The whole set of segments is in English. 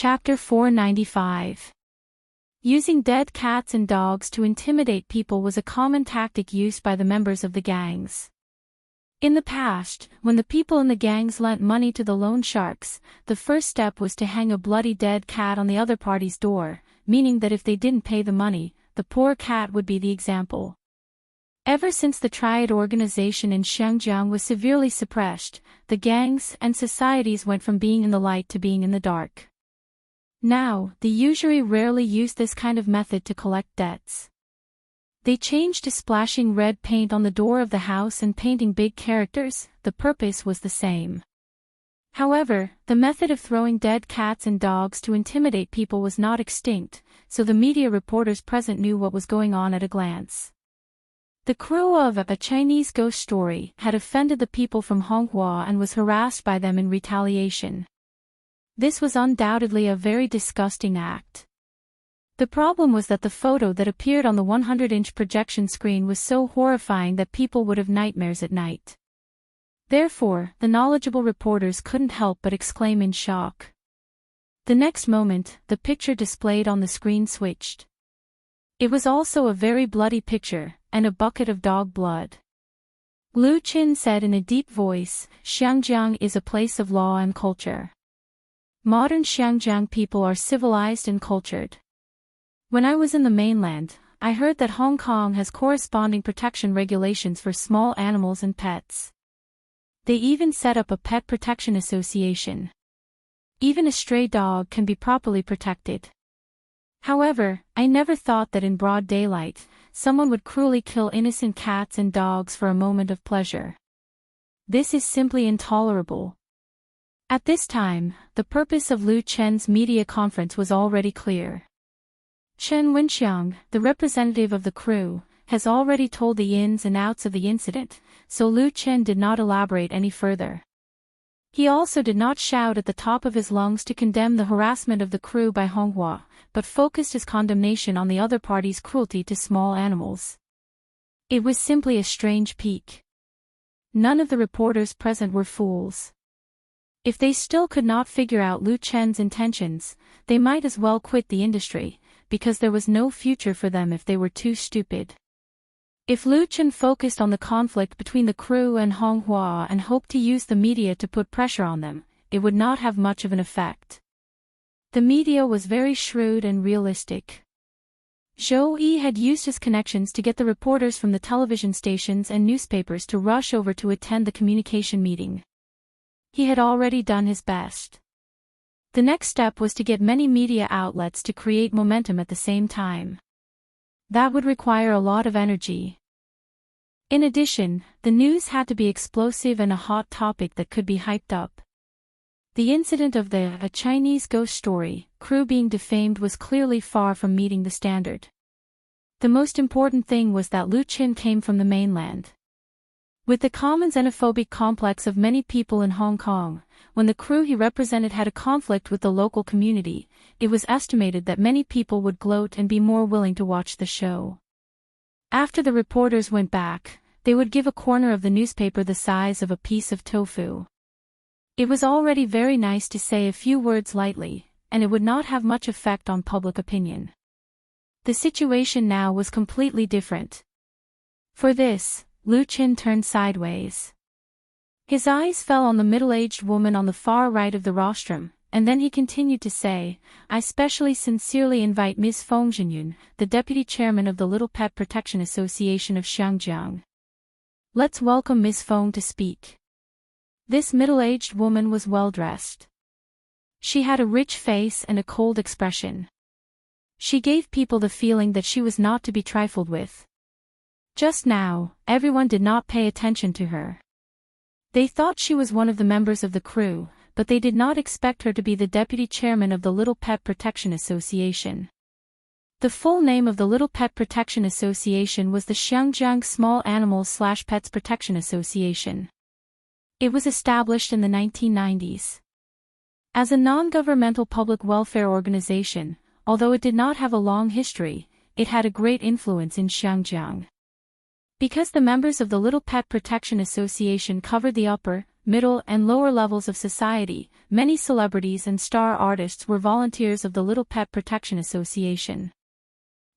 Chapter 495. Using dead cats and dogs to intimidate people was a common tactic used by the members of the gangs. In the past, when the people in the gangs lent money to the loan sharks, the first step was to hang a bloody dead cat on the other party's door, meaning that if they didn't pay the money, the poor cat would be the example. Ever since the triad organization in Xinjiang was severely suppressed, the gangs and societies went from being in the light to being in the dark. Now, the usury rarely used this kind of method to collect debts. They changed to splashing red paint on the door of the house and painting big characters. The purpose was the same. However, the method of throwing dead cats and dogs to intimidate people was not extinct, so the media reporters present knew what was going on at a glance. The crew of A Chinese Ghost Story had offended the people from Honghua and was harassed by them in retaliation. This was undoubtedly a very disgusting act. The problem was that the photo that appeared on the 100-inch projection screen was so horrifying that people would have nightmares at night. Therefore, the knowledgeable reporters couldn't help but exclaim in shock. The next moment, the picture displayed on the screen switched. It was also a very bloody picture, and a bucket of dog blood. Lu Qin said in a deep voice, "Xinjiang is a place of law and culture. Modern Xinjiang people are civilized and cultured. When I was in the mainland, I heard that Hong Kong has corresponding protection regulations for small animals and pets. They even set up a pet protection association. Even a stray dog can be properly protected. However, I never thought that in broad daylight, someone would cruelly kill innocent cats and dogs for a moment of pleasure. This is simply intolerable." At this time, the purpose of Lu Chen's media conference was already clear. Chen Wenxiang, the representative of the crew, has already told the ins and outs of the incident, so Lu Chen did not elaborate any further. He also did not shout at the top of his lungs to condemn the harassment of the crew by Honghua, but focused his condemnation on the other party's cruelty to small animals. It was simply a strange peek. None of the reporters present were fools. If they still could not figure out Lu Chen's intentions, they might as well quit the industry, because there was no future for them if they were too stupid. If Lu Chen focused on the conflict between the crew and Honghua and hoped to use the media to put pressure on them, it would not have much of an effect. The media was very shrewd and realistic. Zhou Yi had used his connections to get the reporters from the television stations and newspapers to rush over to attend the communication meeting. He had already done his best. The next step was to get many media outlets to create momentum at the same time. That would require a lot of energy. In addition, the news had to be explosive and a hot topic that could be hyped up. The incident of the A Chinese Ghost Story crew being defamed was clearly far from meeting the standard. The most important thing was that Lu Qin came from the mainland. With the common xenophobic complex of many people in Hong Kong, when the crew he represented had a conflict with the local community, it was estimated that many people would gloat and be more willing to watch the show. After the reporters went back, they would give a corner of the newspaper the size of a piece of tofu. It was already very nice to say a few words lightly, and it would not have much effect on public opinion. The situation now was completely different. For this, Lu Qin turned sideways. His eyes fell on the middle-aged woman on the far right of the rostrum, and then he continued to say, "I specially sincerely invite Ms. Feng Jinyun, the deputy chairman of the Little Pet Protection Association of Xinjiang. Let's welcome Ms. Feng to speak." This middle-aged woman was well-dressed. She had a rich face and a cold expression. She gave people the feeling that she was not to be trifled with. Just now, everyone did not pay attention to her. They thought she was one of the members of the crew, but they did not expect her to be the deputy chairman of the Little Pet Protection Association. The full name of the Little Pet Protection Association was the Xinjiang Small Animals/Pets Protection Association. It was established in the 1990s. As a non-governmental public welfare organization, although it did not have a long history, it had a great influence in Xinjiang. Because the members of the Little Pet Protection Association covered the upper, middle and lower levels of society, many celebrities and star artists were volunteers of the Little Pet Protection Association.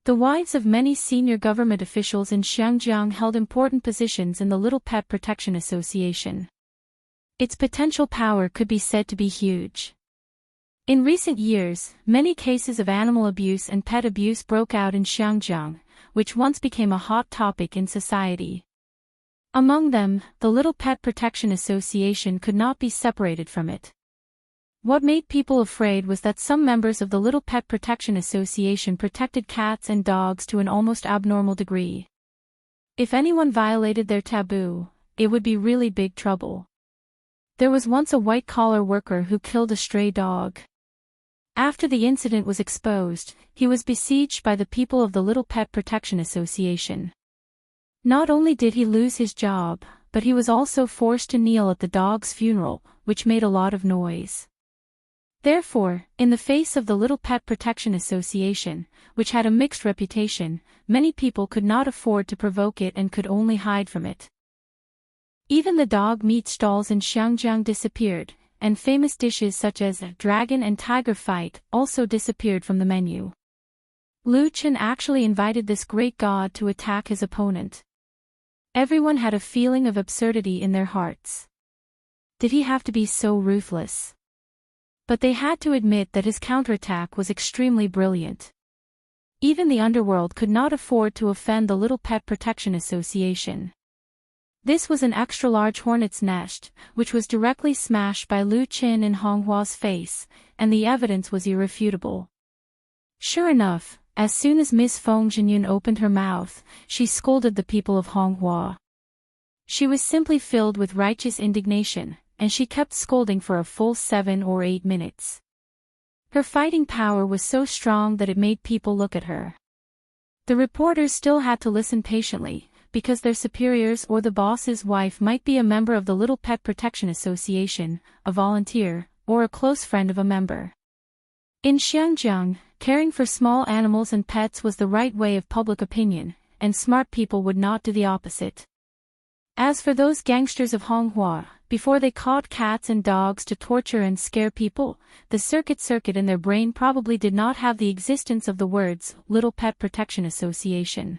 The wives of many senior government officials in Xinjiang held important positions in the Little Pet Protection Association. Its potential power could be said to be huge. In recent years, many cases of animal abuse and pet abuse broke out in Xinjiang, which once became a hot topic in society. Among them, the Little Pet Protection Association could not be separated from it. What made people afraid was that some members of the Little Pet Protection Association protected cats and dogs to an almost abnormal degree. If anyone violated their taboo, it would be really big trouble. There was once a white-collar worker who killed a stray dog. After the incident was exposed, he was besieged by the people of the Little Pet Protection Association. Not only did he lose his job, but he was also forced to kneel at the dog's funeral, which made a lot of noise. Therefore, in the face of the Little Pet Protection Association, which had a mixed reputation, many people could not afford to provoke it and could only hide from it. Even the dog meat stalls in Xinjiang disappeared, and famous dishes such as dragon and tiger fight also disappeared from the menu. Lu Chen actually invited this great god to attack his opponent. Everyone had a feeling of absurdity in their hearts. Did he have to be so ruthless? But they had to admit that his counterattack was extremely brilliant. Even the underworld could not afford to offend the Little Pet Protection Association. This was an extra-large hornet's nest, which was directly smashed by Lu Chen in Honghua's face, and the evidence was irrefutable. Sure enough, as soon as Miss Feng Jinyun opened her mouth, she scolded the people of Honghua. She was simply filled with righteous indignation, and she kept scolding for a full 7 or 8 minutes. Her fighting power was so strong that it made people look at her. The reporters still had to listen patiently, because their superiors or the boss's wife might be a member of the Little Pet Protection Association, a volunteer, or a close friend of a member. In Xinjiang, caring for small animals and pets was the right way of public opinion, and smart people would not do the opposite. As for those gangsters of Honghua, before they caught cats and dogs to torture and scare people, the circuit in their brain probably did not have the existence of the words Little Pet Protection Association.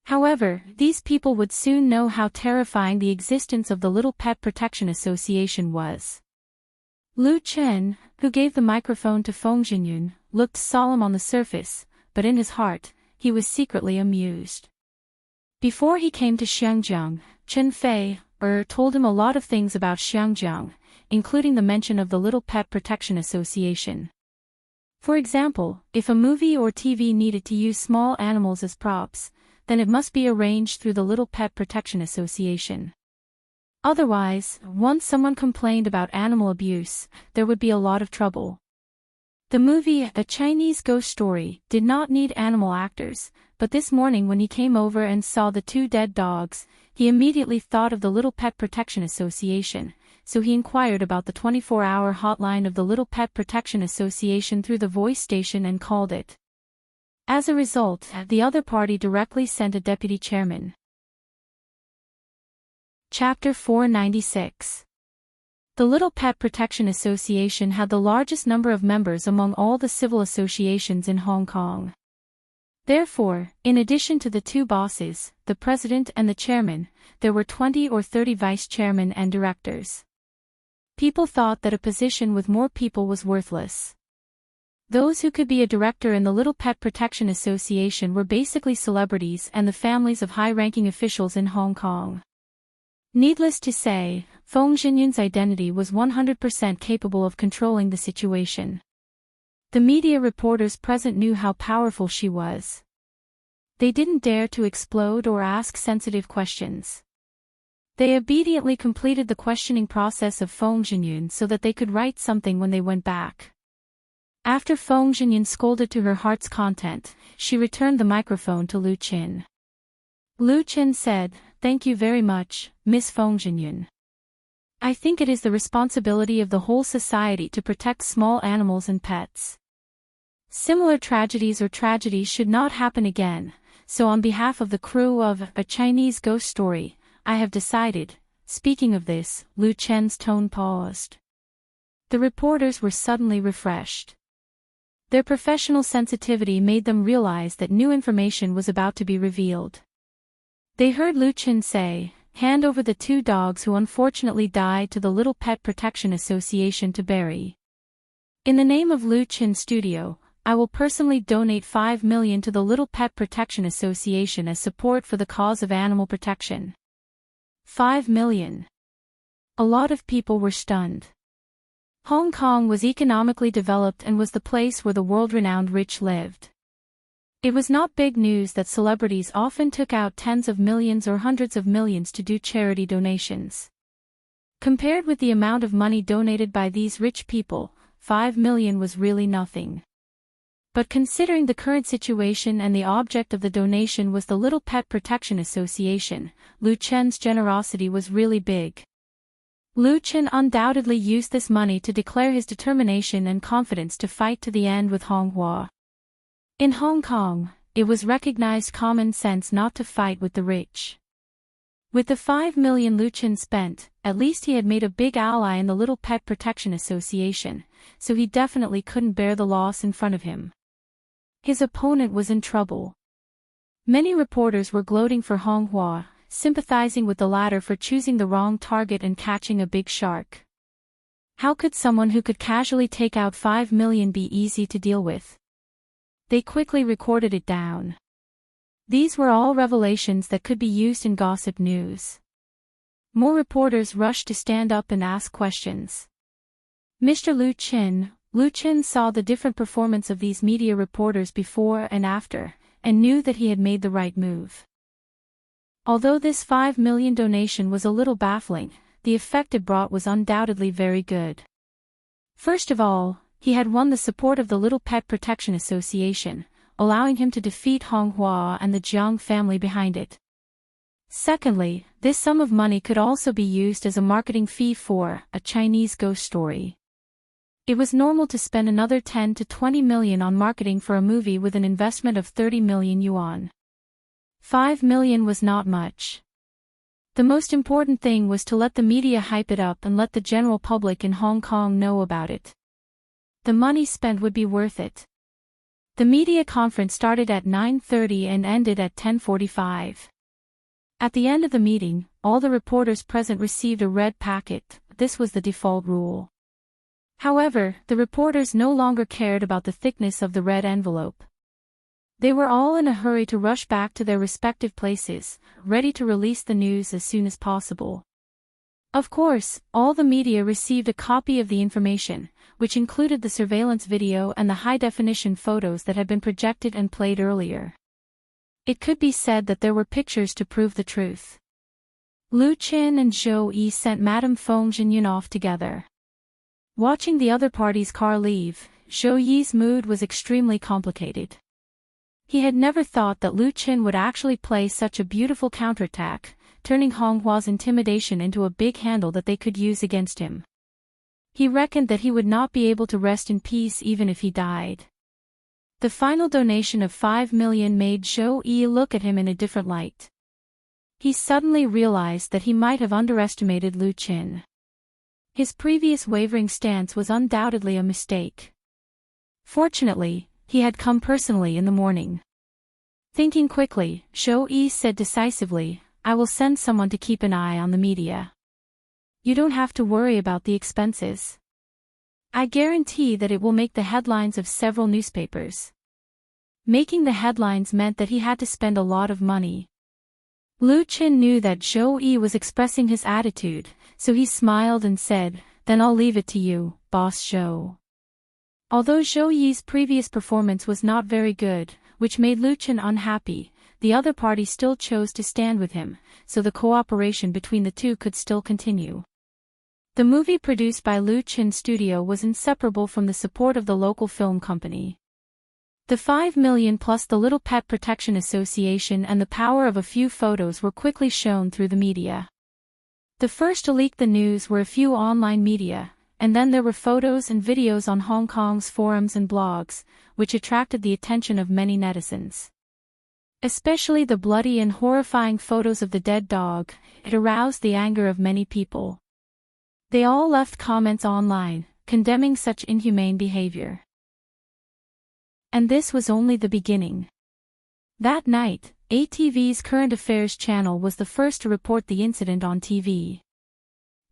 However, these people would soon know how terrifying the existence of the Little Pet Protection Association was. Lu Chen, who gave the microphone to Feng Jinyun, looked solemn on the surface, but in his heart, he was secretly amused. Before he came to Xinjiang, Chen Fei told him a lot of things about Xinjiang, including the mention of the Little Pet Protection Association. For example, if a movie or TV needed to use small animals as props, then it must be arranged through the Little Pet Protection Association. Otherwise, once someone complained about animal abuse, there would be a lot of trouble. The movie A Chinese Ghost Story did not need animal actors, but this morning when he came over and saw the 2 dead dogs, he immediately thought of the Little Pet Protection Association, so he inquired about the 24-hour hotline of the Little Pet Protection Association through the voice station and called it. As a result, the other party directly sent a deputy chairman. Chapter 496. The Little Pet Protection Association had the largest number of members among all the civil associations in Hong Kong. Therefore, in addition to the 2 bosses, the president and the chairman, there were 20 or 30 vice-chairmen and directors. People thought that a position with more people was worthless. Those who could be a director in the Little Pet Protection Association were basically celebrities and the families of high-ranking officials in Hong Kong. Needless to say, Feng Jinyun's identity was 100% capable of controlling the situation. The media reporters present knew how powerful she was. They didn't dare to explode or ask sensitive questions. They obediently completed the questioning process of Feng Jinyun so that they could write something when they went back. After Feng Jinyun scolded to her heart's content, she returned the microphone to Lu Chen. Lu Chen said, "Thank you very much, Miss Feng Jinyun. I think it is the responsibility of the whole society to protect small animals and pets. Similar tragedies should not happen again, so on behalf of the crew of A Chinese Ghost Story, I have decided, Speaking of this, Lu Chen's tone paused. The reporters were suddenly refreshed. Their professional sensitivity made them realize that new information was about to be revealed. They heard Lu Chen say, "Hand over the 2 dogs who unfortunately died to the Little Pet Protection Association to bury. In the name of Lu Chen Studio, I will personally donate 5 million to the Little Pet Protection Association as support for the cause of animal protection." 5 million. A lot of people were stunned. Hong Kong was economically developed and was the place where the world-renowned rich lived. It was not big news that celebrities often took out tens of millions or hundreds of millions to do charity donations. Compared with the amount of money donated by these rich people, 5 million was really nothing. But considering the current situation and the object of the donation was the Little Pet Protection Association, Lu Chen's generosity was really big. Lu Chen undoubtedly used this money to declare his determination and confidence to fight to the end with Honghua. In Hong Kong, it was recognized common sense not to fight with the rich. With the 5 million Lu Chen spent, at least he had made a big ally in the Little Pet Protection Association, so he definitely couldn't bear the loss in front of him. His opponent was in trouble. Many reporters were gloating for Honghua, sympathizing with the latter for choosing the wrong target and catching a big shark. How could someone who could casually take out 5 million be easy to deal with? They quickly recorded it down. These were all revelations that could be used in gossip news. More reporters rushed to stand up and ask questions. Mr. Lu Chen saw the different performance of these media reporters before and after, and knew that he had made the right move. Although this 5 million donation was a little baffling, the effect it brought was undoubtedly very good. First of all, he had won the support of the Little Pet Protection Association, allowing him to defeat Honghua and the Jiang family behind it. Secondly, this sum of money could also be used as a marketing fee for a Chinese ghost story. It was normal to spend another 10 to 20 million on marketing for a movie with an investment of 30 million yuan. 5 million was not much. The most important thing was to let the media hype it up and let the general public in Hong Kong know about it. The money spent would be worth it. The media conference started at 9:30 and ended at 10:45. At the end of the meeting, all the reporters present received a red packet. This was the default rule. However, the reporters no longer cared about the thickness of the red envelope. They were all in a hurry to rush back to their respective places, ready to release the news as soon as possible. Of course, all the media received a copy of the information, which included the surveillance video and the high-definition photos that had been projected and played earlier. It could be said that there were pictures to prove the truth. Lu Chen and Zhou Yi sent Madame Feng Jinyun off together. Watching the other party's car leave, Zhou Yi's mood was extremely complicated. He had never thought that Lu Chen would actually play such a beautiful counterattack, turning Honghua's intimidation into a big handle that they could use against him. He reckoned that he would not be able to rest in peace even if he died. The final donation of 5 million made Zhou Yi look at him in a different light. He suddenly realized that he might have underestimated Lu Chen. His previous wavering stance was undoubtedly a mistake. Fortunately, he had come personally in the morning. Thinking quickly, Zhou Yi said decisively, "I will send someone to keep an eye on the media. You don't have to worry about the expenses. I guarantee that it will make the headlines of several newspapers." Making the headlines meant that he had to spend a lot of money. Lu Chen knew that Zhou Yi was expressing his attitude, so he smiled and said, "Then I'll leave it to you, Boss Zhou." Although Zhou Yi's previous performance was not very good, which made Lu Chen unhappy, the other party still chose to stand with him, so the cooperation between the two could still continue. The movie produced by Lu Chen Studio was inseparable from the support of the local film company. The 5 million plus the Little Pet Protection Association and the power of a few photos were quickly shown through the media. The first to leak the news were a few online media, and then there were photos and videos on Hong Kong's forums and blogs, which attracted the attention of many netizens. Especially the bloody and horrifying photos of the dead dog, it aroused the anger of many people. They all left comments online, condemning such inhumane behavior. And this was only the beginning. That night, ATV's Current Affairs channel was the first to report the incident on TV.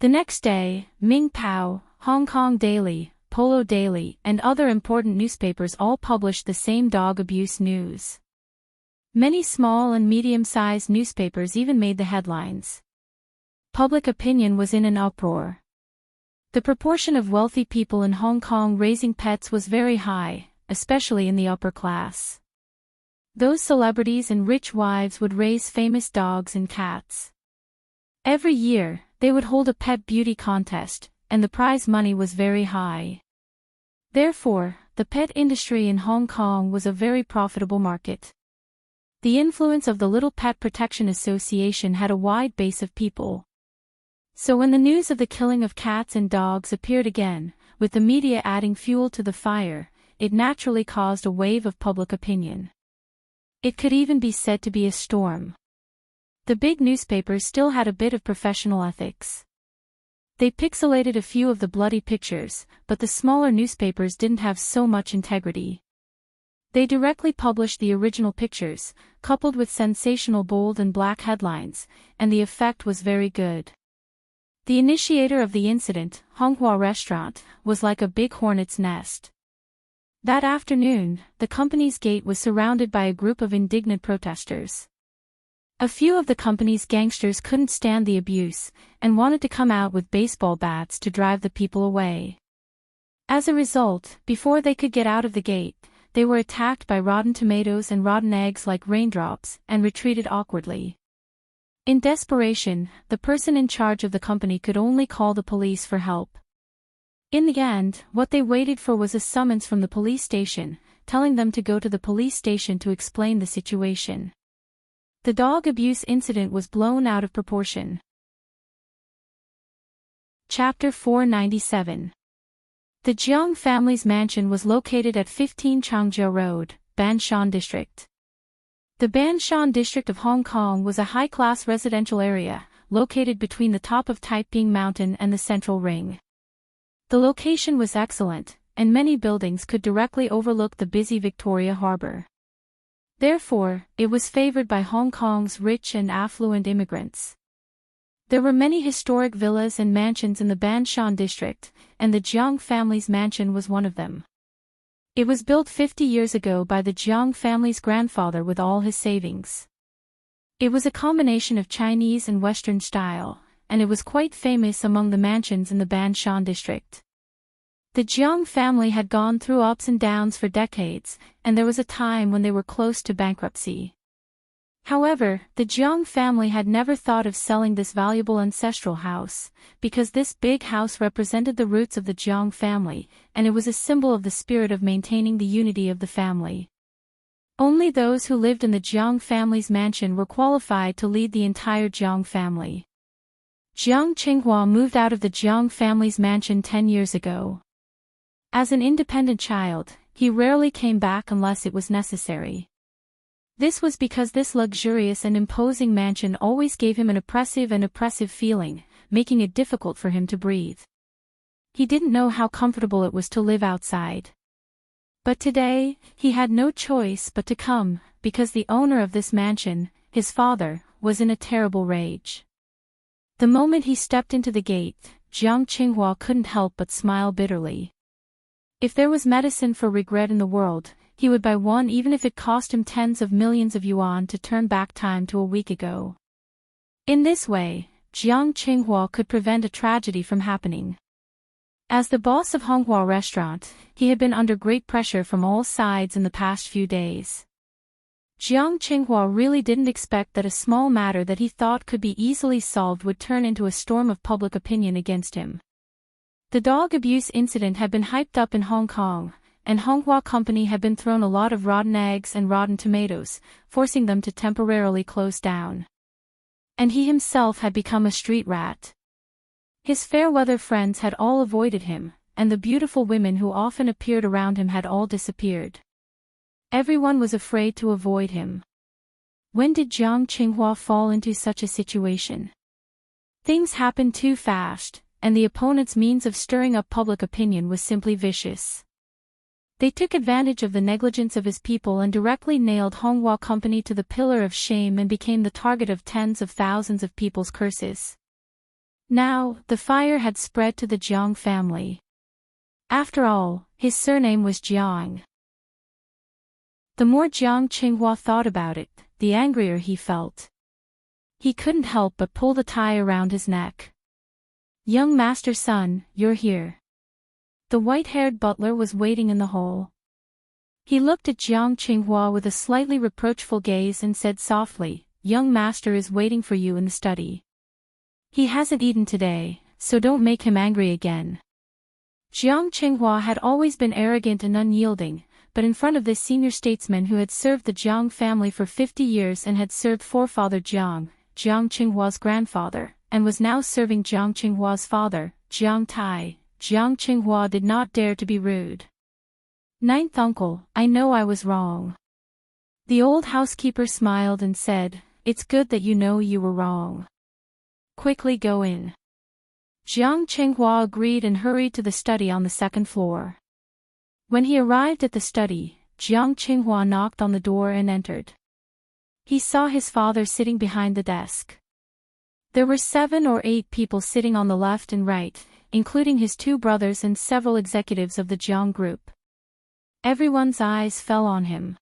The next day, Ming Pao, Hong Kong Daily, Polo Daily, and other important newspapers all published the same dog abuse news. Many small and medium-sized newspapers even made the headlines. Public opinion was in an uproar. The proportion of wealthy people in Hong Kong raising pets was very high, especially in the upper class. Those celebrities and rich wives would raise famous dogs and cats. Every year, they would hold a pet beauty contest, and the prize money was very high. Therefore, the pet industry in Hong Kong was a very profitable market. The influence of the Little Pet Protection Association had a wide base of people. So when the news of the killing of cats and dogs appeared again, with the media adding fuel to the fire, it naturally caused a wave of public opinion. It could even be said to be a storm. The big newspapers still had a bit of professional ethics. They pixelated a few of the bloody pictures, but the smaller newspapers didn't have so much integrity. They directly published the original pictures, coupled with sensational bold and black headlines, and the effect was very good. The initiator of the incident, Honghua Restaurant, was like a big hornet's nest. That afternoon, the company's gate was surrounded by a group of indignant protesters. A few of the company's gangsters couldn't stand the abuse, and wanted to come out with baseball bats to drive the people away. As a result, before they could get out of the gate, they were attacked by rotten tomatoes and rotten eggs like raindrops, and retreated awkwardly. In desperation, the person in charge of the company could only call the police for help. In the end, what they waited for was a summons from the police station, telling them to go to the police station to explain the situation. The dog abuse incident was blown out of proportion. Chapter 497. The Jiang family's mansion was located at 15 Changjiu Road, Banshan District. The Banshan District of Hong Kong was a high-class residential area, located between the top of Taiping Mountain and the Central Ring. The location was excellent, and many buildings could directly overlook the busy Victoria Harbour. Therefore, it was favored by Hong Kong's rich and affluent immigrants. There were many historic villas and mansions in the Banshan district, and the Jiang family's mansion was one of them. It was built 50 years ago by the Jiang family's grandfather with all his savings. It was a combination of Chinese and Western style, and it was quite famous among the mansions in the Banshan district. The Jiang family had gone through ups and downs for decades, and there was a time when they were close to bankruptcy. However, the Jiang family had never thought of selling this valuable ancestral house, because this big house represented the roots of the Jiang family, and it was a symbol of the spirit of maintaining the unity of the family. Only those who lived in the Jiang family's mansion were qualified to lead the entire Jiang family. Jiang Qinghua moved out of the Jiang family's mansion 10 years ago. As an independent child, he rarely came back unless it was necessary. This was because this luxurious and imposing mansion always gave him an oppressive feeling, making it difficult for him to breathe. He didn't know how comfortable it was to live outside. But today, he had no choice but to come, because the owner of this mansion, his father, was in a terrible rage. The moment he stepped into the gate, Jiang Qinghua couldn't help but smile bitterly. If there was medicine for regret in the world, he would buy one even if it cost him tens of millions of yuan to turn back time to a week ago. In this way, Jiang Qinghua could prevent a tragedy from happening. As the boss of Honghua Restaurant, he had been under great pressure from all sides in the past few days. Jiang Qinghua really didn't expect that a small matter that he thought could be easily solved would turn into a storm of public opinion against him. The dog abuse incident had been hyped up in Hong Kong, and Honghua Company had been thrown a lot of rotten eggs and rotten tomatoes, forcing them to temporarily close down. And he himself had become a street rat. His fair-weather friends had all avoided him, and the beautiful women who often appeared around him had all disappeared. Everyone was afraid to avoid him. When did Jiang Qinghua fall into such a situation? Things happened too fast, and the opponent's means of stirring up public opinion was simply vicious. They took advantage of the negligence of his people and directly nailed Honghua Company to the pillar of shame and became the target of tens of thousands of people's curses. Now, the fire had spread to the Jiang family. After all, his surname was Jiang. The more Jiang Qinghua thought about it, the angrier he felt. He couldn't help but pull the tie around his neck. "Young master's son, you're here." The white-haired butler was waiting in the hall. He looked at Jiang Qinghua with a slightly reproachful gaze and said softly, "Young master is waiting for you in the study. He hasn't eaten today, so don't make him angry again." Jiang Qinghua had always been arrogant and unyielding, but in front of this senior statesman who had served the Jiang family for 50 years and had served forefather Jiang, Jiang Qinghua's grandfather, and was now serving Jiang Qinghua's father, Jiang Tai, Jiang Qinghua did not dare to be rude. "Ninth uncle, I know I was wrong." The old housekeeper smiled and said, "It's good that you know you were wrong. Quickly go in." Jiang Qinghua agreed and hurried to the study on the second floor. When he arrived at the study, Jiang Qinghua knocked on the door and entered. He saw his father sitting behind the desk. There were 7 or 8 people sitting on the left and right, including his 2 brothers and several executives of the Jiang group. Everyone's eyes fell on him.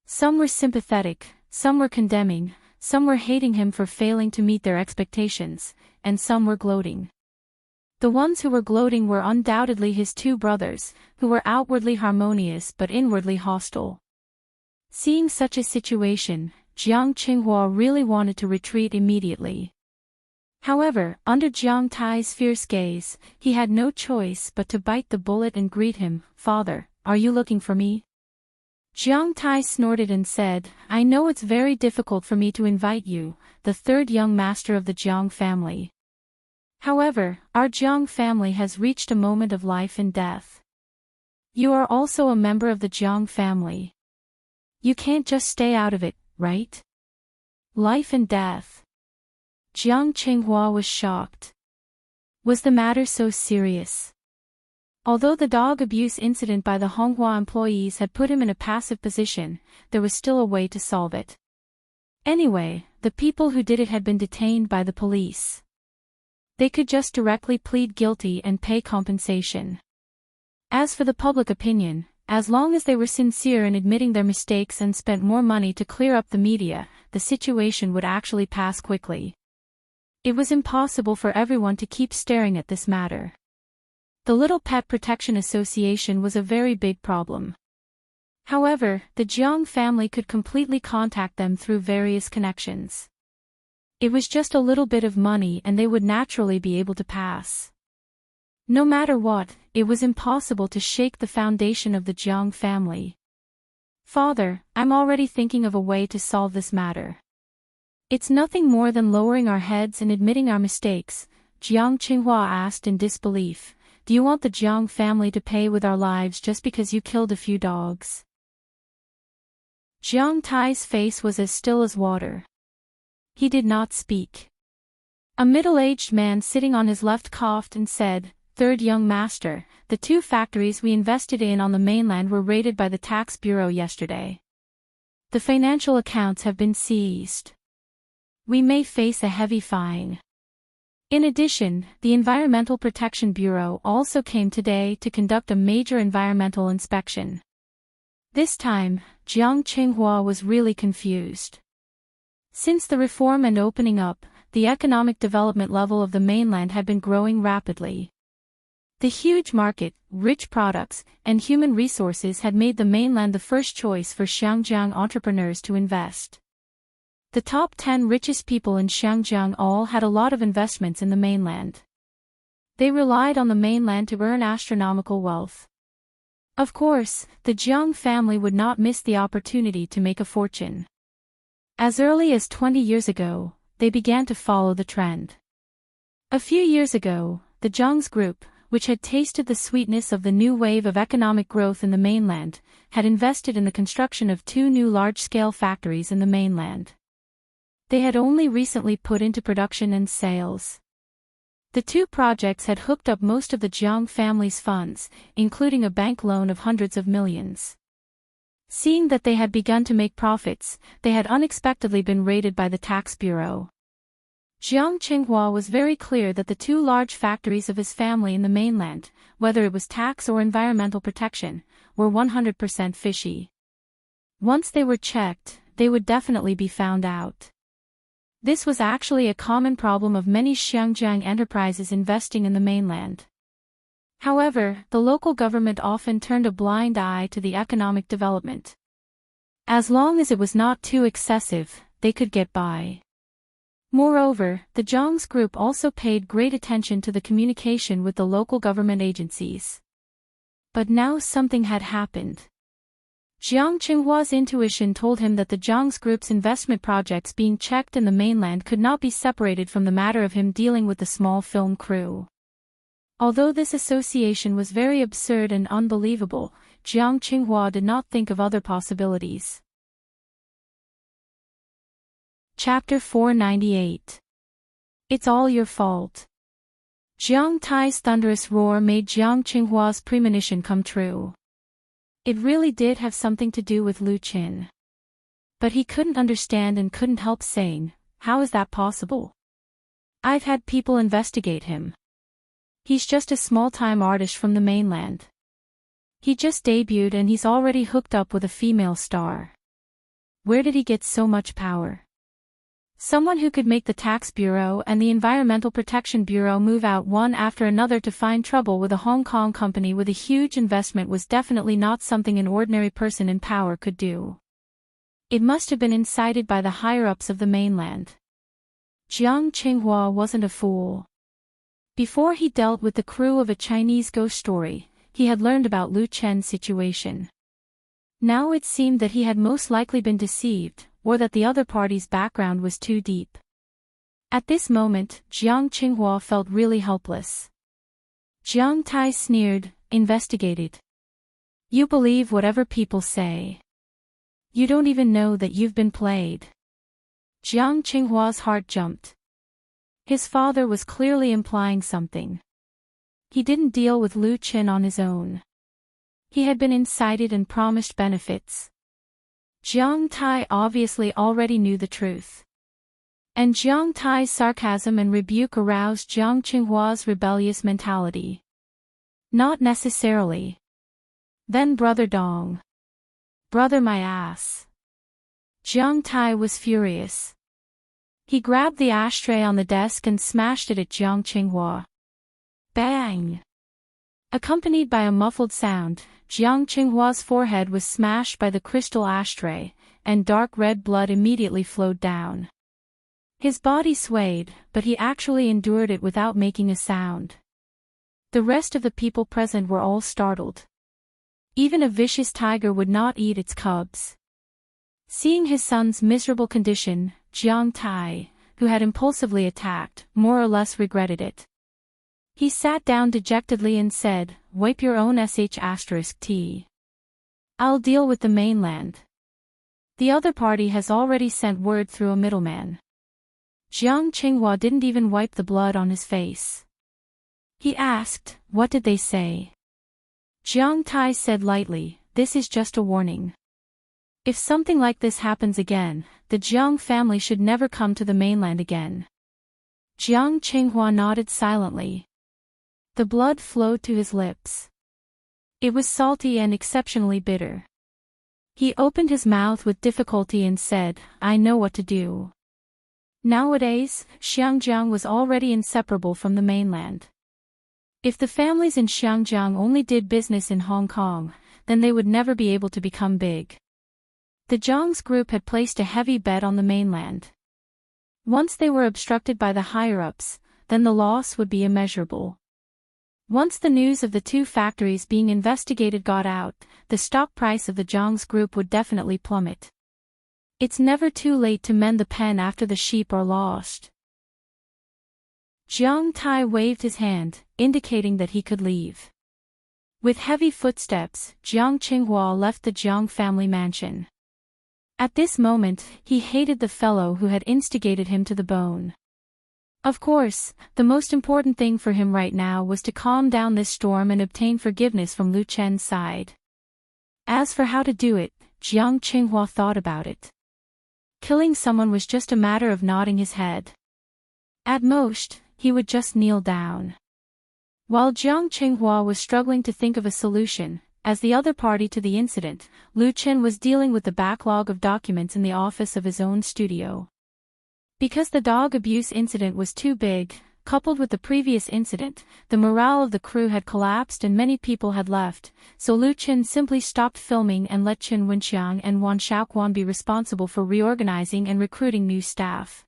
Some were sympathetic, some were condemning, some were hating him for failing to meet their expectations, and some were gloating. The ones who were gloating were undoubtedly his 2 brothers, who were outwardly harmonious but inwardly hostile. Seeing such a situation, Jiang Qinghua really wanted to retreat immediately. However, under Jiang Tai's fierce gaze, he had no choice but to bite the bullet and greet him, "Father, are you looking for me?" Jiang Tai snorted and said, "I know it's very difficult for me to invite you, the 3rd young master of the Jiang family. However, our Jiang family has reached a moment of life and death. You are also a member of the Jiang family. You can't just stay out of it, right?" Life and death. Jiang Qinghua was shocked. Was the matter so serious? Although the dog abuse incident by the Honghua employees had put him in a passive position, there was still a way to solve it. Anyway, the people who did it had been detained by the police. They could just directly plead guilty and pay compensation. As for the public opinion, as long as they were sincere in admitting their mistakes and spent more money to clear up the media, the situation would actually pass quickly. It was impossible for everyone to keep staring at this matter. The Little Pet Protection Association was a very big problem. However, the Jiang family could completely contact them through various connections. It was just a little bit of money and they would naturally be able to pass. No matter what, it was impossible to shake the foundation of the Jiang family. "Father, I'm already thinking of a way to solve this matter. It's nothing more than lowering our heads and admitting our mistakes," Jiang Qinghua asked in disbelief. "Do you want the Jiang family to pay with our lives just because you killed a few dogs?" Jiang Tai's face was as still as water. He did not speak. A middle-aged man sitting on his left coughed and said, "Third young master, the 2 factories we invested in on the mainland were raided by the tax bureau yesterday. The financial accounts have been seized. We may face a heavy fine. In addition, the Environmental Protection Bureau also came today to conduct a major environmental inspection." This time, Jiang Qinghua was really confused. Since the reform and opening up, the economic development level of the mainland had been growing rapidly. The huge market, rich products, and human resources had made the mainland the first choice for Xiangjiang entrepreneurs to invest. The top 10 richest people in Xiangjiang all had a lot of investments in the mainland. They relied on the mainland to earn astronomical wealth. Of course, the Jiang family would not miss the opportunity to make a fortune. As early as 20 years ago, they began to follow the trend. A few years ago, the Jiang's group, which had tasted the sweetness of the new wave of economic growth in the mainland, had invested in the construction of 2 new large-scale factories in the mainland. They had only recently put into production and sales. The 2 projects had hooked up most of the Jiang family's funds, including a bank loan of hundreds of millions. Seeing that they had begun to make profits, they had unexpectedly been raided by the tax bureau. Jiang Qinghua was very clear that the 2 large factories of his family in the mainland, whether it was tax or environmental protection, were 100% fishy. Once they were checked, they would definitely be found out. This was actually a common problem of many Xinjiang enterprises investing in the mainland. However, the local government often turned a blind eye to the economic development. As long as it was not too excessive, they could get by. Moreover, the Zhang's group also paid great attention to the communication with the local government agencies. But now something had happened. Jiang Qinghua's intuition told him that the Zhang's group's investment projects being checked in the mainland could not be separated from the matter of him dealing with the small film crew. Although this association was very absurd and unbelievable, Jiang Qinghua did not think of other possibilities. Chapter 498. It's all your fault. Jiang Tai's thunderous roar made Jiang Qinghua's premonition come true. It really did have something to do with Lu Qin. But he couldn't understand and couldn't help saying, "How is that possible? I've had people investigate him. He's just a small-time artist from the mainland. He just debuted and he's already hooked up with a female star. Where did he get so much power?" Someone who could make the Tax Bureau and the Environmental Protection Bureau move out one after another to find trouble with a Hong Kong company with a huge investment was definitely not something an ordinary person in power could do. It must have been incited by the higher-ups of the mainland. Jiang Qinghua wasn't a fool. Before he dealt with the crew of a Chinese ghost story, he had learned about Lu Chen's situation. Now it seemed that he had most likely been deceived, or that the other party's background was too deep. At this moment, Jiang Qinghua felt really helpless. Jiang Tai sneered, "Investigated. You believe whatever people say. You don't even know that you've been played." Jiang Qinghua's heart jumped. His father was clearly implying something. He didn't deal with Lu Qin on his own. He had been incited and promised benefits. Jiang Tai obviously already knew the truth. And Jiang Tai's sarcasm and rebuke aroused Jiang Qinghua's rebellious mentality. "Not necessarily. Then Brother Dong. Brother my ass." Jiang Tai was furious. He grabbed the ashtray on the desk and smashed it at Jiang Qinghua. Bang! Accompanied by a muffled sound, Jiang Qinghua's forehead was smashed by the crystal ashtray, and dark red blood immediately flowed down. His body swayed, but he actually endured it without making a sound. The rest of the people present were all startled. Even a vicious tiger would not eat its cubs. Seeing his son's miserable condition, Jiang Tai, who had impulsively attacked, more or less regretted it. He sat down dejectedly and said, "Wipe your own **T. I'll deal with the mainland. The other party has already sent word through a middleman." Jiang Qinghua didn't even wipe the blood on his face. He asked, "What did they say?" Jiang Tai said lightly, "This is just a warning. If something like this happens again, the Jiang family should never come to the mainland again." Jiang Qinghua nodded silently. The blood flowed to his lips. It was salty and exceptionally bitter. He opened his mouth with difficulty and said, "I know what to do." Nowadays, Xinjiang was already inseparable from the mainland. If the families in Xinjiang only did business in Hong Kong, then they would never be able to become big. The Zhang's group had placed a heavy bet on the mainland. Once they were obstructed by the higher-ups, then the loss would be immeasurable. Once the news of the 2 factories being investigated got out, the stock price of the Zhang's group would definitely plummet. It's never too late to mend the pen after the sheep are lost. Jiang Tai waved his hand, indicating that he could leave. With heavy footsteps, Jiang Qinghua left the Jiang family mansion. At this moment, he hated the fellow who had instigated him to the bone. Of course, the most important thing for him right now was to calm down this storm and obtain forgiveness from Lu Chen's side. As for how to do it, Jiang Qinghua thought about it. Killing someone was just a matter of nodding his head. At most, he would just kneel down. While Jiang Qinghua was struggling to think of a solution, as the other party to the incident, Lu Chen was dealing with the backlog of documents in the office of his own studio. Because the dog abuse incident was too big, coupled with the previous incident, the morale of the crew had collapsed and many people had left, so Lu Chen simply stopped filming and let Chen Wenxiang and Wan Shaoquan be responsible for reorganizing and recruiting new staff.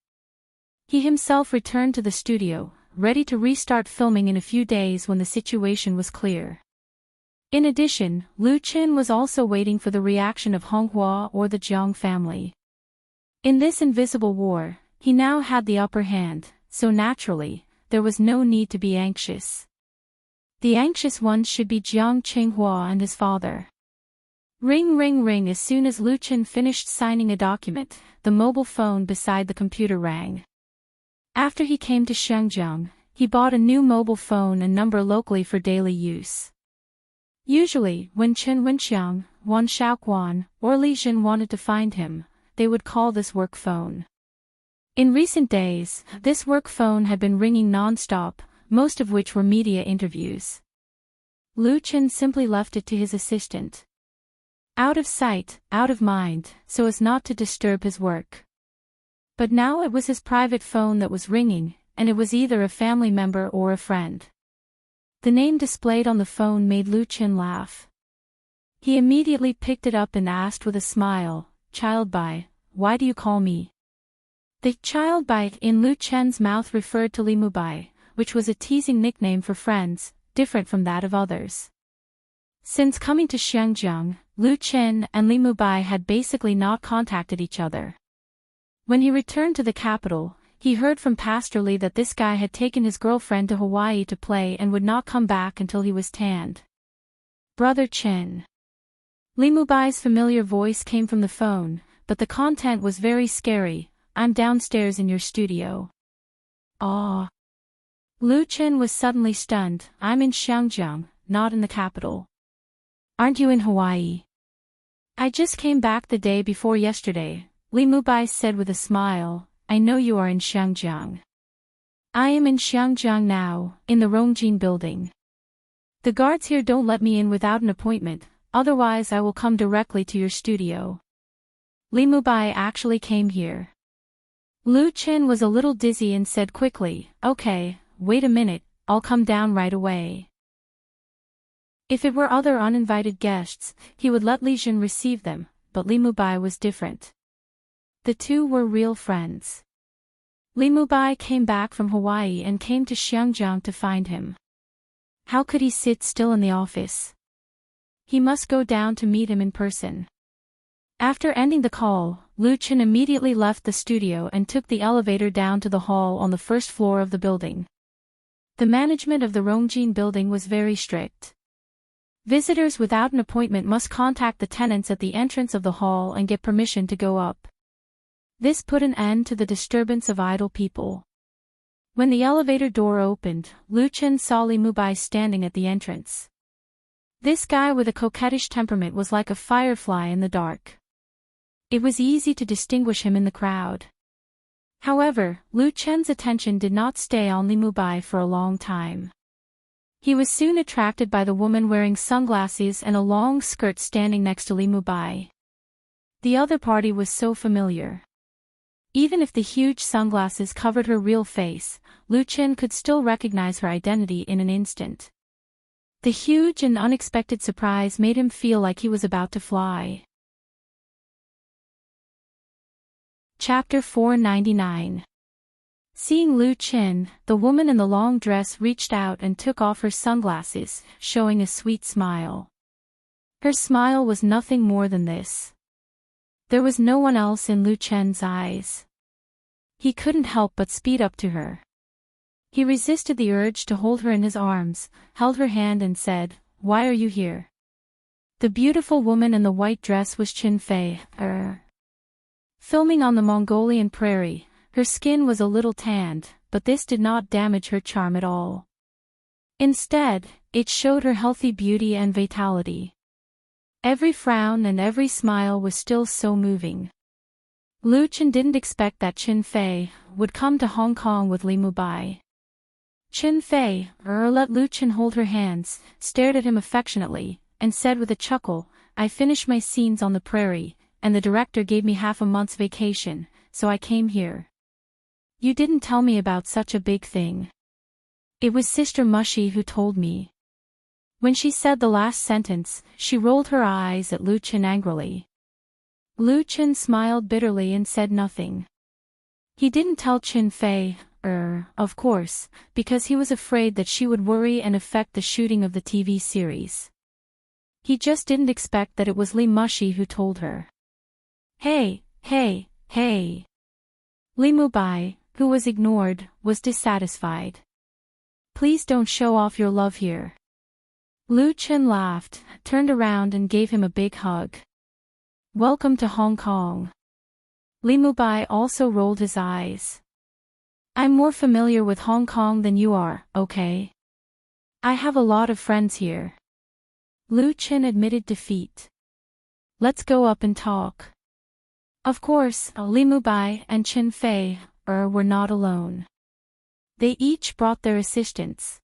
He himself returned to the studio, ready to restart filming in a few days when the situation was clear. In addition, Lu Chen was also waiting for the reaction of Honghua or the Jiang family. In this invisible war, he now had the upper hand, so naturally, there was no need to be anxious. The anxious ones should be Jiang Qinghua and his father. Ring ring ring. As soon as Lu Chen finished signing a document, the mobile phone beside the computer rang. After he came to Shenzhen, he bought a new mobile phone and number locally for daily use. Usually, when Chen Wenxiang, Wan Shaoquan, or Li Jin wanted to find him, they would call this work phone. In recent days, this work phone had been ringing non-stop, most of which were media interviews. Lu Chen simply left it to his assistant. Out of sight, out of mind, so as not to disturb his work. But now it was his private phone that was ringing, and it was either a family member or a friend. The name displayed on the phone made Lu Chen laugh. He immediately picked it up and asked with a smile, "Child Bai, why do you call me?" The child Bai in Lu Chen's mouth referred to Li Mubai, which was a teasing nickname for friends, different from that of others. Since coming to Shenzhen, Lu Chen and Li Mubai had basically not contacted each other. When he returned to the capital, he heard from Pastor Li that this guy had taken his girlfriend to Hawaii to play and would not come back until he was tanned. "Brother Chen." Li Mubai's familiar voice came from the phone, but the content was very scary. "I'm downstairs in your studio." "Aw." Lu Chen was suddenly stunned. "I'm in Shenzhen, not in the capital." "Aren't you in Hawaii?" "I just came back the day before yesterday," Li Mubai said with a smile. "I know you are in Shenzhen." "I am in Shenzhen now, in the Rongjin building. The guards here don't let me in without an appointment, otherwise I will come directly to your studio." Li Mubai actually came here. Lu Chen was a little dizzy and said quickly, "Okay, wait a minute, I'll come down right away." If it were other uninvited guests, he would let Li Jin receive them, but Li Mubai was different. The two were real friends. Li Mubai came back from Hawaii and came to Shenzhen to find him. How could he sit still in the office? He must go down to meet him in person. After ending the call, Lu Chen immediately left the studio and took the elevator down to the hall on the first floor of the building. The management of the Rongjin building was very strict. Visitors without an appointment must contact the tenants at the entrance of the hall and get permission to go up. This put an end to the disturbance of idle people. When the elevator door opened, Lu Chen saw Li Mubai standing at the entrance. This guy with a coquettish temperament was like a firefly in the dark. It was easy to distinguish him in the crowd. However, Lu Chen's attention did not stay on Li Mubai for a long time. He was soon attracted by the woman wearing sunglasses and a long skirt standing next to Li Mubai. The other party was so familiar. Even if the huge sunglasses covered her real face, Lu Chen could still recognize her identity in an instant. The huge and unexpected surprise made him feel like he was about to fly. Chapter 499. Seeing Lu Chen, the woman in the long dress reached out and took off her sunglasses, showing a sweet smile. Her smile was nothing more than this. There was no one else in Lu Chen's eyes. He couldn't help but speed up to her. He resisted the urge to hold her in his arms, held her hand and said, "Why are you here?" The beautiful woman in the white dress was Chin Fei. Filming on the Mongolian prairie, her skin was a little tanned, but this did not damage her charm at all. Instead, it showed her healthy beauty and vitality. Every frown and every smile was still so moving. Lu Chen didn't expect that Chin Fei would come to Hong Kong with Li Mubai. Chin Fei let Lu Chen hold her hands, stared at him affectionately, and said with a chuckle, "I finished my scenes on the prairie, and the director gave me half a month's vacation, so I came here." "You didn't tell me about such a big thing." "It was Sister Mushy who told me." When she said the last sentence, she rolled her eyes at Lu Chen angrily. Lu Chen smiled bitterly and said nothing. He didn't tell Chin Fei, of course, because he was afraid that she would worry and affect the shooting of the TV series. He just didn't expect that it was Li Mushy who told her. Hey. Li Mubai, who was ignored, was dissatisfied. "Please don't show off your love here." Lu Chen laughed, turned around and gave him a big hug. "Welcome to Hong Kong." Li Mubai also rolled his eyes. "I'm more familiar with Hong Kong than you are, okay? I have a lot of friends here." Lu Chen admitted defeat. "Let's go up and talk." Of course, Li Mubai and Chin Fei were not alone. They each brought their assistants.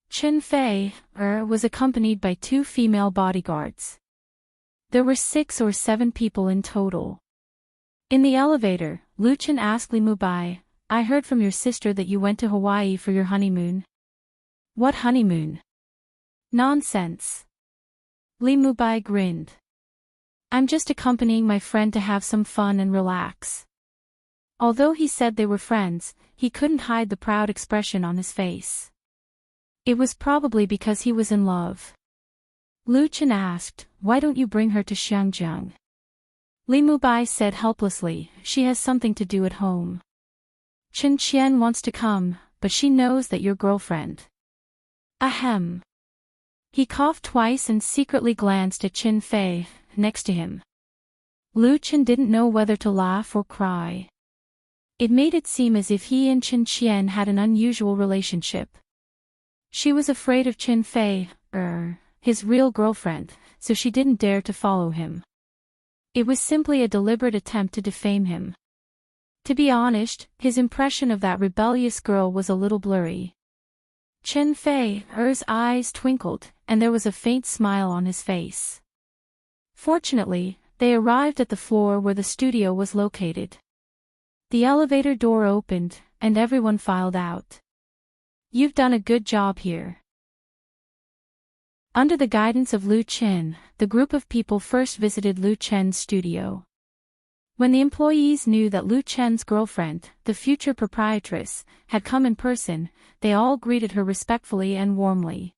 Chin Fei was accompanied by 2 female bodyguards. There were 6 or 7 people in total. In the elevator, Lu Chen asked Li Mubai, "I heard from your sister that you went to Hawaii for your honeymoon." "What honeymoon?" "Nonsense." Li Mubai grinned. "I'm just accompanying my friend to have some fun and relax." Although he said they were friends, he couldn't hide the proud expression on his face. It was probably because he was in love. Lu Chen asked, "Why don't you bring her to Xiangjiang?" Li Mubai said helplessly, "She has something to do at home." "Chen Qian wants to come, but she knows that your girlfriend." Ahem. He coughed twice and secretly glanced at Chin Fei, next to him. Lu Chen didn't know whether to laugh or cry. It made it seem as if he and Chen Qian had an unusual relationship. She was afraid of Chin Fei, his real girlfriend, so she didn't dare to follow him. It was simply a deliberate attempt to defame him. To be honest, his impression of that rebellious girl was a little blurry. Chin Fei's eyes twinkled, and there was a faint smile on his face. Fortunately, they arrived at the floor where the studio was located. The elevator door opened, and everyone filed out. "You've done a good job here." Under the guidance of Lu Chen, the group of people first visited Lu Chen's studio. When the employees knew that Lu Chen's girlfriend, the future proprietress, had come in person, they all greeted her respectfully and warmly.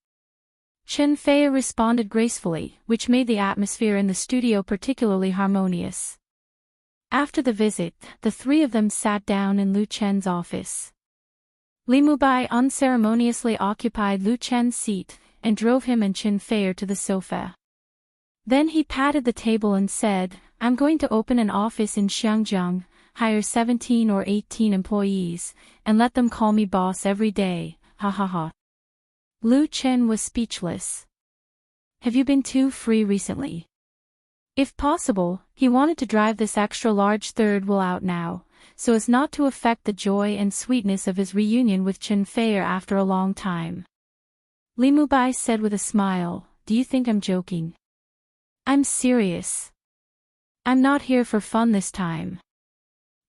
Chen Fei responded gracefully, which made the atmosphere in the studio particularly harmonious. After the visit, the 3 of them sat down in Lu Chen's office. Li Mubai unceremoniously occupied Lu Chen's seat, and drove him and Chin Fei to the sofa. Then he patted the table and said, "I'm going to open an office in Xiangjiang, hire 17 or 18 employees, and let them call me boss every day, ha ha ha." Lu Chen was speechless. "Have you been too free recently?" If possible, he wanted to drive this extra-large third wheel out now, so as not to affect the joy and sweetness of his reunion with Chen Fei after a long time. Li Mubai said with a smile, "Do you think I'm joking?" "I'm serious. I'm not here for fun this time.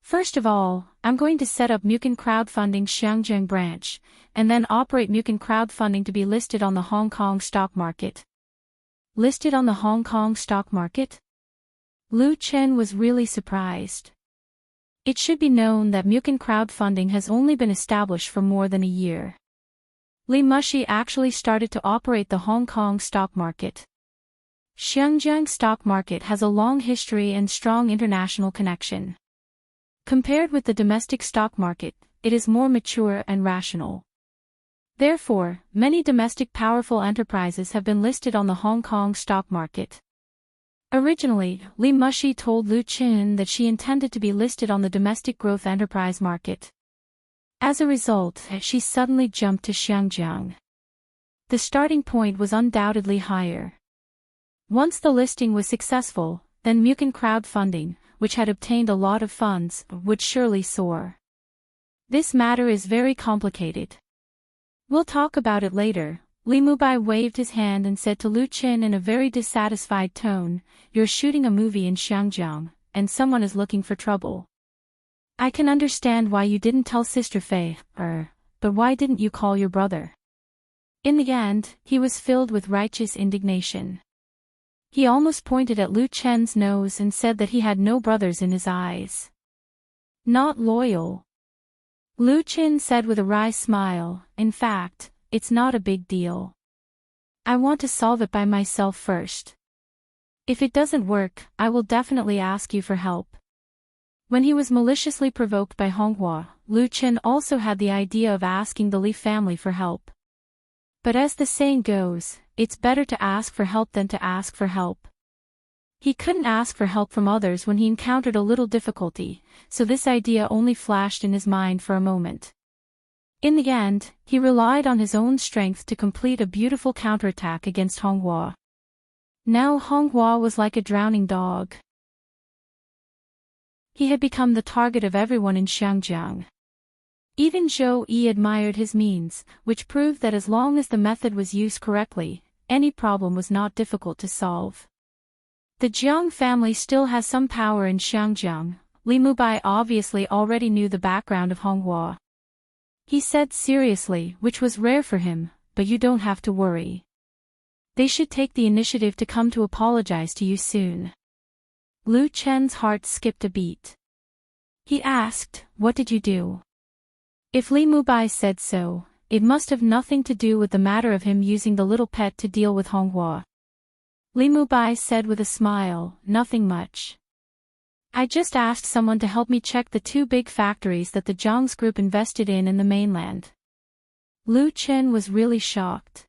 First of all, I'm going to set up Mukin Crowdfunding Xiangjiang branch, and then operate Mukin Crowdfunding to be listed on the Hong Kong stock market." Listed on the Hong Kong stock market? Lu Chen was really surprised. It should be known that Mukin Crowdfunding has only been established for more than a year. Li Mushy actually started to operate the Hong Kong stock market. Xiangjiang stock market has a long history and strong international connection. Compared with the domestic stock market, it is more mature and rational. Therefore, many domestic powerful enterprises have been listed on the Hong Kong stock market. Originally, Li Mushi told Lu Qin that she intended to be listed on the domestic growth enterprise market. As a result, she suddenly jumped to Xiangjiang. The starting point was undoubtedly higher. Once the listing was successful, then Mucan crowdfunding, which had obtained a lot of funds, would surely soar. This matter is very complicated. We'll talk about it later. Li Mubai waved his hand and said to Lu Qin in a very dissatisfied tone, "You're shooting a movie in Xiangjiang, and someone is looking for trouble. I can understand why you didn't tell Sister Fei, but why didn't you call your brother?" In the end, he was filled with righteous indignation. He almost pointed at Lu Chen's nose and said that he had no brothers in his eyes. Not loyal. Lu Qin said with a wry smile, "In fact, it's not a big deal. I want to solve it by myself first. If it doesn't work, I will definitely ask you for help." When he was maliciously provoked by Honghua, Lu Qin also had the idea of asking the Li family for help. But as the saying goes, it's better to ask for help than to ask for help. He couldn't ask for help from others when he encountered a little difficulty, so this idea only flashed in his mind for a moment. In the end, he relied on his own strength to complete a beautiful counterattack against Honghua. Now Honghua was like a drowning dog. He had become the target of everyone in Xiangjiang. Even Zhou Yi admired his means, which proved that as long as the method was used correctly, any problem was not difficult to solve. The Jiang family still has some power in Xiangjiang. Li Mubai obviously already knew the background of Honghua. He said seriously, which was rare for him, "But you don't have to worry. They should take the initiative to come to apologize to you soon." Lu Chen's heart skipped a beat. He asked, "What did you do?" If Li Mubai said so, it must have nothing to do with the matter of him using the little pet to deal with Honghua. Li Mubai said with a smile, "Nothing much. I just asked someone to help me check the 2 big factories that the Zhang's group invested in the mainland." Lu Chen was really shocked.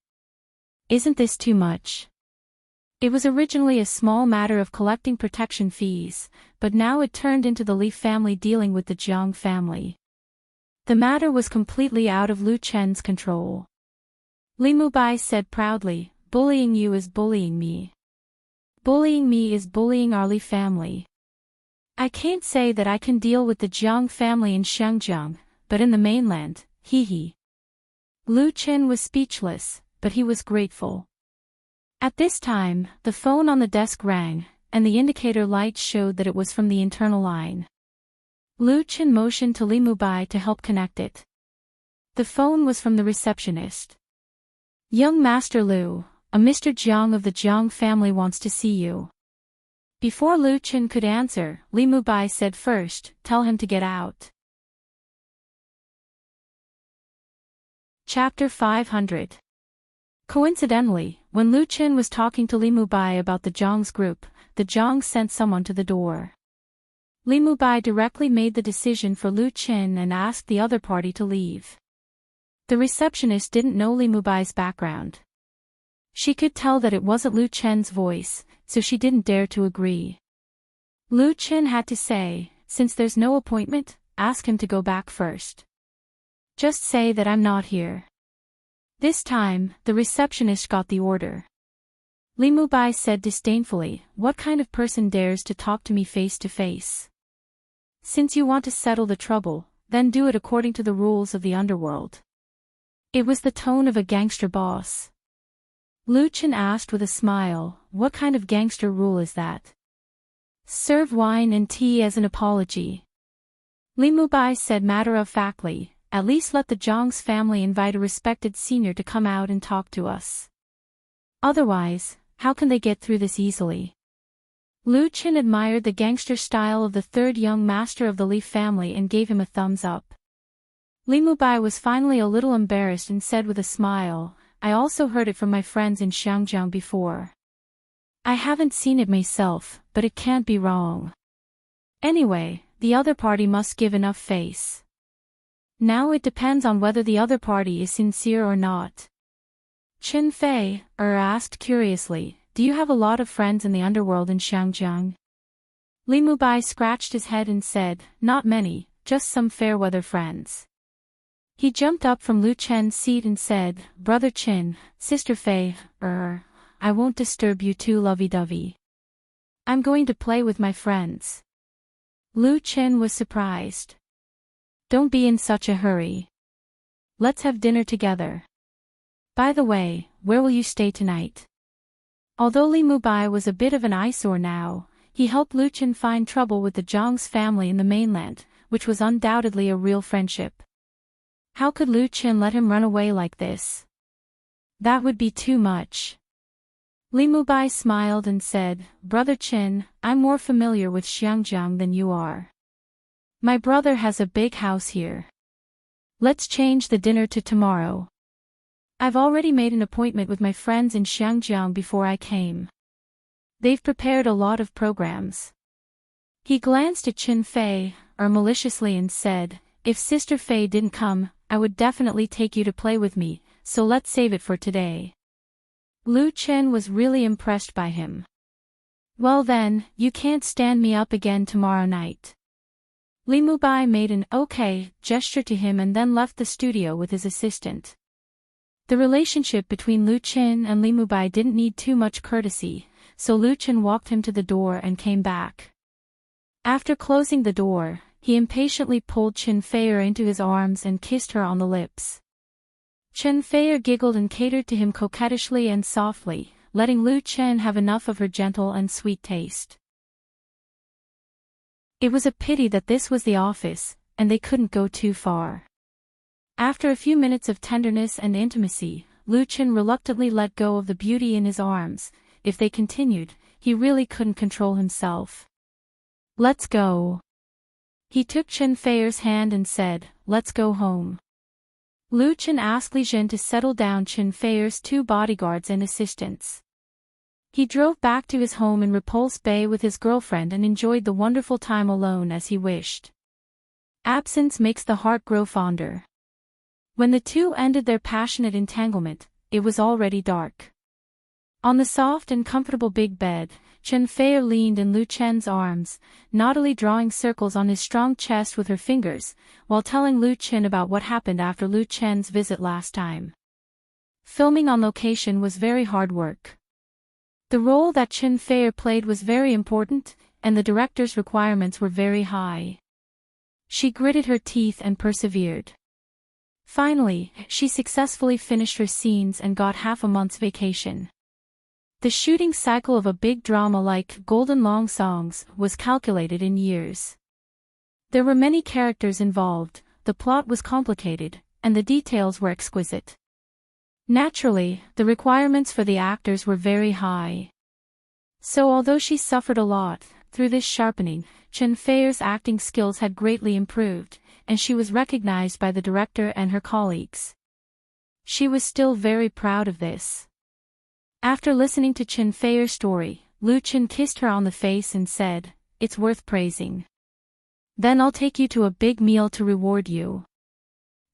Isn't this too much? It was originally a small matter of collecting protection fees, but now it turned into the Li family dealing with the Jiang family. The matter was completely out of Lu Chen's control. Li Mubai said proudly, "Bullying you is bullying me. Bullying me is bullying our Li family. I can't say that I can deal with the Jiang family in Xiangjiang, but in the mainland, hee." Lu Chen was speechless, but he was grateful. At this time, the phone on the desk rang, and the indicator light showed that it was from the internal line. Lu Chen motioned to Li Mubai to help connect it. The phone was from the receptionist. "Young Master Lu, a Mr. Jiang of the Jiang family wants to see you." Before Lu Chen could answer, Li Mubai said first, "Tell him to get out." Chapter 500. Coincidentally, when Lu Chen was talking to Li Mubai about the Zhang's group, the Zhang sent someone to the door. Li Mubai directly made the decision for Lu Chen and asked the other party to leave. The receptionist didn't know Li Mubai's background. She could tell that it wasn't Lu Chen's voice, so she didn't dare to agree. Lu Chen had to say, "Since there's no appointment, ask him to go back first. Just say that I'm not here." This time, the receptionist got the order. Li Mubai said disdainfully, "What kind of person dares to talk to me face to face? Since you want to settle the trouble, then do it according to the rules of the underworld." It was the tone of a gangster boss. Lu Chen asked with a smile, "What kind of gangster rule is that?" "Serve wine and tea as an apology." Li Mubai said matter-of-factly, "At least let the Zhang's family invite a respected senior to come out and talk to us. Otherwise, how can they get through this easily?" Lu Chen admired the gangster style of the 3rd young master of the Li family and gave him a thumbs up. Li Mubai was finally a little embarrassed and said with a smile, "I also heard it from my friends in Xiangjiang before. I haven't seen it myself, but it can't be wrong. Anyway, the other party must give enough face." Now it depends on whether the other party is sincere or not. Qin Fei asked curiously, do you have a lot of friends in the underworld in Xiangjiang? Li Mubai scratched his head and said, not many, just some fair-weather friends. He jumped up from Lu Chen's seat and said, Brother Qin, Sister Fei, I won't disturb you too lovey-dovey. I'm going to play with my friends. Lu Chen was surprised. Don't be in such a hurry. Let's have dinner together. By the way, where will you stay tonight? Although Li Mubai was a bit of an eyesore now, he helped Lu Chen find trouble with the Zhang's family in the mainland, which was undoubtedly a real friendship. How could Lu Chen let him run away like this? That would be too much. Li Mubai smiled and said, Brother Qin, I'm more familiar with Xiangjiang than you are. My brother has a big house here. Let's change the dinner to tomorrow. I've already made an appointment with my friends in Xiangjiang before I came. They've prepared a lot of programs. He glanced at Qin Fei, maliciously and said, if Sister Fei didn't come, I would definitely take you to play with me, so let's save it for today. Lu Chen was really impressed by him. Well then, you can't stand me up again tomorrow night. Li Mubai made an okay gesture to him and then left the studio with his assistant. The relationship between Lu Chen and Li Mubai didn't need too much courtesy, so Lu Chen walked him to the door and came back. After closing the door, he impatiently pulled Qin Fei into his arms and kissed her on the lips. Qin Fei giggled and catered to him coquettishly and softly, letting Lu Chen have enough of her gentle and sweet taste. It was a pity that this was the office, and they couldn't go too far. After a few minutes of tenderness and intimacy, Lu Chen reluctantly let go of the beauty in his arms. If they continued, he really couldn't control himself. Let's go. He took Qin Fei's hand and said, let's go home. Lu Chen asked Li Jin to settle down Qin Fei's 2 bodyguards and assistants. He drove back to his home in Repulse Bay with his girlfriend and enjoyed the wonderful time alone as he wished. Absence makes the heart grow fonder. When the two ended their passionate entanglement, it was already dark. On the soft and comfortable big bed, Qin Fei leaned in Lu Chen's arms, naughtily drawing circles on his strong chest with her fingers, while telling Lu Chen about what happened after Lu Chen's visit last time. Filming on location was very hard work. The role that Qin Fei played was very important, and the director's requirements were very high. She gritted her teeth and persevered. Finally, she successfully finished her scenes and got half a month's vacation. The shooting cycle of a big drama like Golden Long Songs was calculated in years. There were many characters involved, the plot was complicated, and the details were exquisite. Naturally, the requirements for the actors were very high. So although she suffered a lot, through this sharpening, Qin Fei's acting skills had greatly improved, and she was recognized by the director and her colleagues. She was still very proud of this. After listening to Qin Fei's story, Lu Chen kissed her on the face and said, it's worth praising. Then I'll take you to a big meal to reward you.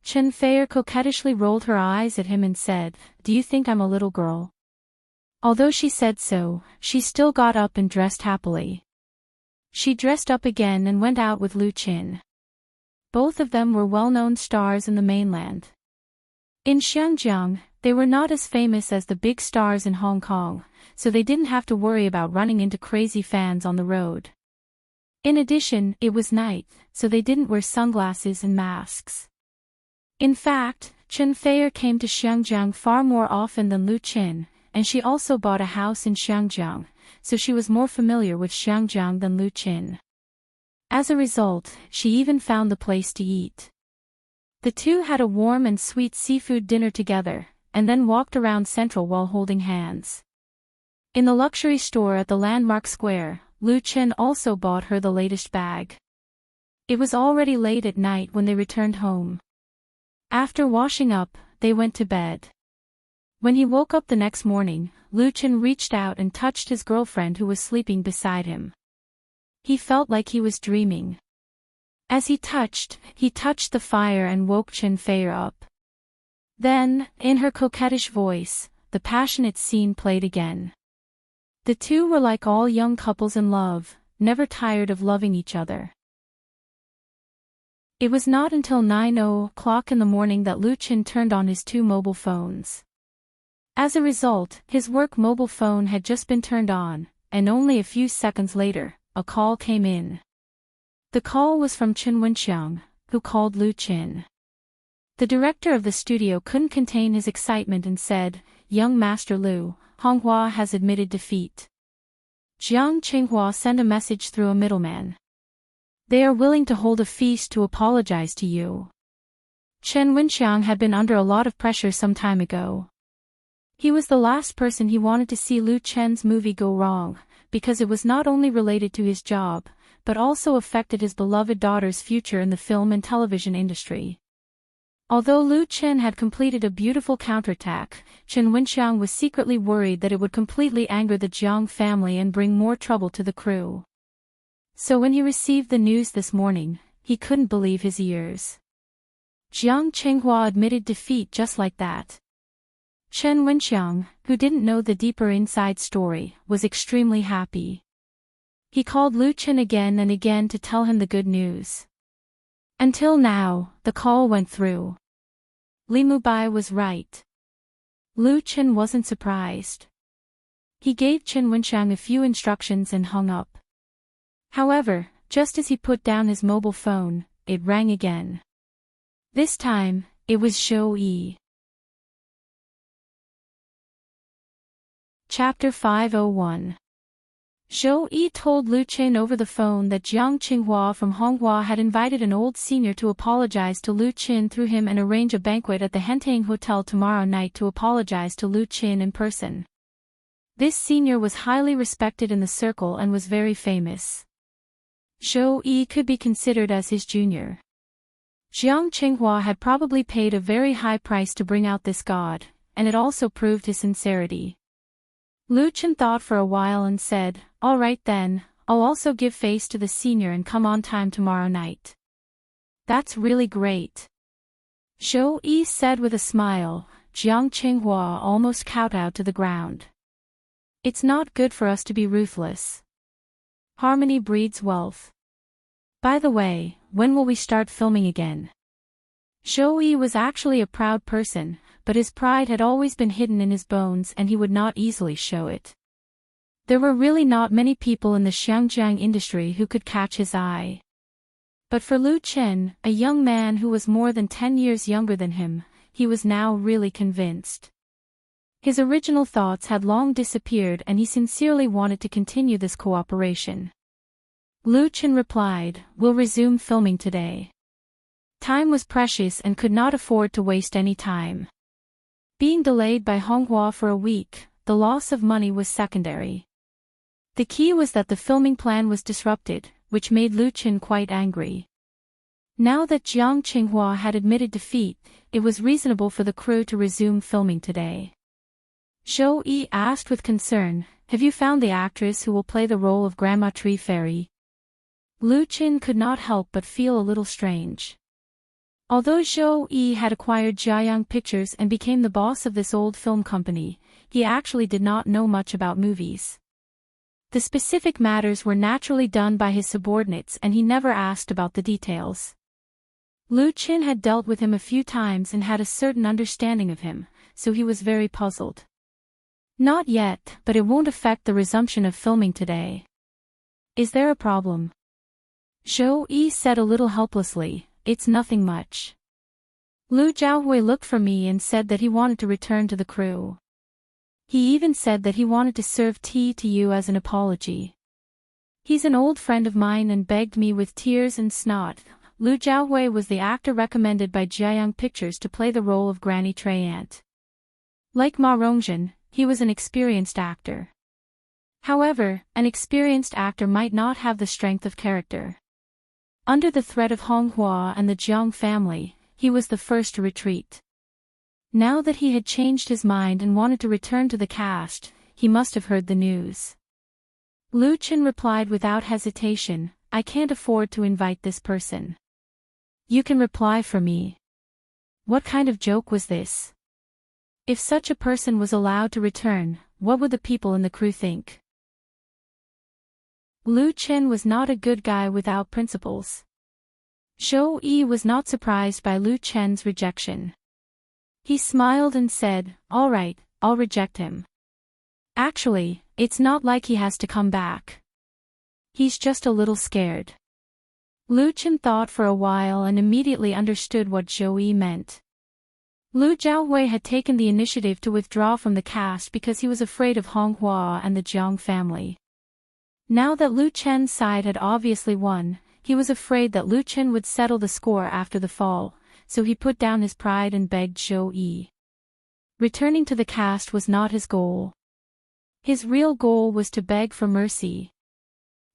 Qin Fei coquettishly rolled her eyes at him and said, do you think I'm a little girl? Although she said so, she still got up and dressed happily. She dressed up again and went out with Lu Chen. Both of them were well-known stars in the mainland. In Xiangjiang, they were not as famous as the big stars in Hong Kong, so they didn't have to worry about running into crazy fans on the road. In addition, it was night, so they didn't wear sunglasses and masks. In fact, Qin Fei came to Xiangjiang far more often than Lu Chen, and she also bought a house in Xiangjiang, so she was more familiar with Xiangjiang than Lu Chen. As a result, she even found the place to eat. The two had a warm and sweet seafood dinner together, and then walked around Central while holding hands. In the luxury store at the Landmark Square, Lu Chen also bought her the latest bag. It was already late at night when they returned home. After washing up, they went to bed. When he woke up the next morning, Lu Chen reached out and touched his girlfriend who was sleeping beside him. He felt like he was dreaming. As he touched the fire and woke Chen Fei up. Then, in her coquettish voice, the passionate scene played again. The two were like all young couples in love, never tired of loving each other. It was not until 9:00 in the morning that Lu Chen turned on his two mobile phones. As a result, his work mobile phone had just been turned on, and only a few seconds later, a call came in. The call was from Chen Wenxiang, who called Lu Chen. The director of the studio couldn't contain his excitement and said, "Young Master Lu, Honghua has admitted defeat. Jiang Qinghua sent a message through a middleman. They are willing to hold a feast to apologize to you." Chen Wenxiang had been under a lot of pressure some time ago. He was the last person he wanted to see Lu Chen's movie go wrong, because it was not only related to his job, but also affected his beloved daughter's future in the film and television industry. Although Lu Chen had completed a beautiful counterattack, Chen Wenxiang was secretly worried that it would completely anger the Jiang family and bring more trouble to the crew. So when he received the news this morning, he couldn't believe his ears. Jiang Qinghua admitted defeat just like that. Chen Wenxiang, who didn't know the deeper inside story, was extremely happy. He called Lu Chen again and again to tell him the good news. Until now, the call went through. Li Mubai was right. Lu Chen wasn't surprised. He gave Chen Wenxiang a few instructions and hung up. However, just as he put down his mobile phone, it rang again. This time, it was Zhou Yi. Chapter 501. Zhou Yi told Lu Chen over the phone that Jiang Qinghua from Honghua had invited an old senior to apologize to Lu Chen through him and arrange a banquet at the Hentang Hotel tomorrow night to apologize to Lu Chen in person. This senior was highly respected in the circle and was very famous. Zhou Yi could be considered as his junior. Jiang Qinghua had probably paid a very high price to bring out this god, and it also proved his sincerity. Lu Chen thought for a while and said, "All right then, I'll also give face to the senior and come on time tomorrow night." "That's really great," Zhou Yi said with a smile. Jiang Qinghua almost kowtowed to the ground. "It's not good for us to be ruthless. Harmony breeds wealth. By the way, when will we start filming again?" Zhou Yi was actually a proud person, but his pride had always been hidden in his bones and he would not easily show it. There were really not many people in the Xiangjiang industry who could catch his eye. But for Lu Chen, a young man who was more than 10 years younger than him, he was now really convinced. His original thoughts had long disappeared and he sincerely wanted to continue this cooperation. Lu Chen replied, "We'll resume filming today." Time was precious and could not afford to waste any time. Being delayed by Honghua for a week, the loss of money was secondary. The key was that the filming plan was disrupted, which made Lu Chen quite angry. Now that Jiang Qinghua had admitted defeat, it was reasonable for the crew to resume filming today. Zhou Yi asked with concern, "Have you found the actress who will play the role of Grandma Tree Fairy?" Lu Chen could not help but feel a little strange. Although Zhou Yi had acquired Jiayang Pictures and became the boss of this old film company, he actually did not know much about movies. The specific matters were naturally done by his subordinates and he never asked about the details. Lu Chen had dealt with him a few times and had a certain understanding of him, so he was very puzzled. "Not yet, but it won't affect the resumption of filming today." "Is there a problem?" Zhou Yi said a little helplessly, "It's nothing much. Lu Zhaohui looked for me and said that he wanted to return to the crew. He even said that he wanted to serve tea to you as an apology. He's an old friend of mine and begged me with tears and snot." Lu Zhaohui was the actor recommended by Jiayang Pictures to play the role of Granny Trey Aunt. Like Ma Rongzhen, he was an experienced actor. However, an experienced actor might not have the strength of character. Under the threat of Honghua and the Jiang family, he was the first to retreat. Now that he had changed his mind and wanted to return to the cast, he must have heard the news. Lu Chen replied without hesitation, "I can't afford to invite this person." You can reply for me. What kind of joke was this? If such a person was allowed to return, what would the people in the crew think? Lu Chen was not a good guy without principles. Zhou Yi was not surprised by Lu Chen's rejection. He smiled and said, "All right, I'll reject him. Actually, it's not like he has to come back. He's just a little scared." Lu Chen thought for a while and immediately understood what Zhou Yi meant. Lu Jiaowei had taken the initiative to withdraw from the cast because he was afraid of Hong Hua and the Jiang family. Now that Lu Chen's side had obviously won, he was afraid that Lu Chen would settle the score after the fall, so he put down his pride and begged Zhou Yi. Returning to the cast was not his goal. His real goal was to beg for mercy.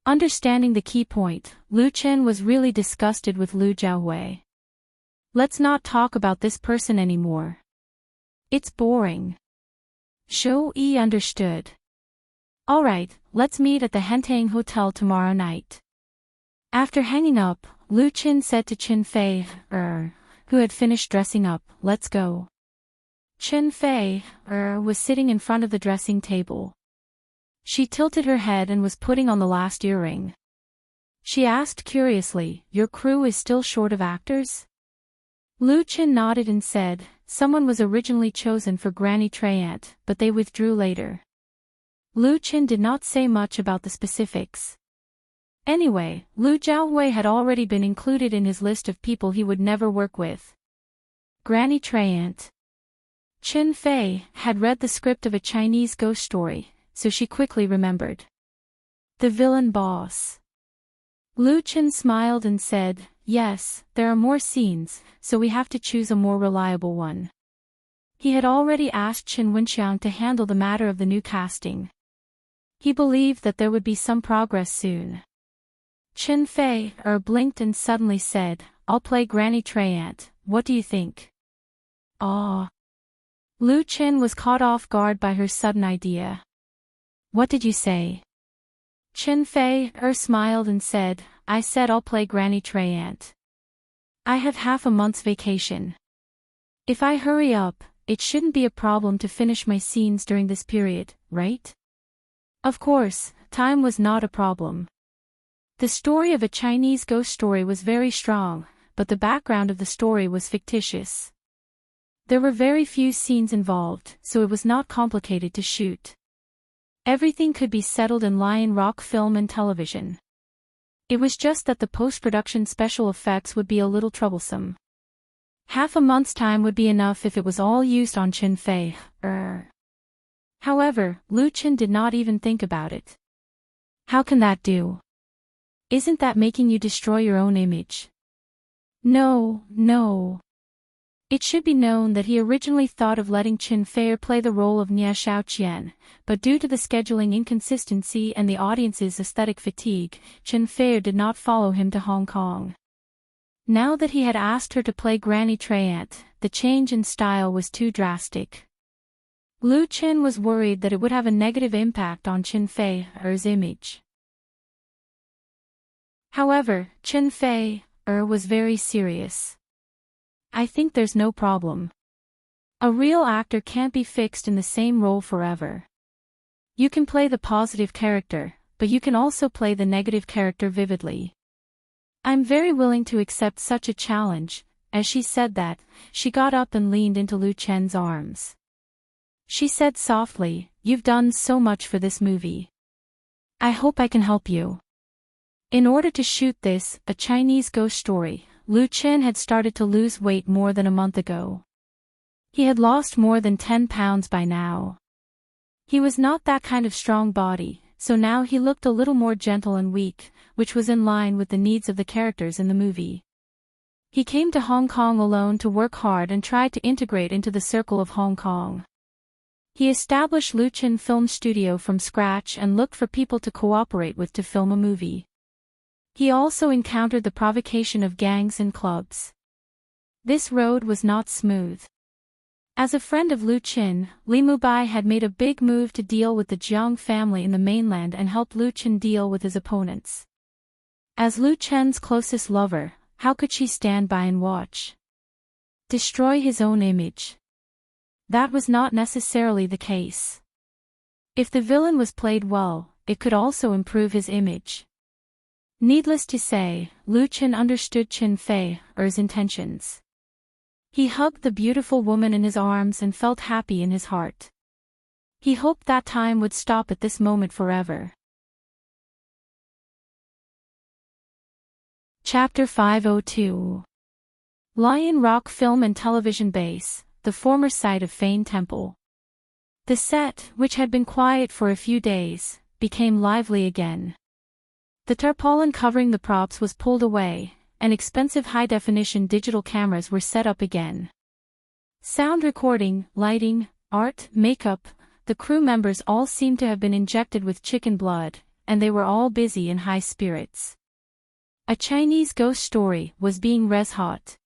Understanding the key point, Lu Chen was really disgusted with Lu Jiaowei. Let's not talk about this person anymore. It's boring. Zhou Yi understood. All right, let's meet at the Hentang Hotel tomorrow night. After hanging up, Lu Chen said to Chen Fei, who had finished dressing up, "Let's go." Chen Fei, was sitting in front of the dressing table. She tilted her head and was putting on the last earring. She asked curiously, "Your crew is still short of actors?" Lu Chen nodded and said, "Someone was originally chosen for Granny Treyant, but they withdrew later." Lu Chen did not say much about the specifics. Anyway, Lu Jiaowei had already been included in his list of people he would never work with. Granny Treyant. Chen Fei had read the script of a Chinese ghost story, so she quickly remembered. The villain boss. Lu Chen smiled and said, "Yes, there are more scenes, so we have to choose a more reliable one." He had already asked Chen Wenxiang to handle the matter of the new casting. He believed that there would be some progress soon. Chen Fei blinked and suddenly said, "I'll play Granny Treyant, what do you think?" Ah. Lu Chen was caught off guard by her sudden idea. "What did you say?" Chen Fei smiled and said, "I said I'll play Granny Treyant. I have half a month's vacation. If I hurry up, it shouldn't be a problem to finish my scenes during this period, right?" Of course, time was not a problem. The story of a Chinese ghost story was very strong, but the background of the story was fictitious. There were very few scenes involved, so it was not complicated to shoot. Everything could be settled in Lion Rock film and television. It was just that the post-production special effects would be a little troublesome. Half a month's time would be enough if it was all used on Chen Fei. However, Lu Chen did not even think about it. How can that do? Isn't that making you destroy your own image? No. It should be known that he originally thought of letting Chen Fei play the role of Nia Xiaoqian, but due to the scheduling inconsistency and the audience's aesthetic fatigue, Chen Fei did not follow him to Hong Kong. Now that he had asked her to play Granny Treyant, the change in style was too drastic. Lu Chen was worried that it would have a negative impact on Chen Fei's image. However, Chen Fei was very serious. "I think there's no problem. A real actor can't be fixed in the same role forever. You can play the positive character, but you can also play the negative character vividly. I'm very willing to accept such a challenge." As she said that, she got up and leaned into Lu Chen's arms. She said softly, "You've done so much for this movie. I hope I can help you." In order to shoot this, a Chinese ghost story, Lu Chen had started to lose weight more than a month ago. He had lost more than 10 pounds by now. He was not that kind of strong body, so now he looked a little more gentle and weak, which was in line with the needs of the characters in the movie. He came to Hong Kong alone to work hard and tried to integrate into the circle of Hong Kong. He established Lu Chen Film Studio from scratch and looked for people to cooperate with to film a movie. He also encountered the provocation of gangs and clubs. This road was not smooth. As a friend of Lu Chen, Li Mubai had made a big move to deal with the Jiang family in the mainland and help Lu Chen deal with his opponents. As Lu Chen's closest lover, how could she stand by and watch? Destroy his own image. That was not necessarily the case. If the villain was played well, it could also improve his image. Needless to say, Lu Chen understood Chen Fei's intentions. He hugged the beautiful woman in his arms and felt happy in his heart. He hoped that time would stop at this moment forever. Chapter 502. Lion Rock Film and Television Base, the former site of Fane Temple. The set, which had been quiet for a few days, became lively again. The tarpaulin covering the props was pulled away, and expensive high-definition digital cameras were set up again. Sound recording, lighting, art, makeup, the crew members all seemed to have been injected with chicken blood, and they were all busy in high spirits. A Chinese ghost story was being res-hot.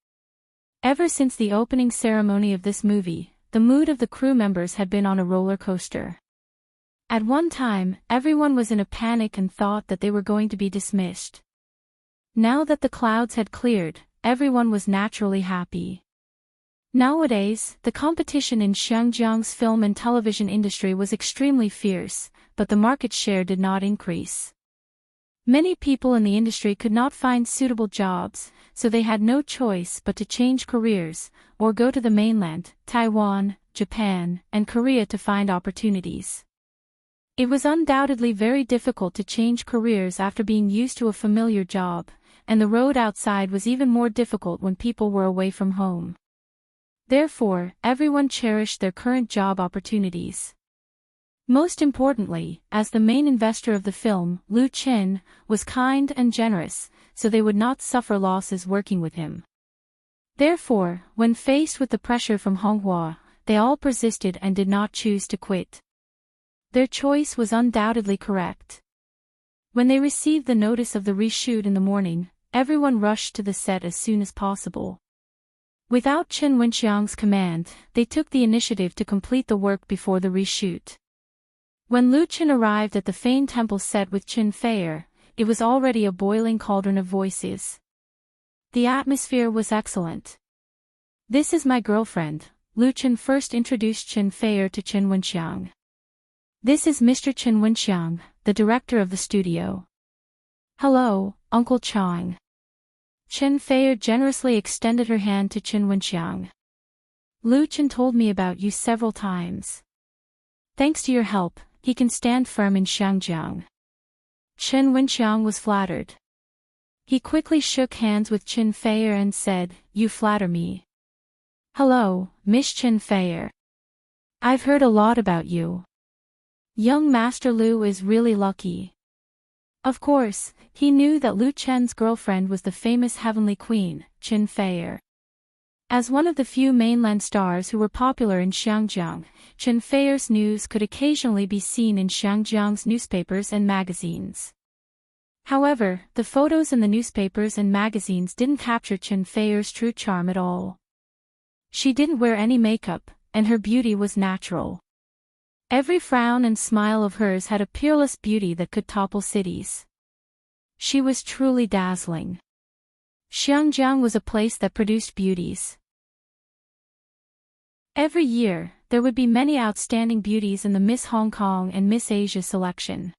Ever since the opening ceremony of this movie, the mood of the crew members had been on a roller coaster. At one time, everyone was in a panic and thought that they were going to be dismissed. Now that the clouds had cleared, everyone was naturally happy. Nowadays, the competition in Xinjiang's film and television industry was extremely fierce, but the market share did not increase. Many people in the industry could not find suitable jobs, so they had no choice but to change careers, or go to the mainland, Taiwan, Japan, and Korea to find opportunities. It was undoubtedly very difficult to change careers after being used to a familiar job, and the road outside was even more difficult when people were away from home. Therefore, everyone cherished their current job opportunities. Most importantly, as the main investor of the film, Lu Chen, was kind and generous, so they would not suffer losses working with him. Therefore, when faced with the pressure from Honghua, they all persisted and did not choose to quit. Their choice was undoubtedly correct. When they received the notice of the reshoot in the morning, everyone rushed to the set as soon as possible. Without Chen Wenxiang's command, they took the initiative to complete the work before the reshoot. When Lu Chen arrived at the Fane Temple set with Chen Fei, it was already a boiling cauldron of voices. The atmosphere was excellent. "This is my girlfriend," Lu Chen first introduced Chen Fei to Chen Wenxiang. "This is Mr. Chen Wenxiang, the director of the studio." "Hello, Uncle Chang." Chen Fei generously extended her hand to Chen Wenxiang. "Lu Chen told me about you several times. Thanks to your help, he can stand firm in Xinjiang." Chen Wenxiang was flattered. He quickly shook hands with Chen Fei and said, "You flatter me." "Hello, Miss Chen Fei. I've heard a lot about you. Young Master Lu is really lucky." Of course, he knew that Lu Chen's girlfriend was the famous Heavenly Queen, Chen Fei. As one of the few mainland stars who were popular in Xinjiang, Chen Fei's news could occasionally be seen in Xinjiang's newspapers and magazines. However, the photos in the newspapers and magazines didn't capture Chen Fei's true charm at all. She didn't wear any makeup, and her beauty was natural. Every frown and smile of hers had a peerless beauty that could topple cities. She was truly dazzling. Xinjiang was a place that produced beauties. Every year, there would be many outstanding beauties in the Miss Hong Kong and Miss Asia selection.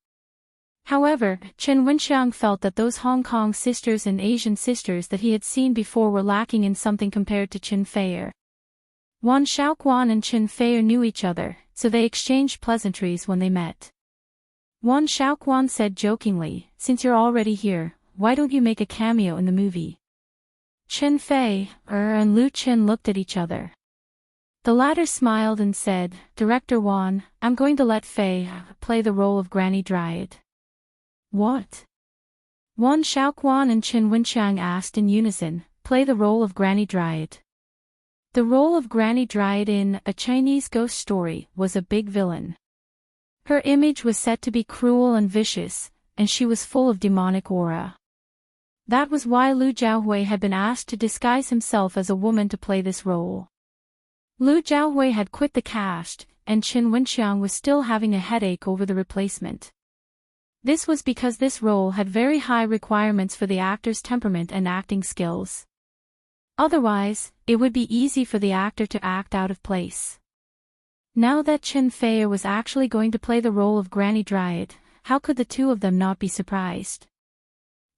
However, Chen Wenxiang felt that those Hong Kong sisters and Asian sisters that he had seen before were lacking in something compared to Chen Fei. Wan Shaoquan and Chen Fei knew each other, so they exchanged pleasantries when they met. Wan Shaoquan said jokingly, "Since you're already here, why don't you make a cameo in the movie?" Chen Fei and Lu Chen looked at each other. The latter smiled and said, "Director Wan, I'm going to let Fei play the role of Granny Dryad." "What?" Wan Shaoquan and Chen Wenxiang asked in unison, "Play the role of Granny Dryad." The role of Granny Dryad in A Chinese Ghost Story was a big villain. Her image was said to be cruel and vicious, and she was full of demonic aura. That was why Lu Jiahui had been asked to disguise himself as a woman to play this role. Lu Jiahui had quit the cast, and Chen Wenxiang was still having a headache over the replacement. This was because this role had very high requirements for the actor's temperament and acting skills. Otherwise, it would be easy for the actor to act out of place. Now that Chen Fei was actually going to play the role of Granny Dryad, how could the two of them not be surprised?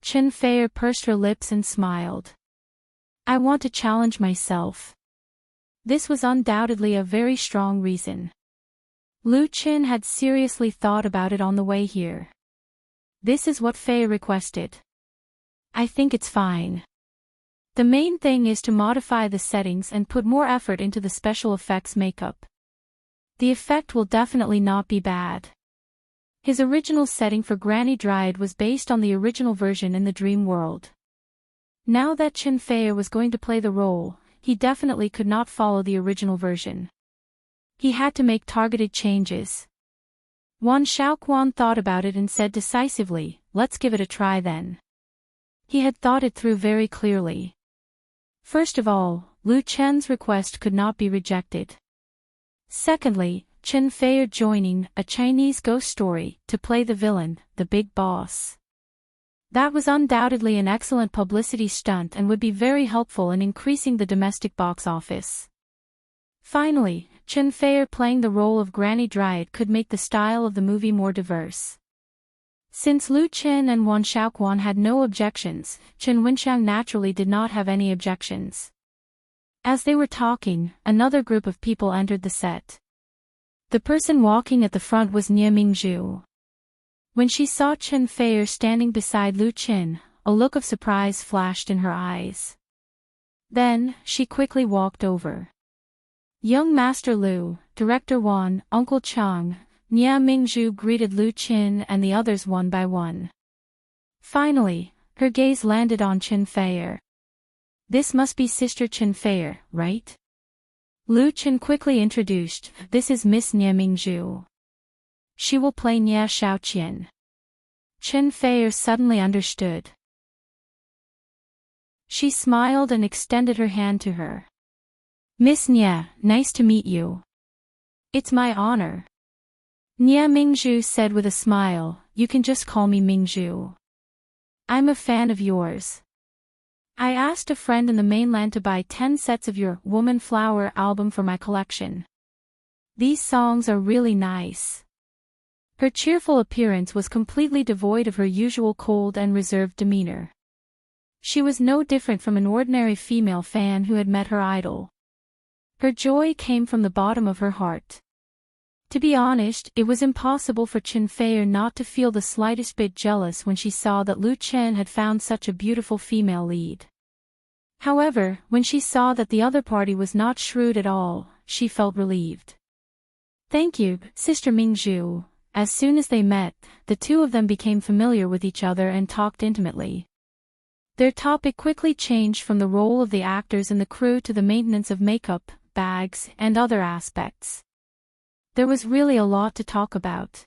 Chen Fei pursed her lips and smiled. I want to challenge myself. This was undoubtedly a very strong reason. Lu Qin had seriously thought about it on the way here. This is what Fei requested. I think it's fine. The main thing is to modify the settings and put more effort into the special effects makeup. The effect will definitely not be bad. His original setting for Granny Dryad was based on the original version in the dream world. Now that Chen Fei was going to play the role, he definitely could not follow the original version. He had to make targeted changes. Wan Xiaoquan thought about it and said decisively, let's give it a try then. He had thought it through very clearly. First of all, Lu Chen's request could not be rejected. Secondly, Chen Fei joining a Chinese ghost story to play the villain, the big boss. That was undoubtedly an excellent publicity stunt and would be very helpful in increasing the domestic box office. Finally, Chen Fei playing the role of Granny Dryad could make the style of the movie more diverse. Since Lu Qin and Wan Xiaoquan had no objections, Chen Wenxiang naturally did not have any objections. As they were talking, another group of people entered the set. The person walking at the front was Nie Mingzhu. When she saw Chen Fei standing beside Lu Qin, a look of surprise flashed in her eyes. Then, she quickly walked over. Young Master Lu, Director Wan, Uncle Chang, Nie Mingzhu greeted Lu Qin and the others one by one. Finally, her gaze landed on Chen Fei. This must be Sister Chen Fei, right? Lu Qin quickly introduced, this is Miss Nie Mingzhu. She will play Nie Xiaoqian. Chen Fei suddenly understood. She smiled and extended her hand to her. Miss Nie, nice to meet you. It's my honor. Nie Mingzhu said with a smile, you can just call me Mingzhu. I'm a fan of yours. I asked a friend in the mainland to buy 10 sets of your Woman Flower album for my collection. These songs are really nice. Her cheerful appearance was completely devoid of her usual cold and reserved demeanor. She was no different from an ordinary female fan who had met her idol. Her joy came from the bottom of her heart. To be honest, it was impossible for Chen Fei not to feel the slightest bit jealous when she saw that Lu Chen had found such a beautiful female lead. However, when she saw that the other party was not shrewd at all, she felt relieved. Thank you, Sister Mingzhu. As soon as they met, the two of them became familiar with each other and talked intimately. Their topic quickly changed from the role of the actors in the crew to the maintenance of makeup, bags, and other aspects. There was really a lot to talk about.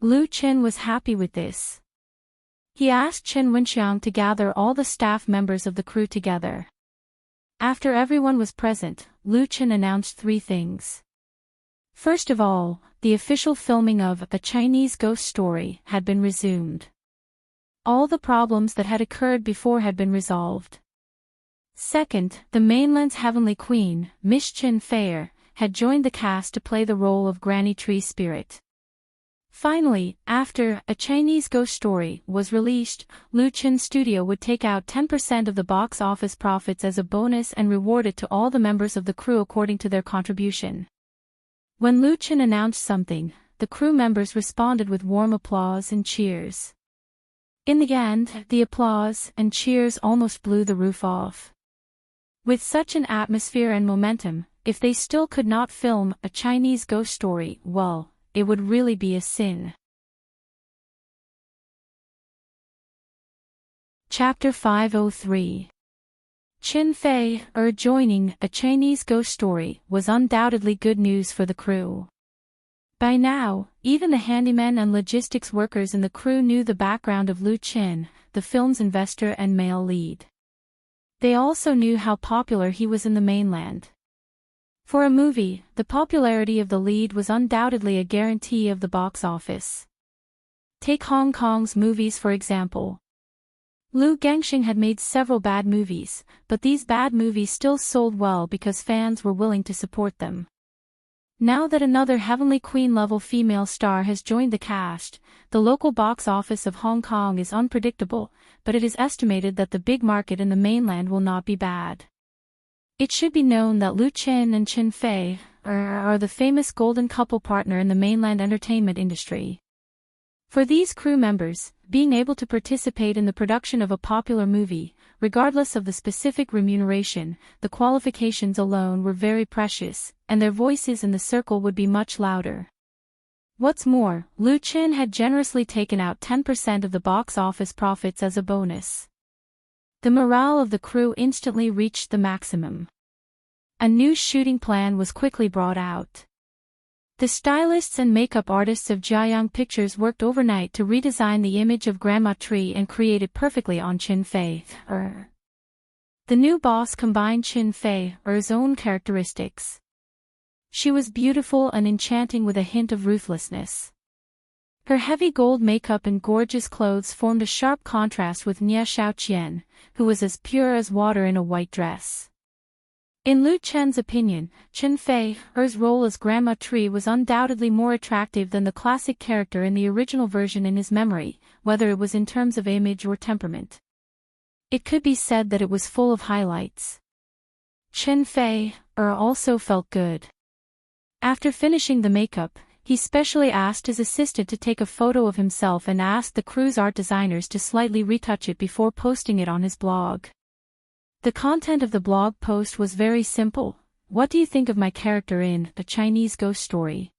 Lu Chen was happy with this. He asked Chen Wenxiang to gather all the staff members of the crew together. After everyone was present, Lu Chen announced 3 things. First of all, the official filming of A Chinese Ghost Story had been resumed. All the problems that had occurred before had been resolved. Second, the mainland's heavenly queen, Miss Chen Fei, had joined the cast to play the role of Granny Tree Spirit. Finally, after A Chinese Ghost Story was released, Lu Chen's studio would take out 10% of the box office profits as a bonus and reward it to all the members of the crew according to their contribution. When Lu Chen announced something, the crew members responded with warm applause and cheers. In the end, the applause and cheers almost blew the roof off. With such an atmosphere and momentum, if they still could not film A Chinese Ghost Story, well, it would really be a sin. Chapter 503. Chen Fei joining A Chinese Ghost Story was undoubtedly good news for the crew. By now, even the handymen and logistics workers in the crew knew the background of Lu Chen, the film's investor and male lead. They also knew how popular he was in the mainland. For a movie, the popularity of the lead was undoubtedly a guarantee of the box office. Take Hong Kong's movies for example. Liu Gangxing had made several bad movies, but these bad movies still sold well because fans were willing to support them. Now that another Heavenly Queen-level female star has joined the cast, the local box office of Hong Kong is unpredictable, but it is estimated that the big market in the mainland will not be bad. It should be known that Lu Chen and Chen Fei are the famous golden couple partner in the mainland entertainment industry. For these crew members, being able to participate in the production of a popular movie, regardless of the specific remuneration, the qualifications alone were very precious, and their voices in the circle would be much louder. What's more, Lu Chen had generously taken out 10% of the box office profits as a bonus. The morale of the crew instantly reached the maximum. A new shooting plan was quickly brought out. The stylists and makeup artists of Jiayang Pictures worked overnight to redesign the image of Grandma Tree and create it perfectly on Chen Fei's. The new boss combined Chen Fei's own characteristics. She was beautiful and enchanting with a hint of ruthlessness. Her heavy gold makeup and gorgeous clothes formed a sharp contrast with Nie Xiaoqian, who was as pure as water in a white dress. In Lu Chen's opinion, Chen Fei's role as Grandma Tree was undoubtedly more attractive than the classic character in the original version in his memory, whether it was in terms of image or temperament. It could be said that it was full of highlights. Chen Fei also felt good. After finishing the makeup, he specially asked his assistant to take a photo of himself and asked the crew's art designers to slightly retouch it before posting it on his blog. The content of the blog post was very simple. What do you think of my character in A Chinese Ghost Story?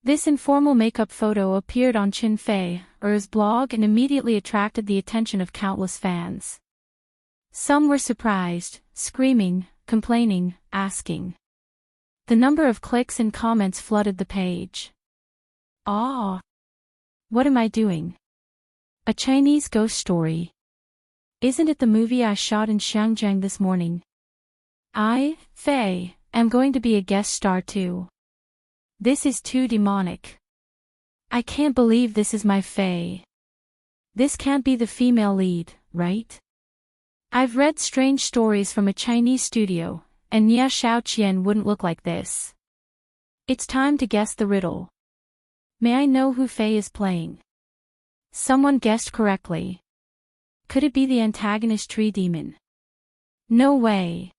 This informal makeup photo appeared on Chen Fei's blog and immediately attracted the attention of countless fans. Some were surprised, screaming, complaining, asking. The number of clicks and comments flooded the page. Ah! What am I doing? A Chinese Ghost Story. Isn't it the movie I shot in Xiangjiang this morning? I, Fei, am going to be a guest star too. This is too demonic. I can't believe this is my Fei. This can't be the female lead, right? I've read strange stories from a Chinese studio, and Nie Xiaoqian wouldn't look like this. It's time to guess the riddle. May I know who Fei is playing? Someone guessed correctly. Could it be the antagonist tree demon? No way.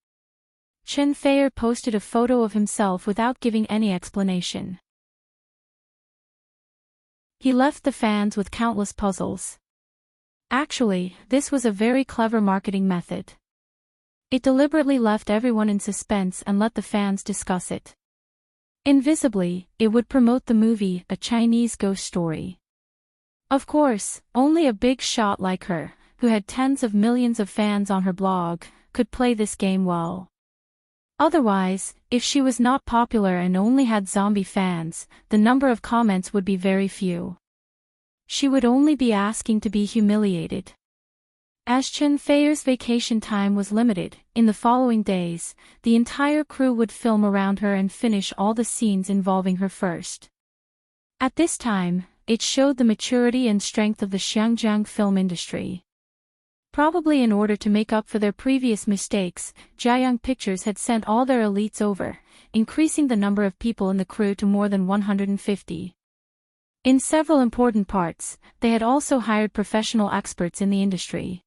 Chen Fei posted a photo of himself without giving any explanation. He left the fans with countless puzzles. Actually, this was a very clever marketing method. It deliberately left everyone in suspense and let the fans discuss it. Invisibly, it would promote the movie A Chinese Ghost Story. Of course, only a big shot like her, who had tens of millions of fans on her blog, could play this game well. Otherwise, if she was not popular and only had zombie fans, the number of comments would be very few. She would only be asking to be humiliated. As Chen Fei's vacation time was limited, in the following days, the entire crew would film around her and finish all the scenes involving her first. At this time, it showed the maturity and strength of the Xiangjiang film industry. Probably in order to make up for their previous mistakes, Jiayang Pictures had sent all their elites over, increasing the number of people in the crew to more than 150. In several important parts, they had also hired professional experts in the industry.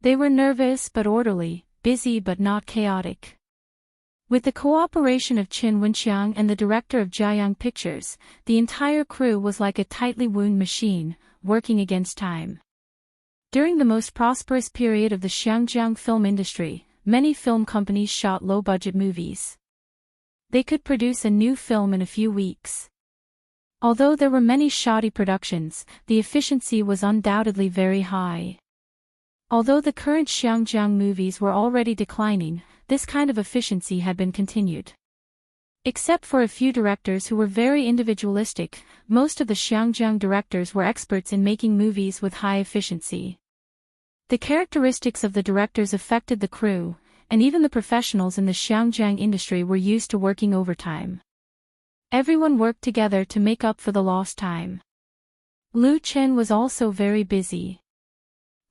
They were nervous but orderly, busy but not chaotic. With the cooperation of Qin Wenxiang and the director of Jiayang Pictures, the entire crew was like a tightly wound machine, working against time. During the most prosperous period of the Xiangjiang film industry, many film companies shot low-budget movies. They could produce a new film in a few weeks. Although there were many shoddy productions, the efficiency was undoubtedly very high. Although the current Xiangjiang movies were already declining, this kind of efficiency had been continued. Except for a few directors who were very individualistic, most of the Xiangjiang directors were experts in making movies with high efficiency. The characteristics of the directors affected the crew, and even the professionals in the Xiangjiang industry were used to working overtime. Everyone worked together to make up for the lost time. Lu Chen was also very busy.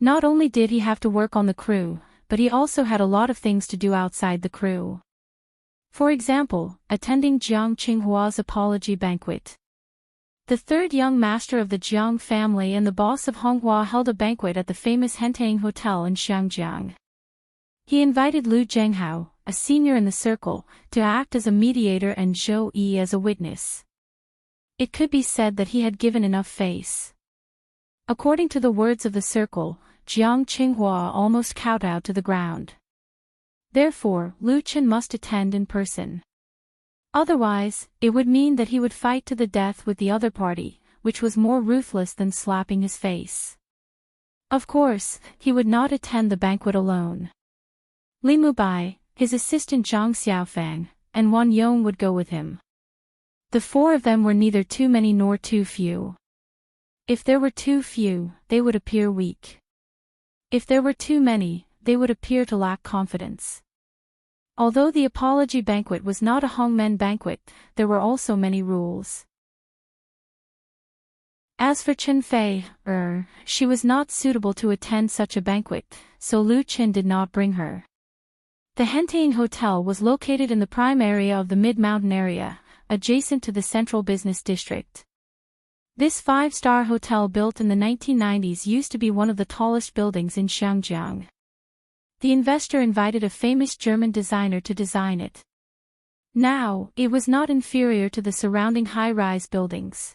Not only did he have to work on the crew, but he also had a lot of things to do outside the crew. For example, attending Jiang Qinghua's apology banquet. The third young master of the Jiang family and the boss of Honghua held a banquet at the famous Heartwarming Hotel in Xiangjiang. He invited Lu Zhenghao, a senior in the circle, to act as a mediator and Zhou Yi as a witness. It could be said that he had given enough face. According to the words of the circle, Jiang Qinghua almost kowtowed to the ground. Therefore, Lu Chen must attend in person. Otherwise, it would mean that he would fight to the death with the other party, which was more ruthless than slapping his face. Of course, he would not attend the banquet alone. Li Mubai, his assistant Zhang Xiaofang, and Wan Yong would go with him. The four of them were neither too many nor too few. If there were too few, they would appear weak. If there were too many, they would appear to lack confidence. Although the apology banquet was not a Hongmen banquet, there were also many rules. As for Chen Fei, she was not suitable to attend such a banquet, so Lu Chen did not bring her. The Heartwarming Hotel was located in the prime area of the mid-mountain area, adjacent to the central business district. This five-star hotel built in the 1990s used to be one of the tallest buildings in Xiangjiang. The investor invited a famous German designer to design it. Now, it was not inferior to the surrounding high-rise buildings.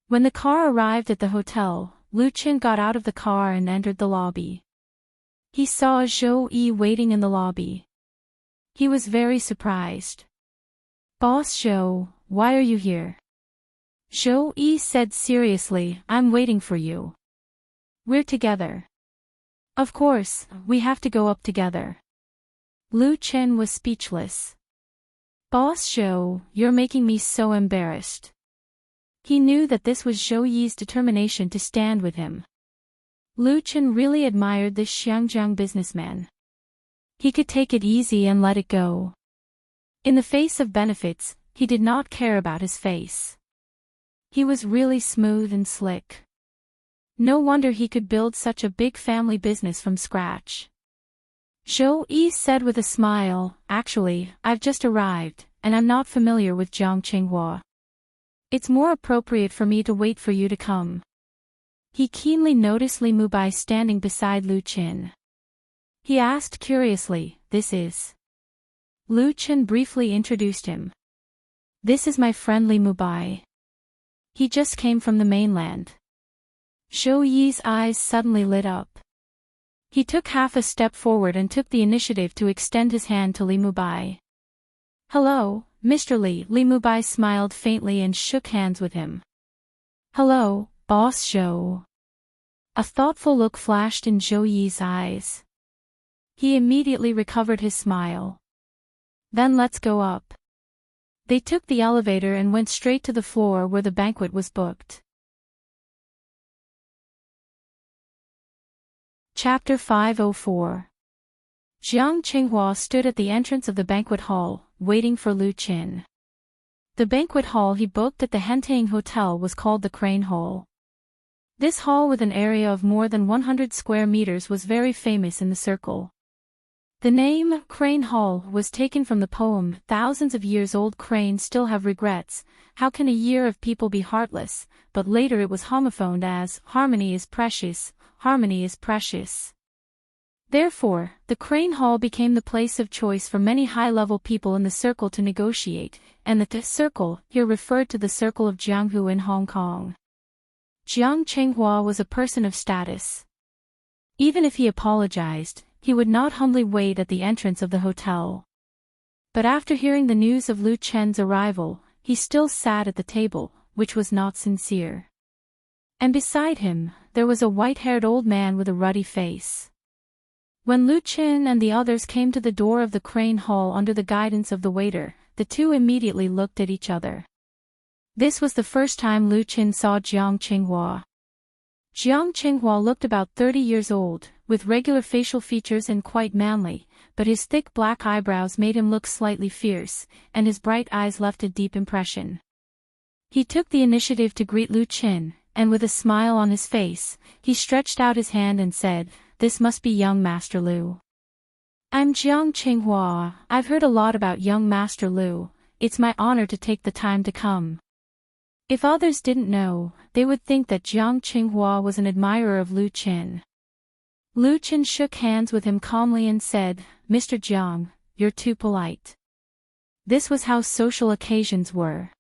When the car arrived at the hotel, Lu Chen got out of the car and entered the lobby. He saw Zhou Yi waiting in the lobby. He was very surprised. "Boss Zhou, why are you here?" Zhou Yi said seriously, "I'm waiting for you. We're together. Of course, we have to go up together." Lu Chen was speechless. "Boss Zhou, you're making me so embarrassed." He knew that this was Zhou Yi's determination to stand with him. Lu Chen really admired this Xiangjiang businessman. He could take it easy and let it go. In the face of benefits, he did not care about his face. He was really smooth and slick. No wonder he could build such a big family business from scratch. Zhou Yi said with a smile, "Actually, I've just arrived, and I'm not familiar with Jiang Qinghua. It's more appropriate for me to wait for you to come." He keenly noticed Li Mubai standing beside Lu Chen. He asked curiously, "This is?" Lu Chen briefly introduced him. "This is my friend Li Mubai. He just came from the mainland." Zhou Yi's eyes suddenly lit up. He took half a step forward and took the initiative to extend his hand to Li Mubai. "Hello, Mr. Li." Li Mubai smiled faintly and shook hands with him. "Hello, Boss Zhou." A thoughtful look flashed in Zhou Yi's eyes. He immediately recovered his smile. "Then let's go up." They took the elevator and went straight to the floor where the banquet was booked. Chapter 504. Jiang Qinghua stood at the entrance of the banquet hall, waiting for Lu Chen. The banquet hall he booked at the Heartwarming Hotel was called the Crane Hall. This hall with an area of more than 100 square meters was very famous in the circle. The name, Crane Hall, was taken from the poem, "Thousands of years old cranes still have regrets, how can a year of people be heartless," but later it was homophoned as, "Harmony is precious, harmony is precious." Therefore, the Crane Hall became the place of choice for many high-level people in the circle to negotiate, and the circle here referred to the circle of Jianghu in Hong Kong. Jiang Qinghua was a person of status. Even if he apologized, he would not humbly wait at the entrance of the hotel. But after hearing the news of Lu Chen's arrival, he still sat at the table, which was not sincere. And beside him, there was a white-haired old man with a ruddy face. When Lu Chen and the others came to the door of the Crane Hall under the guidance of the waiter, the two immediately looked at each other. This was the first time Lu Chen saw Jiang Qinghua. Jiang Qinghua looked about 30 years old, with regular facial features and quite manly, but his thick black eyebrows made him look slightly fierce, and his bright eyes left a deep impression. He took the initiative to greet Lu Chen, and with a smile on his face, he stretched out his hand and said, "This must be young Master Lu. I'm Jiang Qinghua. I've heard a lot about young Master Lu. It's my honor to take the time to come." If others didn't know, they would think that Jiang Qinghua was an admirer of Lu Qin. Lu Qin shook hands with him calmly and said, "Mr. Jiang, you're too polite." This was how social occasions were.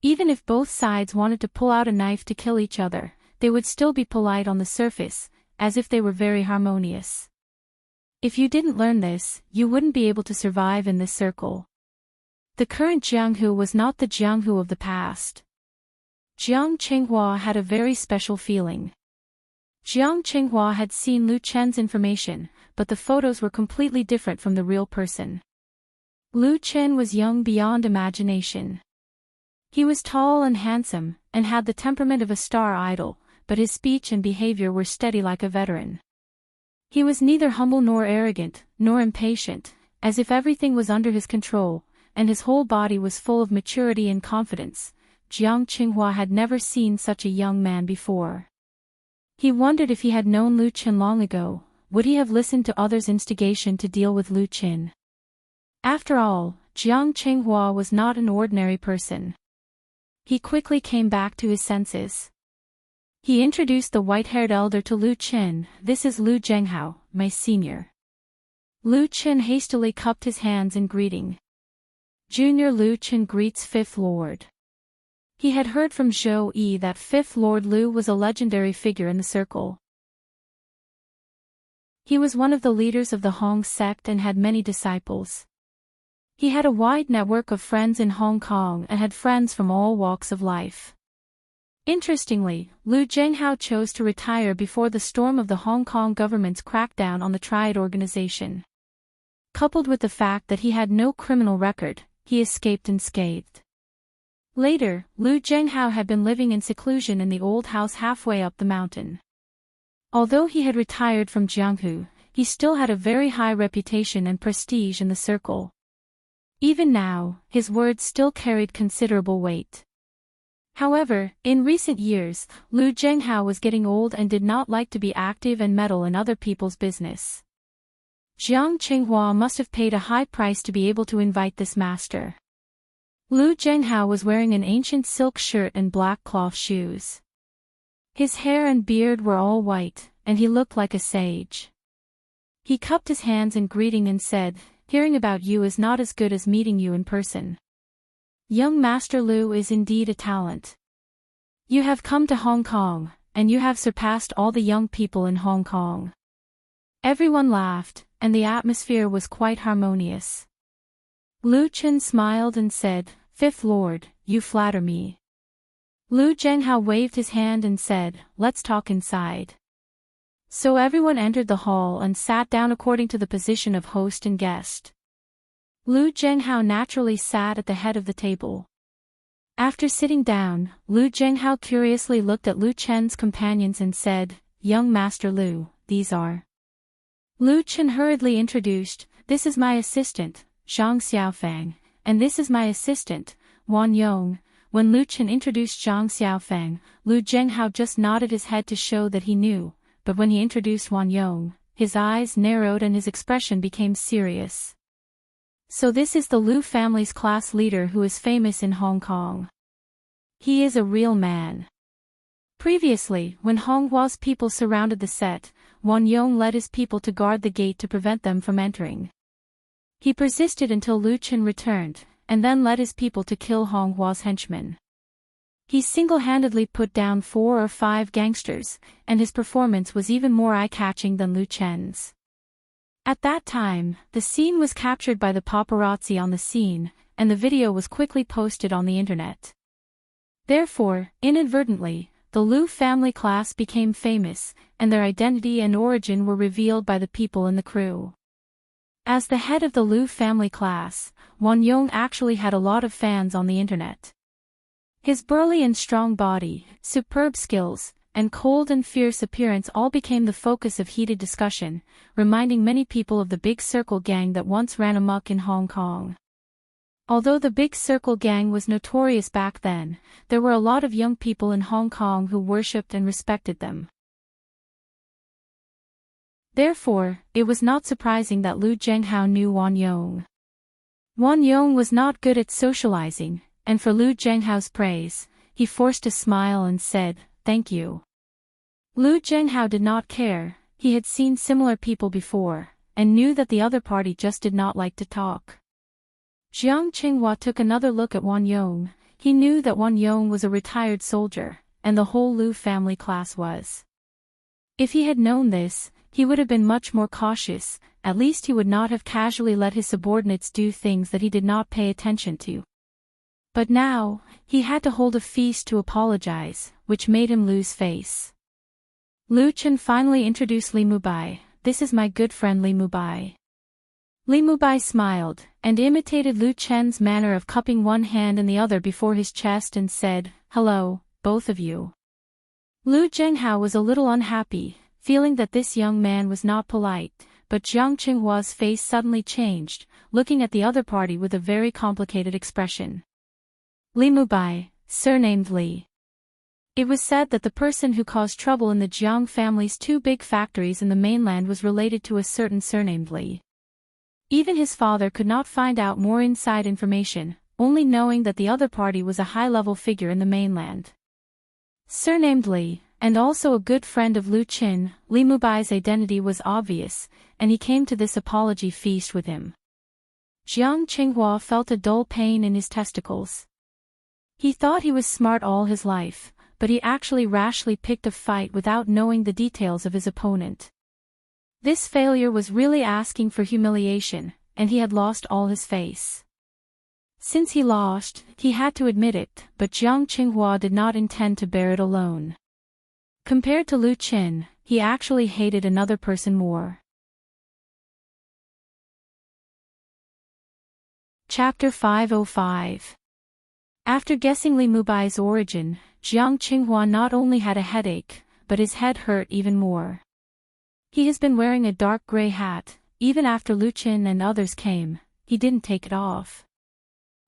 Even if both sides wanted to pull out a knife to kill each other, they would still be polite on the surface, as if they were very harmonious. If you didn't learn this, you wouldn't be able to survive in this circle. The current Jianghu was not the Jianghu of the past. Jiang Qinghua had a very special feeling. Jiang Qinghua had seen Lu Chen's information, but the photos were completely different from the real person. Lu Chen was young beyond imagination. He was tall and handsome, and had the temperament of a star idol, but his speech and behavior were steady like a veteran. He was neither humble nor arrogant, nor impatient, as if everything was under his control, and his whole body was full of maturity and confidence. Jiang Qinghua had never seen such a young man before. He wondered if he had known Lu Qin long ago, would he have listened to others' instigation to deal with Lu Qin? After all, Jiang Qinghua was not an ordinary person. He quickly came back to his senses. He introduced the white-haired elder to Lu Qin. "This is Lu Zhenghao, my senior." Lu Qin hastily cupped his hands in greeting. Junior Lu Qin greets Fifth Lord. He had heard from Zhou Yi that Fifth Lord Lu was a legendary figure in the circle. He was one of the leaders of the Hong sect and had many disciples. He had a wide network of friends in Hong Kong and had friends from all walks of life. Interestingly, Lu Zhenghao chose to retire before the storm of the Hong Kong government's crackdown on the Triad organization. Coupled with the fact that he had no criminal record, he escaped unscathed. Later, Lu Zhenghao had been living in seclusion in the old house halfway up the mountain. Although he had retired from Jianghu, he still had a very high reputation and prestige in the circle. Even now, his words still carried considerable weight. However, in recent years, Lu Zhenghao was getting old and did not like to be active and meddle in other people's business. Jiang Qinghua must have paid a high price to be able to invite this master. Lu Zhenghao was wearing an ancient silk shirt and black cloth shoes. His hair and beard were all white, and he looked like a sage. He cupped his hands in greeting and said, "Hearing about you is not as good as meeting you in person. Young Master Lu is indeed a talent. You have come to Hong Kong, and you have surpassed all the young people in Hong Kong." Everyone laughed, and the atmosphere was quite harmonious. Lu Qin smiled and said, "Fifth Lord, you flatter me." Lu Zhenghao waved his hand and said, "Let's talk inside." So everyone entered the hall and sat down according to the position of host and guest. Lu Zhenghao naturally sat at the head of the table. After sitting down, Lu Zhenghao curiously looked at Lu Chen's companions and said, "Young Master Lu, these are." Lu Chen hurriedly introduced, "This is my assistant, Zhang Xiaofang, and this is my assistant, Wan Yong." When Lu Chen introduced Zhang Xiaofang, Lu Zhenghao just nodded his head to show that he knew, but when he introduced Wan Yong, his eyes narrowed and his expression became serious. "So this is the Lu family's class leader who is famous in Hong Kong. He is a real man." Previously, when Honghua's people surrounded the set, Wan Yong led his people to guard the gate to prevent them from entering. He persisted until Lu Chen returned, and then led his people to kill Honghua's henchmen. He single-handedly put down 4 or 5 gangsters, and his performance was even more eye-catching than Lu Chen's. At that time, the scene was captured by the paparazzi on the scene, and the video was quickly posted on the internet. Therefore, inadvertently, the Lu family class became famous, and their identity and origin were revealed by the people in the crew. As the head of the Lu family class, Wan Yong actually had a lot of fans on the internet. His burly and strong body, superb skills, and cold and fierce appearance all became the focus of heated discussion, reminding many people of the Big Circle gang that once ran amok in Hong Kong. Although the Big Circle gang was notorious back then, there were a lot of young people in Hong Kong who worshipped and respected them. Therefore, it was not surprising that Lu Zhenghao knew Wan Yong. Wan Yong was not good at socializing, and for Lu Zhenghao's praise, he forced a smile and said, "Thank you." Lu Zhenghao did not care. He had seen similar people before, and knew that the other party just did not like to talk. Jiang Qinghua took another look at Wan Yong. He knew that Wan Yong was a retired soldier, and the whole Lu family class was. If he had known this, he would have been much more cautious. At least he would not have casually let his subordinates do things that he did not pay attention to. But now, he had to hold a feast to apologize, which made him lose face. Lu Chen finally introduced Li Mubai. "This is my good friend Li Mubai." Li Mubai smiled, and imitated Lu Chen's manner of cupping one hand and the other before his chest and said, "Hello, both of you." Lu Zhenghao was a little unhappy, feeling that this young man was not polite, but Jiang Qinghua's face suddenly changed, looking at the other party with a very complicated expression. Li Mubai, surnamed Li. It was said that the person who caused trouble in the Jiang family's two big factories in the mainland was related to a certain surnamed Li. Even his father could not find out more inside information, only knowing that the other party was a high-level figure in the mainland. Surnamed Li, and also a good friend of Lu Qin, Li Mubai's identity was obvious, and he came to this apology feast with him. Jiang Qinghua felt a dull pain in his testicles. He thought he was smart all his life, but he actually rashly picked a fight without knowing the details of his opponent. This failure was really asking for humiliation, and he had lost all his face. Since he lost, he had to admit it, but Jiang Qinghua did not intend to bear it alone. Compared to Lu Qin, he actually hated another person more. Chapter 505. After guessing Li Mubai's origin, Jiang Qinghua not only had a headache, but his head hurt even more. He has been wearing a dark gray hat, even after Lu Qin and others came, he didn't take it off.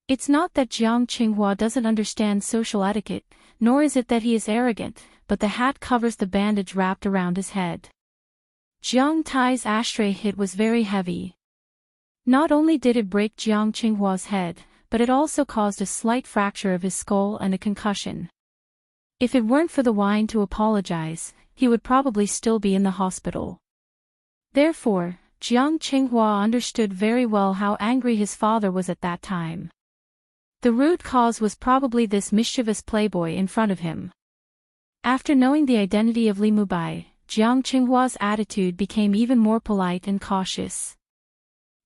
It's not that Jiang Qinghua doesn't understand social etiquette, nor is it that he is arrogant, but the hat covers the bandage wrapped around his head. Jiang Tai's ashtray hit was very heavy. Not only did it break Jiang Qinghua's head, but it also caused a slight fracture of his skull and a concussion. If it weren't for the wine to apologize, he would probably still be in the hospital. Therefore, Jiang Qinghua understood very well how angry his father was at that time. The root cause was probably this mischievous playboy in front of him. After knowing the identity of Li Mubai, Jiang Qinghua's attitude became even more polite and cautious.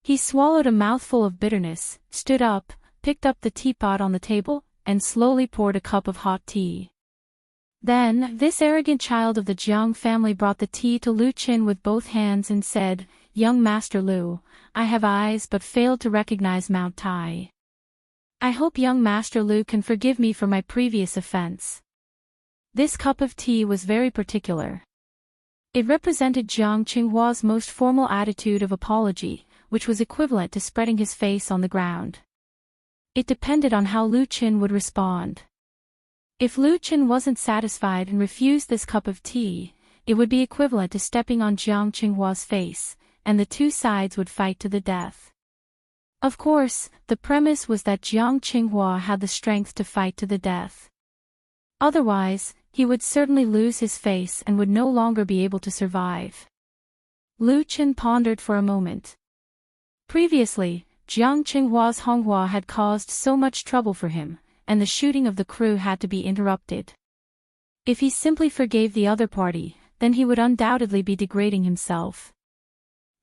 He swallowed a mouthful of bitterness, stood up, picked up the teapot on the table, and slowly poured a cup of hot tea. Then, this arrogant child of the Jiang family brought the tea to Lu Qin with both hands and said, "Young Master Lu, I have eyes but failed to recognize Mount Tai. I hope young Master Lu can forgive me for my previous offense." This cup of tea was very particular. It represented Jiang Qinghua's most formal attitude of apology, which was equivalent to spreading his face on the ground. It depended on how Lu Qin would respond. If Lu Qin wasn't satisfied and refused this cup of tea, it would be equivalent to stepping on Jiang Qinghua's face, and the two sides would fight to the death. Of course, the premise was that Jiang Qinghua had the strength to fight to the death. Otherwise, he would certainly lose his face and would no longer be able to survive. Lu Qin pondered for a moment. Previously, Jiang Qinghua's Honghua had caused so much trouble for him, and the shooting of the crew had to be interrupted. If he simply forgave the other party, then he would undoubtedly be degrading himself.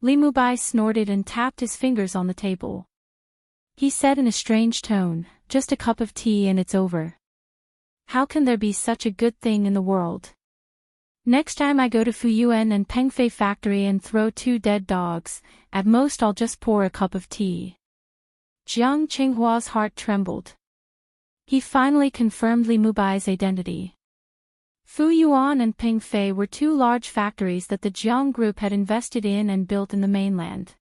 Li Mubai snorted and tapped his fingers on the table. He said in a strange tone, "Just a cup of tea and it's over. How can there be such a good thing in the world? Next time I go to Fuyuan and Pengfei factory and throw 2 dead dogs, at most I'll just pour a cup of tea." Jiang Qinghua's heart trembled. He finally confirmed Li Mubai's identity. Fuyuan and Pengfei were 2 large factories that the Jiang group had invested in and built in the mainland.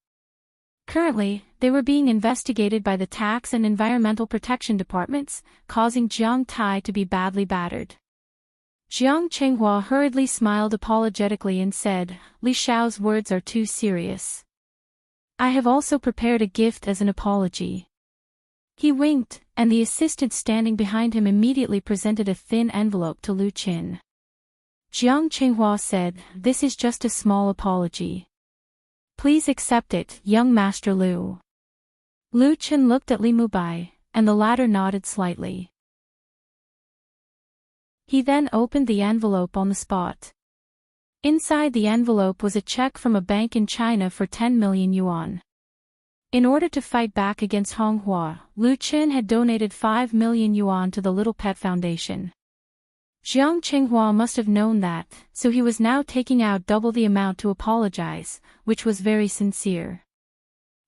Currently, they were being investigated by the tax and environmental protection departments, causing Jiang Tai to be badly battered. Jiang Qinghua hurriedly smiled apologetically and said, "Li Xiao's words are too serious. I have also prepared a gift as an apology." He winked, and the assistant standing behind him immediately presented a thin envelope to Lu Qin. Jiang Qinghua said, "This is just a small apology. Please accept it, young Master Lu." Lu Qin looked at Li Mubai, and the latter nodded slightly. He then opened the envelope on the spot. Inside the envelope was a check from a bank in China for 10 million yuan. In order to fight back against Honghua, Lu Qin had donated 5 million yuan to the Little Pet Foundation. Jiang Qinghua must have known that, so he was now taking out double the amount to apologize, which was very sincere.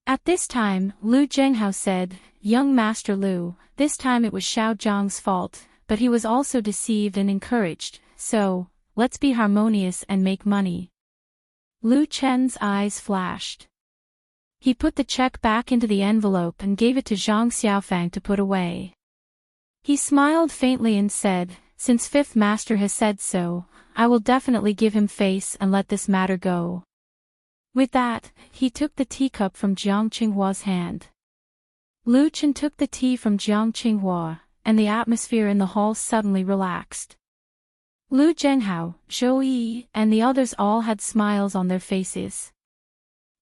At this time, Lu Zhenghao said, "Young Master Lu, this time it was Xiao Zhang's fault, but he was also deceived and encouraged, so, let's be harmonious and make money." Lu Chen's eyes flashed. He put the check back into the envelope and gave it to Zhang Xiaofang to put away. He smiled faintly and said, "Since Fifth Master has said so, I will definitely give him face and let this matter go." With that, he took the teacup from Jiang Qinghua's hand. Lu Chen took the tea from Jiang Qinghua, and the atmosphere in the hall suddenly relaxed. Lu Zhenghao, Zhou Yi, and the others all had smiles on their faces.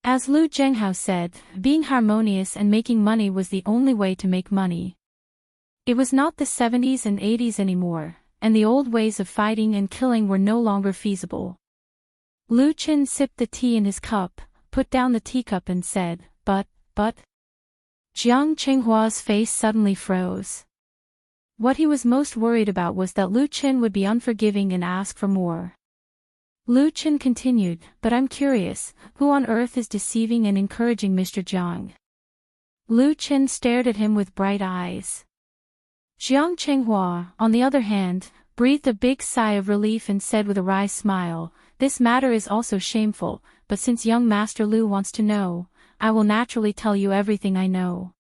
As Lu Zhenghao said, being harmonious and making money was the only way to make money. It was not the 70s and 80s anymore, and the old ways of fighting and killing were no longer feasible. Lu Qin sipped the tea in his cup, put down the teacup and said, but. Jiang Qinghua's face suddenly froze. What he was most worried about was that Lu Qin would be unforgiving and ask for more. Lu Qin continued, "But I'm curious, who on earth is deceiving and encouraging Mr. Jiang?" Lu Qin stared at him with bright eyes. Jiang Qinghua, on the other hand, breathed a big sigh of relief and said with a wry smile, "This matter is also shameful, but since young Master Lu wants to know, I will naturally tell you everything I know."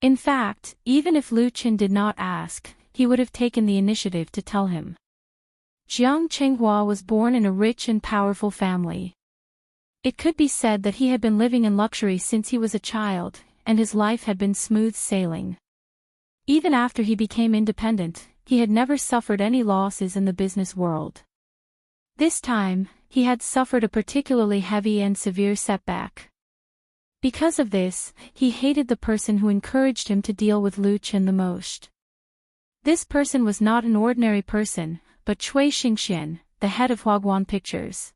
In fact, even if Lu Qin did not ask, he would have taken the initiative to tell him. Jiang Qinghua was born in a rich and powerful family. It could be said that he had been living in luxury since he was a child, and his life had been smooth sailing. Even after he became independent, he had never suffered any losses in the business world. This time, he had suffered a particularly heavy and severe setback. Because of this, he hated the person who encouraged him to deal with Lu Qin the most. This person was not an ordinary person, but Cui Xingxian, the head of Huaguan Pictures.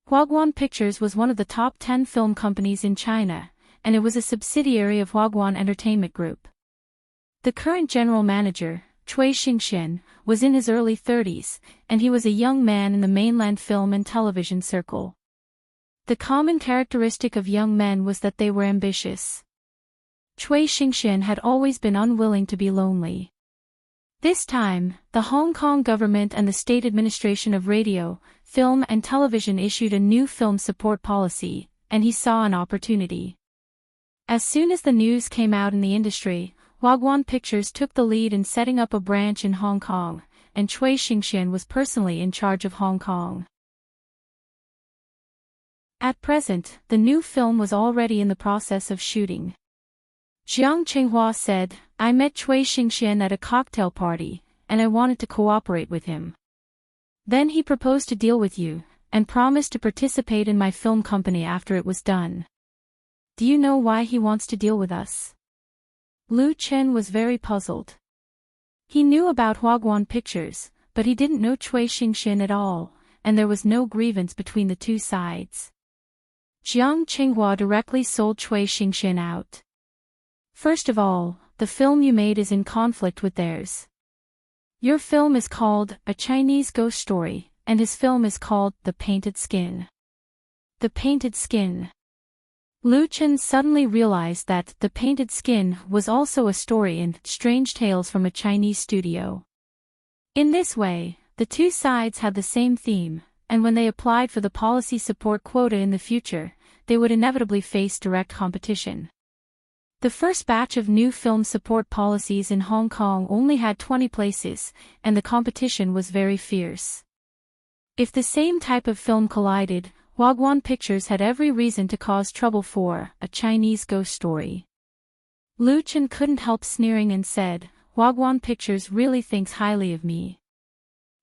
Huaguan Pictures was one of the top 10 film companies in China, and it was a subsidiary of Huaguan Entertainment Group. The current general manager, Cui Xingxian, was in his early 30s, and he was a young man in the mainland film and television circle. The common characteristic of young men was that they were ambitious. Cui Xingxian had always been unwilling to be lonely. This time, the Hong Kong government and the State Administration of Radio, Film and Television issued a new film support policy, and he saw an opportunity. As soon as the news came out in the industry, Huaguan Pictures took the lead in setting up a branch in Hong Kong, and Cui Xingxian was personally in charge of Hong Kong. At present, the new film was already in the process of shooting. Jiang Qinghua said, "I met Cui Xingxian at a cocktail party, and I wanted to cooperate with him. Then he proposed to deal with you, and promised to participate in my film company after it was done. Do you know why he wants to deal with us?" Lu Chen was very puzzled. He knew about Huaguan Pictures, but he didn't know Cui Xingxian at all, and there was no grievance between the two sides. Jiang Qinghua directly sold Cui Xingxian out. "First of all, the film you made is in conflict with theirs. Your film is called A Chinese Ghost Story, and his film is called The Painted Skin." The Painted Skin. Lu Chen suddenly realized that The Painted Skin was also a story in Strange Tales from a Chinese studio. In this way, the two sides had the same theme, and when they applied for the policy support quota in the future, they would inevitably face direct competition. The first batch of new film support policies in Hong Kong only had 20 places, and the competition was very fierce. If the same type of film collided, Wagwan Pictures had every reason to cause trouble for a Chinese ghost story. Lu Chen couldn't help sneering and said, "Wagwan Pictures really thinks highly of me."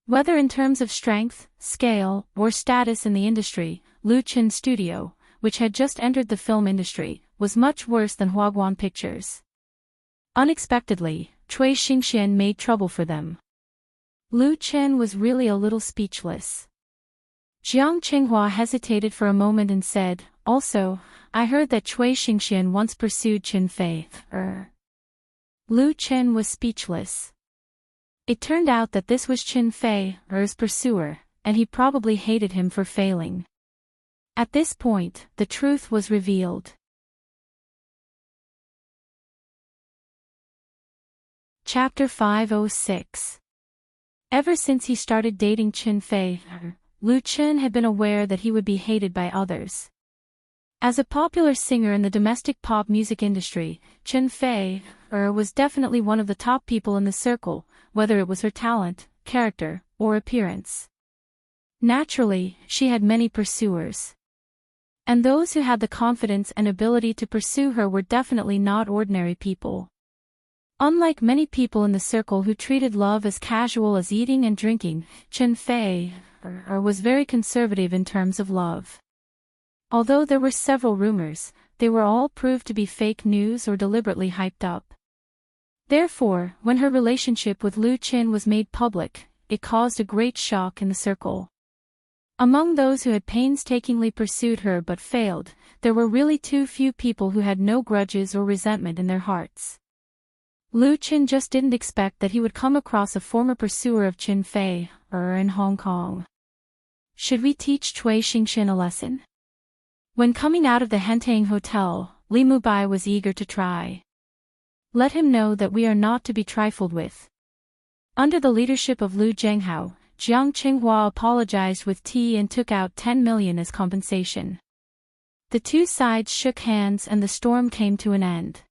Whether in terms of strength, scale, or status in the industry, Lu Chen's studio, which had just entered the film industry, was much worse than Wagwan Pictures. Unexpectedly, Cui Xingxian made trouble for them. Lu Chen was really a little speechless. Jiang Qinghua hesitated for a moment and said, "Also, I heard that Cui Xingxian once pursued Qin Fei." Lu Chen was speechless. It turned out that this was Qin Fei's pursuer, and he probably hated him for failing. At this point, the truth was revealed. Chapter 506. Ever since he started dating Qin Fei, Lu Chen had been aware that he would be hated by others. As a popular singer in the domestic pop music industry, Qin Fei was definitely one of the top people in the circle, whether it was her talent, character, or appearance. Naturally, she had many pursuers. And those who had the confidence and ability to pursue her were definitely not ordinary people. Unlike many people in the circle who treated love as casual as eating and drinking, Qin Fei was very conservative in terms of love. Although there were several rumors, they were all proved to be fake news or deliberately hyped up. Therefore, when her relationship with Lu Chen was made public, it caused a great shock in the circle. Among those who had painstakingly pursued her but failed, there were really too few people who had no grudges or resentment in their hearts. Lu Chen just didn't expect that he would come across a former pursuer of Qin Fei in Hong Kong. Should we teach Cui Xingxian a lesson? When coming out of the Hentang Hotel, Li Mubai was eager to try. Let him know that we are not to be trifled with. Under the leadership of Lu Zhenghao, Jiang Qinghua apologized with tea and took out 10 million as compensation. The two sides shook hands and the storm came to an end.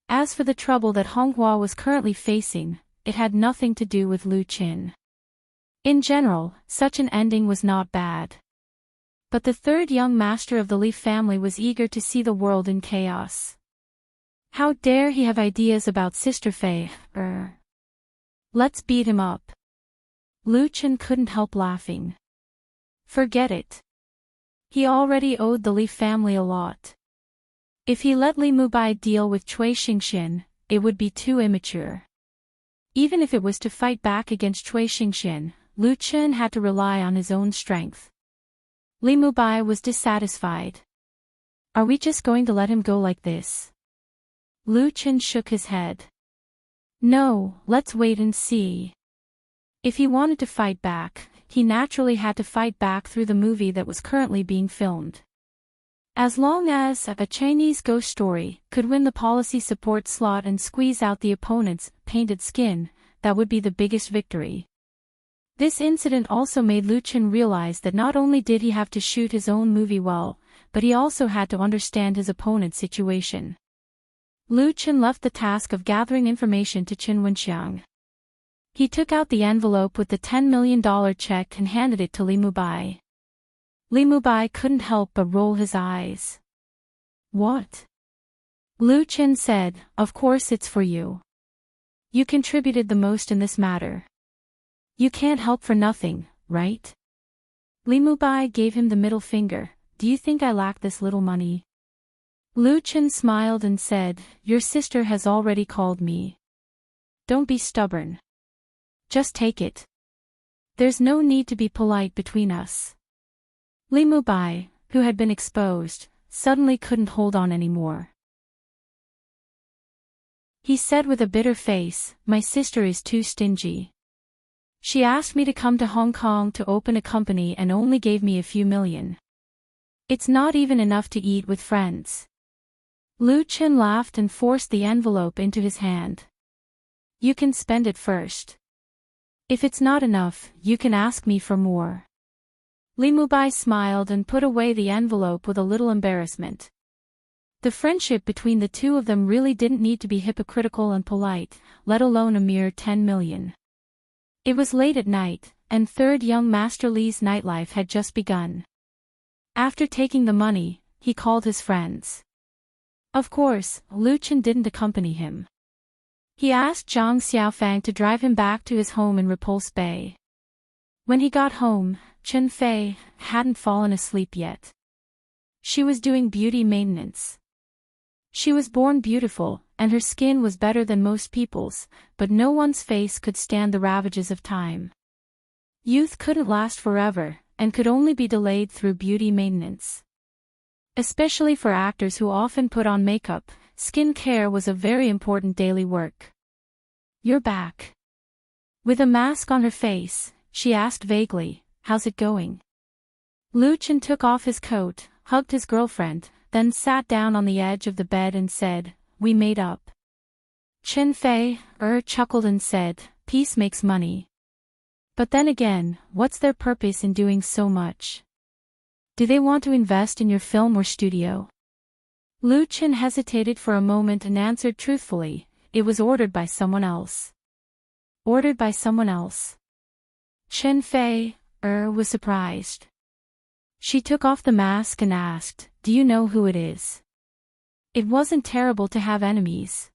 As for the trouble that Honghua was currently facing, it had nothing to do with Lu Chen. In general, such an ending was not bad. But the third young master of the Li family was eager to see the world in chaos. How dare he have ideas about Sister Fei? Let's beat him up. Lu Chen couldn't help laughing. Forget it. He already owed the Li family a lot. If he let Li Mubai deal with Cui Xingxian, it would be too immature. Even if it was to fight back against Cui Xingxian, Lu Chen had to rely on his own strength. Li Mubai was dissatisfied. Are we just going to let him go like this? Lu Chen shook his head. No, let's wait and see. If he wanted to fight back, he naturally had to fight back through the movie that was currently being filmed. As long as a Chinese ghost story could win the policy support slot and squeeze out the opponent's painted skin, that would be the biggest victory. This incident also made Lu Chen realize that not only did he have to shoot his own movie well, but he also had to understand his opponent's situation. Lu Chen left the task of gathering information to Qin Wenxiang. He took out the envelope with the $10 million check and handed it to Li Mubai. Li Mubai couldn't help but roll his eyes. What? Lu Chen said, of course it's for you. You contributed the most in this matter. You can't help for nothing, right? Li Mubai gave him the middle finger. Do you think I lack this little money? Lu Chen smiled and said, your sister has already called me. Don't be stubborn. Just take it. There's no need to be polite between us. Li Mubai, who had been exposed, suddenly couldn't hold on anymore. He said with a bitter face, my sister is too stingy. She asked me to come to Hong Kong to open a company and only gave me a few million. It's not even enough to eat with friends. Lu Chen laughed and forced the envelope into his hand. You can spend it first. If it's not enough, you can ask me for more. Li Mubai smiled and put away the envelope with a little embarrassment. The friendship between the two of them really didn't need to be hypocritical and polite, let alone a mere 10 million. It was late at night, and third young Master Li's nightlife had just begun. After taking the money, he called his friends. Of course, Lu Chen didn't accompany him. He asked Zhang Xiaofang to drive him back to his home in Repulse Bay. When he got home, Chen Fei hadn't fallen asleep yet. She was doing beauty maintenance. She was born beautiful, and her skin was better than most people's, but no one's face could stand the ravages of time. Youth couldn't last forever, and could only be delayed through beauty maintenance. Especially for actors who often put on makeup, skin care was a very important daily work. "You're back." With a mask on her face, she asked vaguely, "How's it going?" Lu Chen took off his coat, hugged his girlfriend, then sat down on the edge of the bed and said, "We made up." Chen Fei chuckled and said, "Peace makes money. But then again, what's their purpose in doing so much? Do they want to invest in your film or studio?" Lu Chen hesitated for a moment and answered truthfully, "It was ordered by someone else." Ordered by someone else? Chen Fei was surprised. She took off the mask and asked, "Do you know who it is?" It wasn't terrible to have enemies.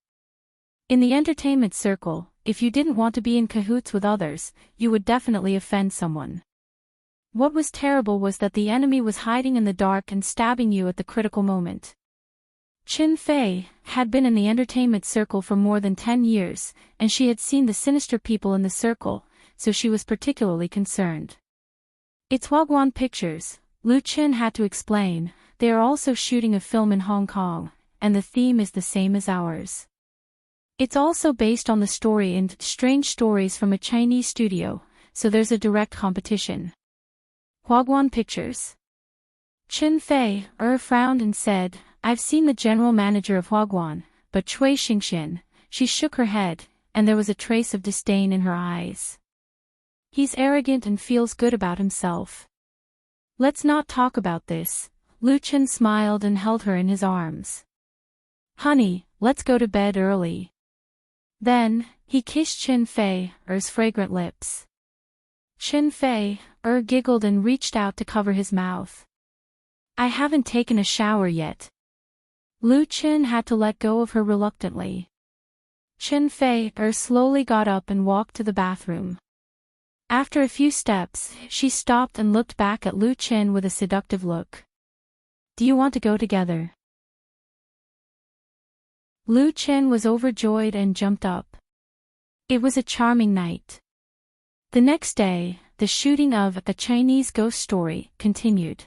In the entertainment circle, if you didn't want to be in cahoots with others, you would definitely offend someone. What was terrible was that the enemy was hiding in the dark and stabbing you at the critical moment. Chen Fei had been in the entertainment circle for more than 10 years, and she had seen the sinister people in the circle, so she was particularly concerned. "It's Huaguan Pictures," Lu Chen had to explain. "They are also shooting a film in Hong Kong, and the theme is the same as ours. It's also based on the story in Strange Stories from a Chinese studio, so there's a direct competition." Huaguan Pictures. Chen Fei frowned and said, "I've seen the general manager of Huaguan, but Cui Xingxian." She shook her head, and there was a trace of disdain in her eyes. "He's arrogant and feels good about himself. Let's not talk about this." Lu Chen smiled and held her in his arms. "Honey, let's go to bed early." Then, he kissed Chen Fei's fragrant lips. Chen Fei giggled and reached out to cover his mouth. "I haven't taken a shower yet." Lu Chen had to let go of her reluctantly. Chen Fei slowly got up and walked to the bathroom. After a few steps, she stopped and looked back at Lu Chen with a seductive look. "Do you want to go together?" Lu Chen was overjoyed and jumped up. It was a charming night. The next day, the shooting of A Chinese Ghost Story continued.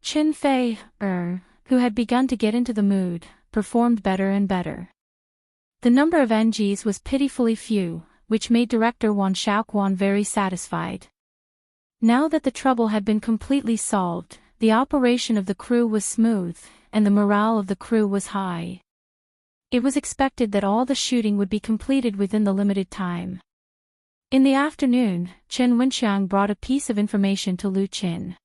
Chen Fei, who had begun to get into the mood, performed better and better. The number of NGs was pitifully few, which made director Wan Xiaoquan very satisfied. Now that the trouble had been completely solved, the operation of the crew was smooth, and the morale of the crew was high. It was expected that all the shooting would be completed within the limited time. In the afternoon, Chen Wenxiang brought a piece of information to Lu Chen.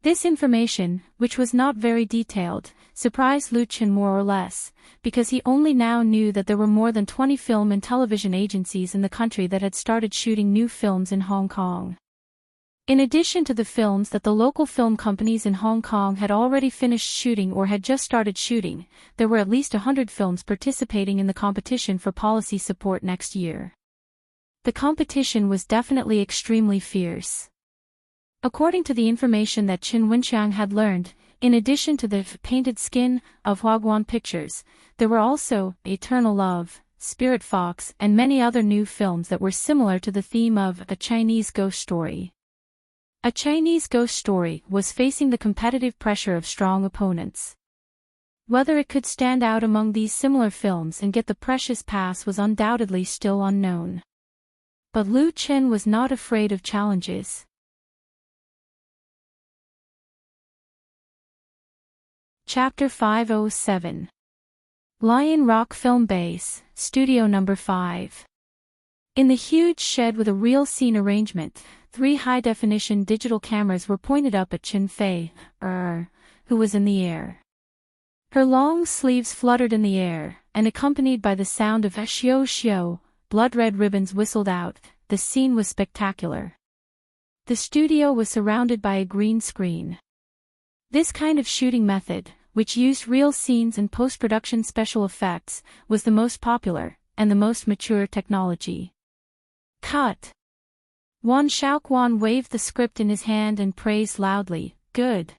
This information, which was not very detailed, surprised Lu Chen more or less, because he only now knew that there were more than 20 film and television agencies in the country that had started shooting new films in Hong Kong. In addition to the films that the local film companies in Hong Kong had already finished shooting or had just started shooting, there were at least 100 films participating in the competition for policy support next year. The competition was definitely extremely fierce. According to the information that Chen Wenxiang had learned, in addition to the Painted Skin of Huaguan Pictures, there were also Eternal Love, Spirit Fox, and many other new films that were similar to the theme of A Chinese Ghost Story. A Chinese Ghost Story was facing the competitive pressure of strong opponents. Whether it could stand out among these similar films and get the precious pass was undoubtedly still unknown. But Lu Chen was not afraid of challenges. Chapter 507. Lion Rock Film Base, Studio No. 5. In the huge shed with a real scene arrangement, 3 high-definition digital cameras were pointed up at Chen Fei, who was in the air. Her long sleeves fluttered in the air, and accompanied by the sound of xiao xiao, blood-red ribbons whistled out. The scene was spectacular. The studio was surrounded by a green screen. This kind of shooting method, which used real scenes and post-production special effects, was the most popular, and the most mature technology. Cut. Wan Shaoquan waved the script in his hand and praised loudly, "Good."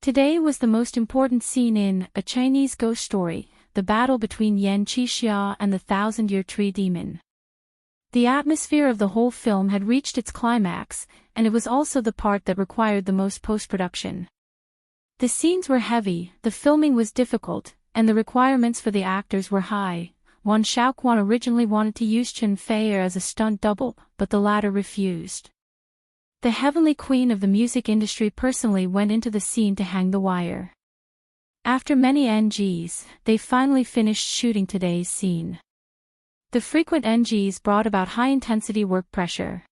Today was the most important scene in A Chinese Ghost Story, the battle between Yan Qixia and the Thousand-Year Tree Demon. The atmosphere of the whole film had reached its climax, and it was also the part that required the most post-production. The scenes were heavy, the filming was difficult, and the requirements for the actors were high. Wan Shaoquan originally wanted to use Chen Fei as a stunt double, but the latter refused. The heavenly queen of the music industry personally went into the scene to hang the wire. After many NGs, they finally finished shooting today's scene. The frequent NGs brought about high-intensity work pressure.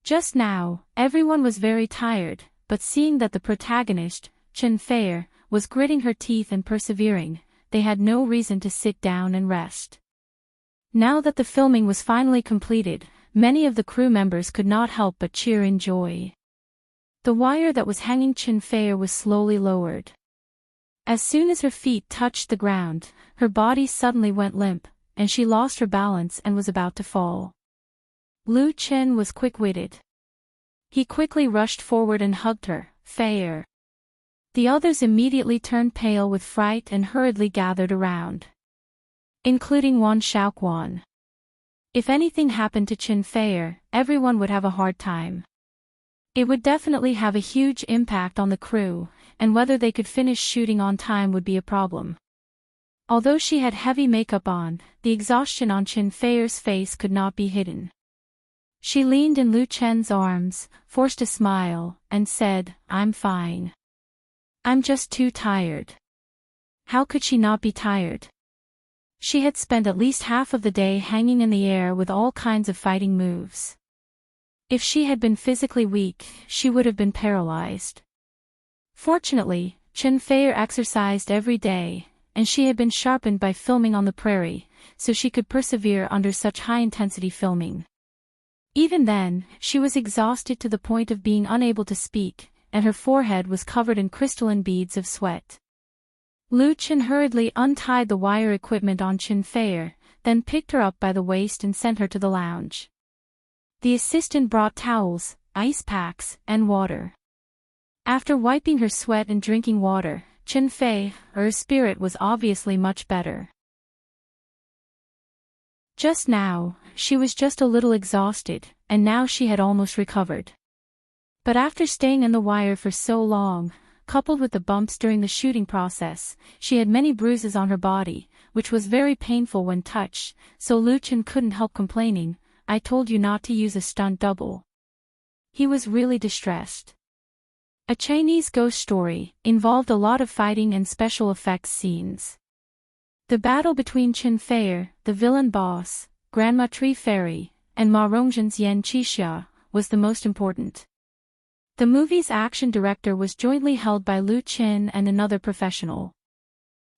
Just now, everyone was very tired, but seeing that the protagonist, Chen Fei, was gritting her teeth and persevering, they had no reason to sit down and rest. Now that the filming was finally completed, many of the crew members could not help but cheer in joy. The wire that was hanging Chen Fei was slowly lowered. As soon as her feet touched the ground, her body suddenly went limp, and she lost her balance and was about to fall. Lu Chen was quick-witted. He quickly rushed forward and hugged her, "Fei." The others immediately turned pale with fright and hurriedly gathered around, including Wan Shaoquan. If anything happened to Chen Fei, everyone would have a hard time. It would definitely have a huge impact on the crew, and whether they could finish shooting on time would be a problem. Although she had heavy makeup on, the exhaustion on Chen Fei's face could not be hidden. She leaned in Lu Chen's arms, forced a smile, and said, "I'm fine. I'm just too tired." How could she not be tired? She had spent at least half of the day hanging in the air with all kinds of fighting moves. If she had been physically weak, she would have been paralyzed. Fortunately, Chen Fei exercised every day, and she had been sharpened by filming on the prairie, so she could persevere under such high-intensity filming. Even then, she was exhausted to the point of being unable to speak, and her forehead was covered in crystalline beads of sweat. Lu Chen hurriedly untied the wire equipment on Chen Fei, then picked her up by the waist and sent her to the lounge. The assistant brought towels, ice packs, and water. After wiping her sweat and drinking water, Chen Fei, her spirit was obviously much better. Just now, she was just a little exhausted, and now she had almost recovered. But after staying in the wire for so long, coupled with the bumps during the shooting process, she had many bruises on her body, which was very painful when touched, so Lu Chen couldn't help complaining, "I told you not to use a stunt double." He was really distressed. A Chinese Ghost Story involved a lot of fighting and special effects scenes. The battle between Chen Fei, the villain boss, Grandma Tree Fairy, and Ma Rongzhen's Yan Qixia, was the most important. The movie's action director was jointly held by Lu Chen and another professional.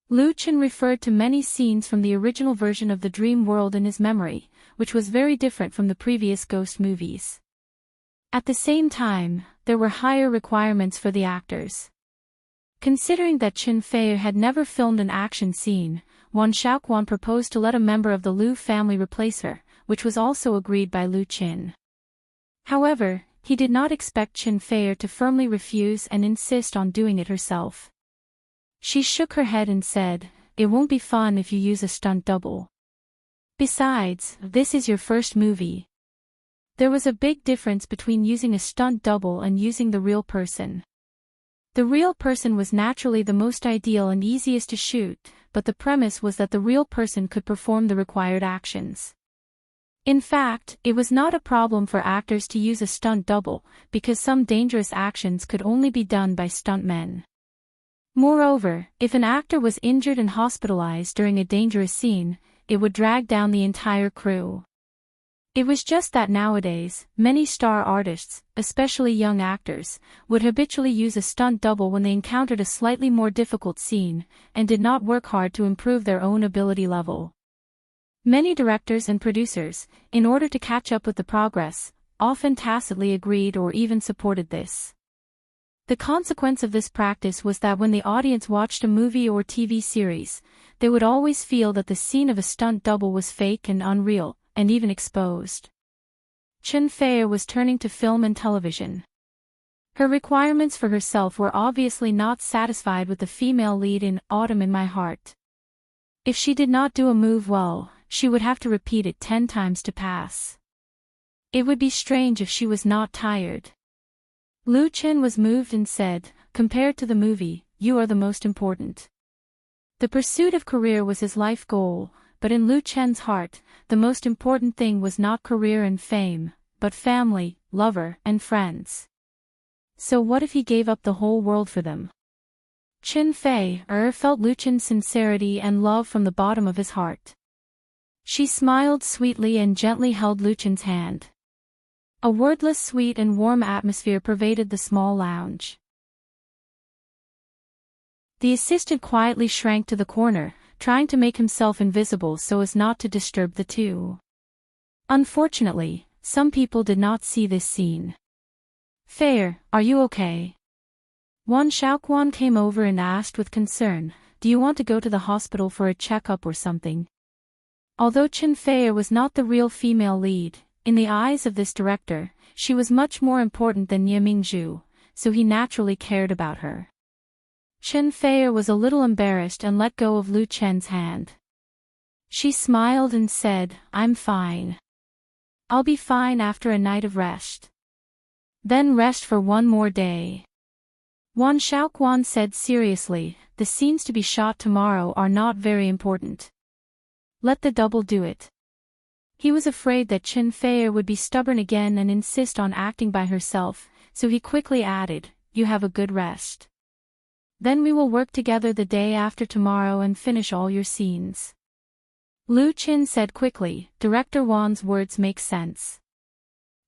Lu Chen referred to many scenes from the original version of the Dream World in his memory, which was very different from the previous Ghost movies. At the same time, there were higher requirements for the actors. Considering that Chen Fei had never filmed an action scene, Wan Shaoquan proposed to let a member of the Lu family replace her, which was also agreed by Lu Chen. However, he did not expect Chen Fei to firmly refuse and insist on doing it herself. She shook her head and said, "It won't be fun if you use a stunt double. Besides, this is your first movie." There was a big difference between using a stunt double and using the real person. The real person was naturally the most ideal and easiest to shoot, but the premise was that the real person could perform the required actions. In fact, it was not a problem for actors to use a stunt double, because some dangerous actions could only be done by stuntmen. Moreover, if an actor was injured and hospitalized during a dangerous scene, it would drag down the entire crew. It was just that nowadays, many star artists, especially young actors, would habitually use a stunt double when they encountered a slightly more difficult scene, and did not work hard to improve their own ability level. Many directors and producers, in order to catch up with the progress, often tacitly agreed or even supported this. The consequence of this practice was that when the audience watched a movie or TV series, they would always feel that the scene of a stunt double was fake and unreal, and even exposed. Chen Fei was turning to film and television. Her requirements for herself were obviously not satisfied with the female lead in Autumn in My Heart. If she did not do a move well, she would have to repeat it 10 times to pass. It would be strange if she was not tired. Lu Chen was moved and said, "Compared to the movie, you are the most important." The pursuit of career was his life goal, but in Lu Chen's heart, the most important thing was not career and fame, but family, lover, and friends. So what if he gave up the whole world for them? Chen Fei felt Lu Chen's sincerity and love from the bottom of his heart. She smiled sweetly and gently held Lu Chen's hand. A wordless sweet and warm atmosphere pervaded the small lounge. The assistant quietly shrank to the corner, trying to make himself invisible so as not to disturb the two. Unfortunately, some people did not see this scene. "Fei, are you okay?" Wan Xiaoquan came over and asked with concern, "Do you want to go to the hospital for a checkup or something?" Although Chen Fei was not the real female lead, in the eyes of this director, she was much more important than Ye Mingzhu, so he naturally cared about her. Chen Fei was a little embarrassed and let go of Lu Chen's hand. She smiled and said, "I'm fine. I'll be fine after a night of rest. Then rest for one more day." Wan Xiaoquan said seriously, "The scenes to be shot tomorrow are not very important. Let the double do it." He was afraid that Chen Fei would be stubborn again and insist on acting by herself, so he quickly added, "You have a good rest. Then we will work together the day after tomorrow and finish all your scenes." Lu Chen said quickly, "Director Wan's words make sense."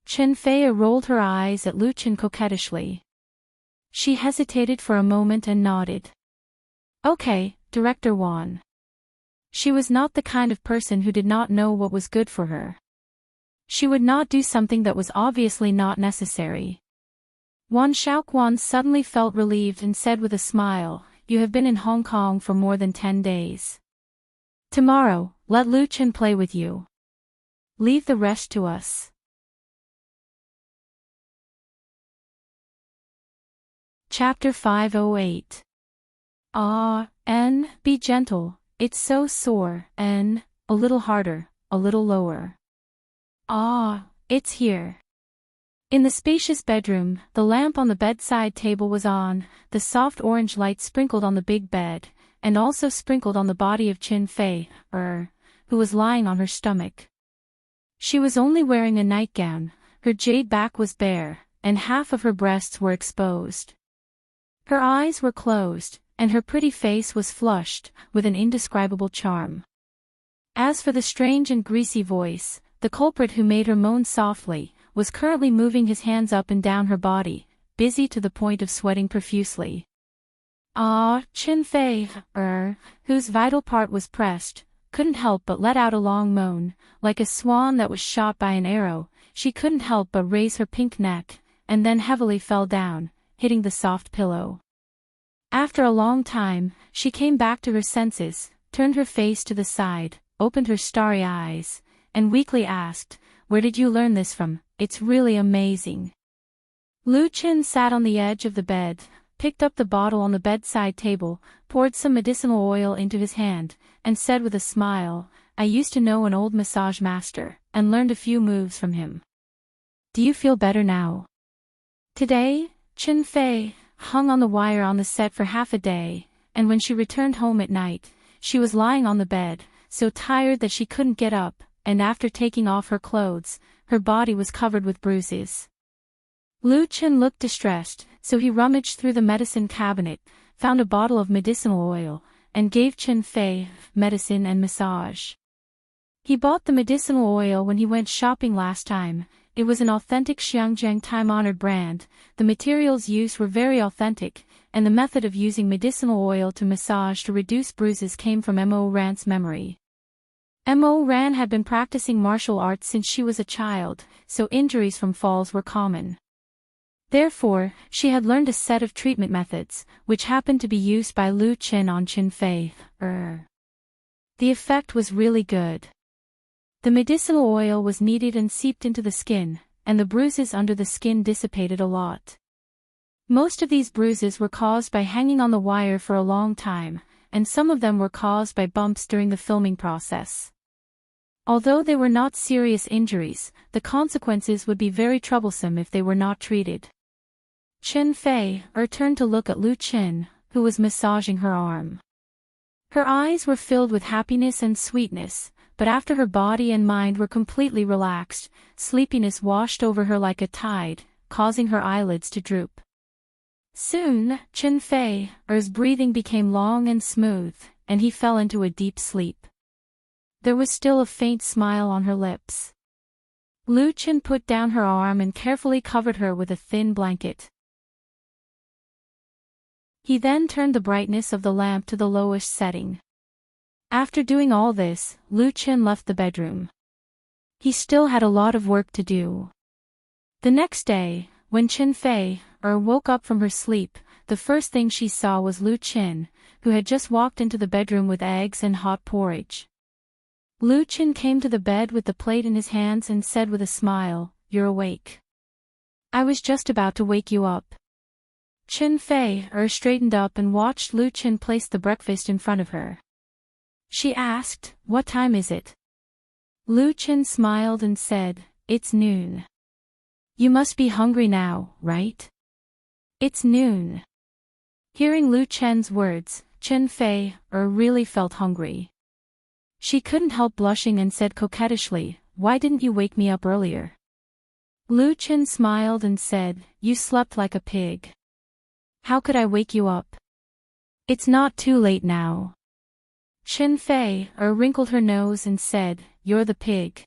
Chen Fei rolled her eyes at Lu Chen coquettishly. She hesitated for a moment and nodded. "Okay, Director Wan." She was not the kind of person who did not know what was good for her. She would not do something that was obviously not necessary. Wan Xiaoquan suddenly felt relieved and said with a smile, "You have been in Hong Kong for more than 10 days. Tomorrow, let Lu Chen play with you. Leave the rest to us." Chapter 508. Be gentle. It's so sore, a little harder, a little lower. It's here. In the spacious bedroom, the lamp on the bedside table was on, the soft orange light sprinkled on the big bed, and also sprinkled on the body of Chen Fei, who was lying on her stomach. She was only wearing a nightgown, her jade back was bare, and half of her breasts were exposed. Her eyes were closed, and her pretty face was flushed, with an indescribable charm. As for the strange and greasy voice, the culprit who made her moan softly, was currently moving his hands up and down her body, busy to the point of sweating profusely. Chen Fei, whose vital part was pressed, couldn't help but let out a long moan, like a swan that was shot by an arrow. She couldn't help but raise her pink neck, and then heavily fell down, hitting the soft pillow. After a long time, she came back to her senses, turned her face to the side, opened her starry eyes, and weakly asked, "Where did you learn this from? It's really amazing." Lu Chen sat on the edge of the bed, picked up the bottle on the bedside table, poured some medicinal oil into his hand, and said with a smile, "I used to know an old massage master, and learned a few moves from him. Do you feel better now?" Today, Chen Fei hung on the wire on the set for half a day, and when she returned home at night, she was lying on the bed, so tired that she couldn't get up, and after taking off her clothes, her body was covered with bruises. Lu Chen looked distressed, so he rummaged through the medicine cabinet, found a bottle of medicinal oil, and gave Chen Fei medicine and massage. He bought the medicinal oil when he went shopping last time. It was an authentic Xiangjiang time-honored brand, the materials used were very authentic, and the method of using medicinal oil to massage to reduce bruises came from Mo Ran's memory. Mo Ran had been practicing martial arts since she was a child, so injuries from falls were common. Therefore, she had learned a set of treatment methods, which happened to be used by Lu Qin on Qin Fei. The effect was really good. The medicinal oil was kneaded and seeped into the skin, and the bruises under the skin dissipated a lot. Most of these bruises were caused by hanging on the wire for a long time, and some of them were caused by bumps during the filming process. Although they were not serious injuries, the consequences would be very troublesome if they were not treated. Qin Fei turned to look at Lu Qin, who was massaging her arm. Her eyes were filled with happiness and sweetness, but after her body and mind were completely relaxed, sleepiness washed over her like a tide, causing her eyelids to droop. Soon, Qin Fei's breathing became long and smooth, and he fell into a deep sleep. There was still a faint smile on her lips. Lu Qin put down her arm and carefully covered her with a thin blanket. He then turned the brightness of the lamp to the lowest setting. After doing all this, Lu Qin left the bedroom. He still had a lot of work to do. The next day, when Qin Fei woke up from her sleep, the first thing she saw was Lu Qin, who had just walked into the bedroom with eggs and hot porridge. Lu Qin came to the bed with the plate in his hands and said with a smile, "You're awake. I was just about to wake you up." Qin Fei straightened up and watched Lu Qin place the breakfast in front of her. She asked, "What time is it?" Lu Qin smiled and said, "It's noon. You must be hungry now, right?" "It's noon." Hearing Lu Qin's words, Qin Fei really felt hungry. She couldn't help blushing and said coquettishly, "Why didn't you wake me up earlier?" Lu Qin smiled and said, "You slept like a pig. How could I wake you up? It's not too late now." Qin Fei wrinkled her nose and said, "You're the pig."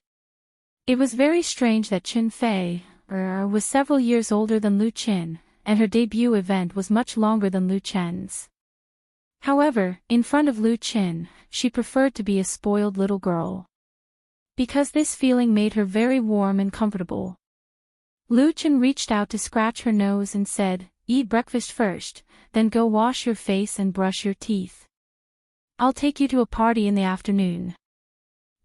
It was very strange that Qin Fei was several years older than Lu Qin, and her debut event was much longer than Lu Qin's. However, in front of Lu Qin, she preferred to be a spoiled little girl. Because this feeling made her very warm and comfortable. Lu Qin reached out to scratch her nose and said, "Eat breakfast first, then go wash your face and brush your teeth. I'll take you to a party in the afternoon."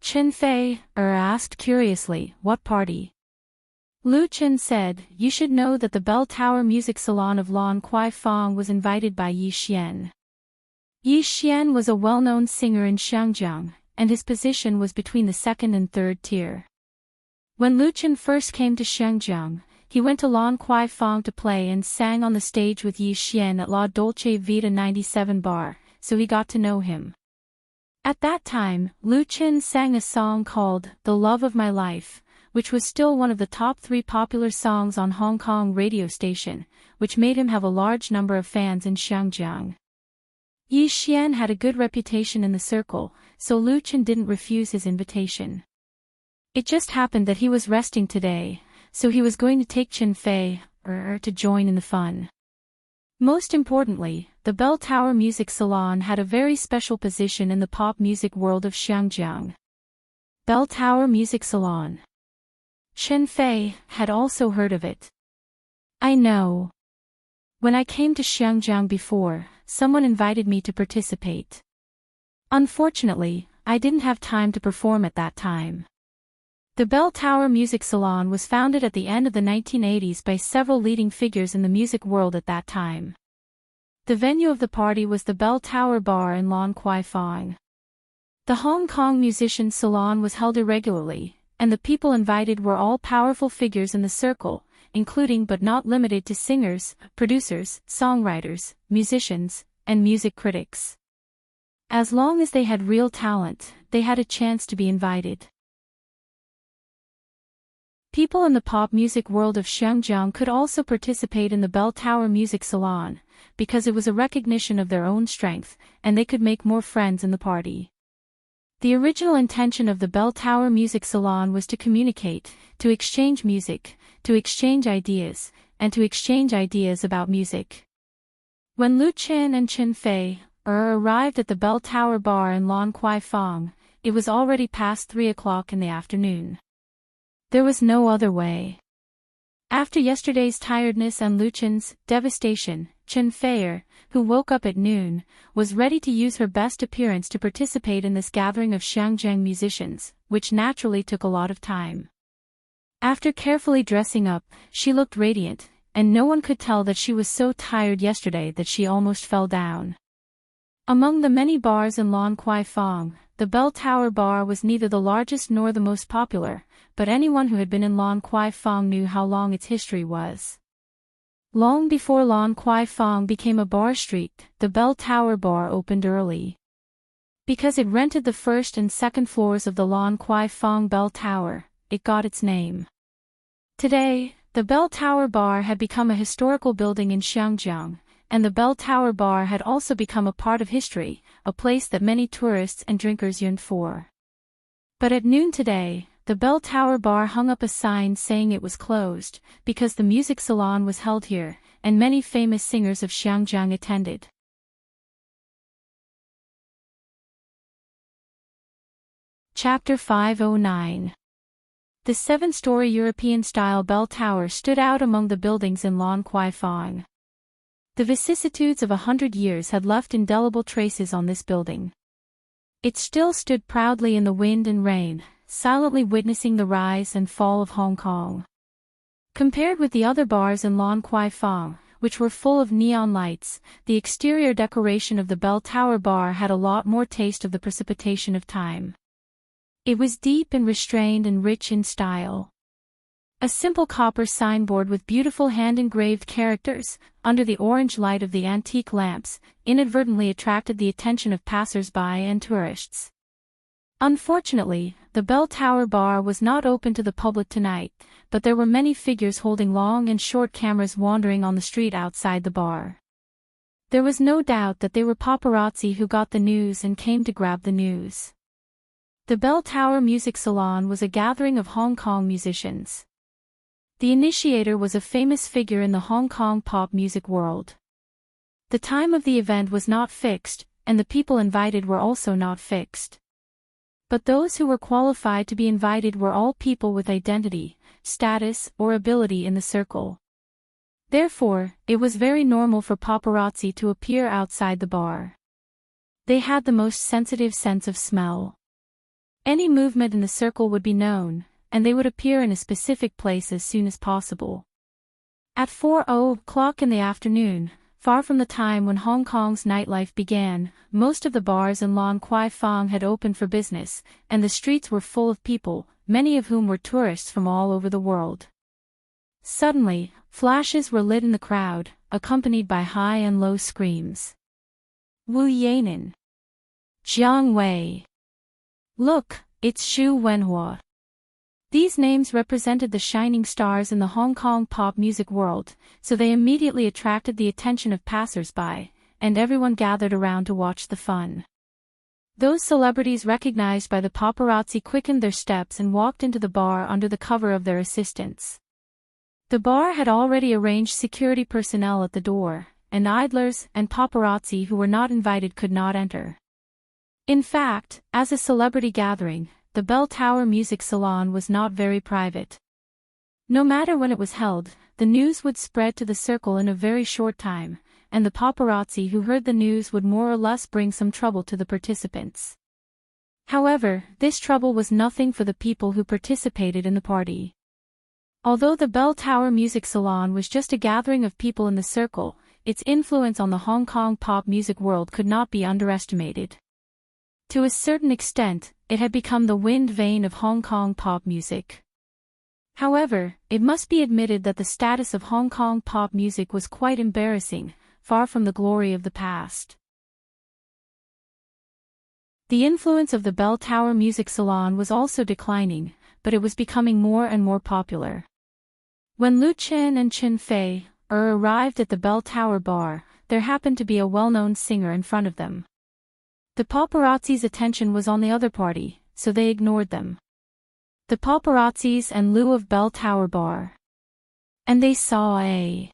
Qin Fei asked curiously, "What party?" Lu Qin said, "You should know that the Bell Tower Music Salon of Lan Kuai Fong was invited by Yi Xian." Yi Xian was a well-known singer in Xiangjiang, and his position was between the second and third tier. When Lu Qin first came to Xiangjiang, he went to Lan Kuai Fong to play and sang on the stage with Yi Xian at La Dolce Vita 97 bar, so he got to know him. At that time, Lu Qin sang a song called "The Love of My Life," which was still one of the top 3 popular songs on Hong Kong radio station, which made him have a large number of fans in Xiangjiang. Yi Xian had a good reputation in the circle, so Lu Qin didn't refuse his invitation. It just happened that he was resting today, so he was going to take Qin Fei to join in the fun. Most importantly, the Bell Tower Music Salon had a very special position in the pop music world of Xiangjiang. Bell Tower Music Salon. Qin Fei had also heard of it. "I know. When I came to Xiangjiang before, someone invited me to participate. Unfortunately, I didn't have time to perform at that time." The Bell Tower Music Salon was founded at the end of the 1980s by several leading figures in the music world at that time. The venue of the party was the Bell Tower Bar in Lan Kuai Fong. The Hong Kong Musicians Salon was held irregularly, and the people invited were all powerful figures in the circle, including but not limited to singers, producers, songwriters, musicians, and music critics. As long as they had real talent, they had a chance to be invited. People in the pop music world of Xiangjiang could also participate in the Bell Tower Music Salon, because it was a recognition of their own strength, and they could make more friends in the party. The original intention of the Bell Tower Music Salon was to communicate, to exchange music, to exchange ideas, and to exchange ideas about music. When Lu Chen and Chen Fei arrived at the Bell Tower Bar in Lan Kwai Fong, it was already past 3 o'clock in the afternoon. There was no other way. After yesterday's tiredness and Lu Chen's devastation, Chen Fei, who woke up at noon, was ready to use her best appearance to participate in this gathering of Xiangjiang musicians, which naturally took a lot of time. After carefully dressing up, she looked radiant, and no one could tell that she was so tired yesterday that she almost fell down. Among the many bars in Lan Kwai Fong, the Bell Tower Bar was neither the largest nor the most popular, but anyone who had been in Lan Kwai Fong knew how long its history was. Long before Lan Kwai Fong became a bar street, the Bell Tower Bar opened early. Because it rented the first and second floors of the Lan Kwai Fong Bell Tower, it got its name. Today, the Bell Tower Bar had become a historical building in Xiangjiang, and the Bell Tower Bar had also become a part of history, a place that many tourists and drinkers yearned for. But at noon today, the Bell Tower Bar hung up a sign saying it was closed, because the music salon was held here, and many famous singers of Xiangjiang attended. Chapter 509. The 7-story European-style bell tower stood out among the buildings in Lan Kwai Fong. The vicissitudes of 100 years had left indelible traces on this building. It still stood proudly in the wind and rain, silently witnessing the rise and fall of Hong Kong. Compared with the other bars in Lan Kwai Fong, which were full of neon lights, the exterior decoration of the Bell Tower Bar had a lot more taste of the precipitation of time. It was deep and restrained and rich in style. A simple copper signboard with beautiful hand-engraved characters, under the orange light of the antique lamps, inadvertently attracted the attention of passers-by and tourists. Unfortunately, the Bell Tower Bar was not open to the public tonight, but there were many figures holding long and short cameras wandering on the street outside the bar. There was no doubt that they were paparazzi who got the news and came to grab the news. The Bell Tower Music Salon was a gathering of Hong Kong musicians. The initiator was a famous figure in the Hong Kong pop music world. The time of the event was not fixed, and the people invited were also not fixed. But those who were qualified to be invited were all people with identity, status, or ability in the circle. Therefore, it was very normal for paparazzi to appear outside the bar. They had the most sensitive sense of smell. Any movement in the circle would be known, and they would appear in a specific place as soon as possible. At 4 o'clock in the afternoon, far from the time when Hong Kong's nightlife began, most of the bars in Lan Kwai Fong had opened for business, and the streets were full of people, many of whom were tourists from all over the world. Suddenly, flashes were lit in the crowd, accompanied by high and low screams. Wu Yanan. Jiang Wei. Look, it's Xu Wenhua. These names represented the shining stars in the Hong Kong pop music world, so they immediately attracted the attention of passers-by, and everyone gathered around to watch the fun. Those celebrities recognized by the paparazzi quickened their steps and walked into the bar under the cover of their assistants. The bar had already arranged security personnel at the door, and idlers and paparazzi who were not invited could not enter. In fact, as a celebrity gathering, the Bell Tower Music Salon was not very private. No matter when it was held, the news would spread to the circle in a very short time, and the paparazzi who heard the news would more or less bring some trouble to the participants. However, this trouble was nothing for the people who participated in the party. Although the Bell Tower Music Salon was just a gathering of people in the circle, its influence on the Hong Kong pop music world could not be underestimated. To a certain extent, it had become the wind vane of Hong Kong pop music. However, it must be admitted that the status of Hong Kong pop music was quite embarrassing, far from the glory of the past. The influence of the Bell Tower Music Salon was also declining, but it was becoming more and more popular. When Lu Chen and Chen Fei arrived at the Bell Tower Bar, there happened to be a well-known singer in front of them. The The paparazzi's attention was on the other party, so they ignored them. The paparazzi's in lieu of Bell Tower Bar. And they saw a.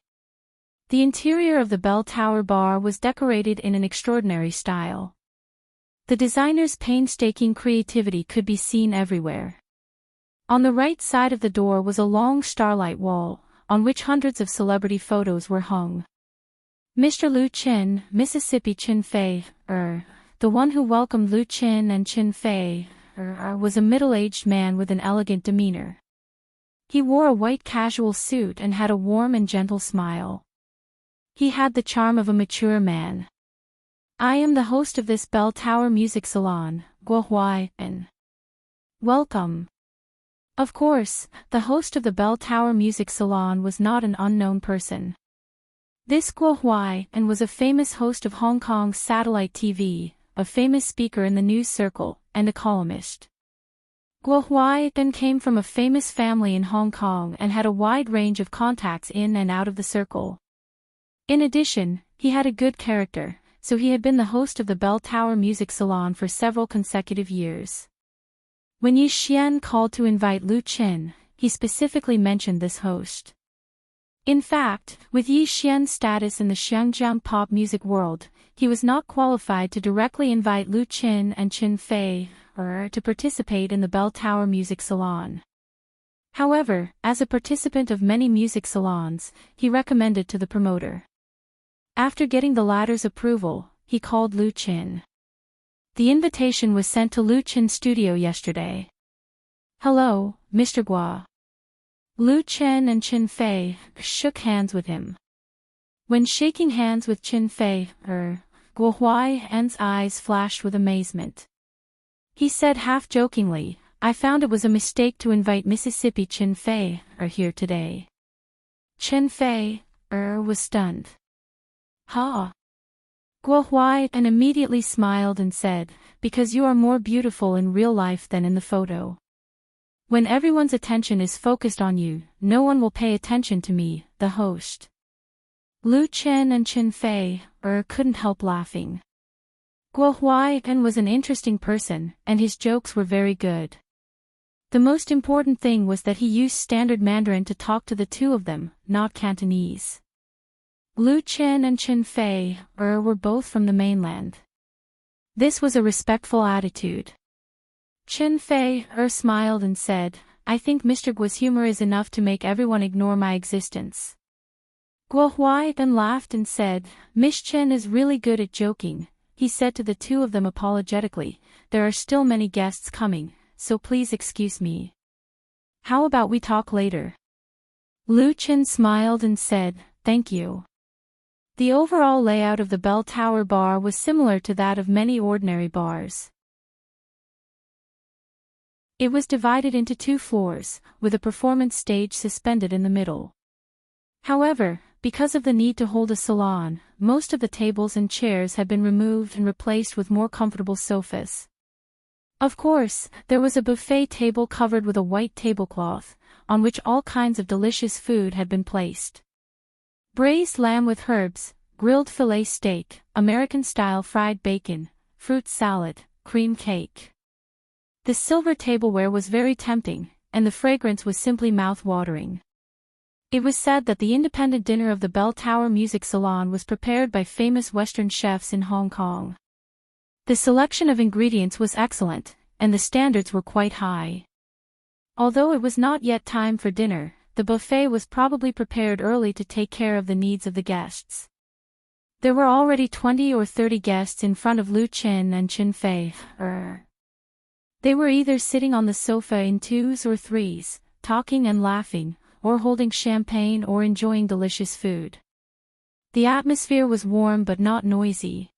The interior of the Bell Tower Bar was decorated in an extraordinary style. The designer's painstaking creativity could be seen everywhere. On the right side of the door was a long starlight wall, on which hundreds of celebrity photos were hung. Mr. Liu Qin, Mississippi Chin Fei, the one who welcomed Liu Qin and Qin Fei, was a middle-aged man with an elegant demeanor. He wore a white casual suit and had a warm and gentle smile. He had the charm of a mature man. I am the host of this Bell Tower Music Salon, Guo Huai, and welcome. Of course, the host of the Bell Tower Music Salon was not an unknown person. This Guo Huai was a famous host of Hong Kong's satellite TV, a famous speaker in the news circle, and a columnist. Guo Huai came from a famous family in Hong Kong and had a wide range of contacts in and out of the circle. In addition, he had a good character, so he had been the host of the Bell Tower Music Salon for several consecutive years. When Yi Xian called to invite Liu Qin, he specifically mentioned this host. In fact, with Yi Xian's status in the Xinjiang pop music world, he was not qualified to directly invite Liu Qin and Qin Fei, to participate in the Bell Tower Music Salon. However, as a participant of many music salons, he recommended to the promoter. After getting the latter's approval, he called Liu Qin. The invitation was sent to Liu Qin's studio yesterday. Hello, Mr. Guo. Liu Qin and Qin Fei shook hands with him. When shaking hands with Qin Fei, Guo Huai's eyes flashed with amazement. He said half-jokingly, I found it was a mistake to invite Mississippi Qin Fei here today. Qin Fei was stunned. Ha! Guo Huai immediately smiled and said, because you are more beautiful in real life than in the photo. When everyone's attention is focused on you, no one will pay attention to me, the host. Liu Qin and Qin Fei couldn't help laughing. Guo Huai was an interesting person, and his jokes were very good. The most important thing was that he used standard Mandarin to talk to the two of them, not Cantonese. Liu Qin and Qin Fei were both from the mainland. This was a respectful attitude. Qin Fei smiled and said, I think Mr. Guo's humor is enough to make everyone ignore my existence. Guo Huai laughed and said, Miss Chen is really good at joking. He said to the two of them apologetically, there are still many guests coming, so please excuse me. How about we talk later? Liu Qin smiled and said, thank you. The overall layout of the Bell Tower Bar was similar to that of many ordinary bars. It was divided into 2 floors, with a performance stage suspended in the middle. However, because of the need to hold a salon, most of the tables and chairs had been removed and replaced with more comfortable sofas. Of course, there was a buffet table covered with a white tablecloth, on which all kinds of delicious food had been placed. Braised lamb with herbs, grilled filet steak, American-style fried bacon, fruit salad, cream cake. The silver tableware was very tempting, and the fragrance was simply mouth-watering. It was said that the independent dinner of the Bell Tower Music Salon was prepared by famous Western chefs in Hong Kong. The selection of ingredients was excellent, and the standards were quite high. Although it was not yet time for dinner, the buffet was probably prepared early to take care of the needs of the guests. There were already 20 or 30 guests in front of Liu Qin and Qin Fei. They were either sitting on the sofa in 2s or 3s, talking and laughing, or holding champagne or enjoying delicious food. The atmosphere was warm but not noisy.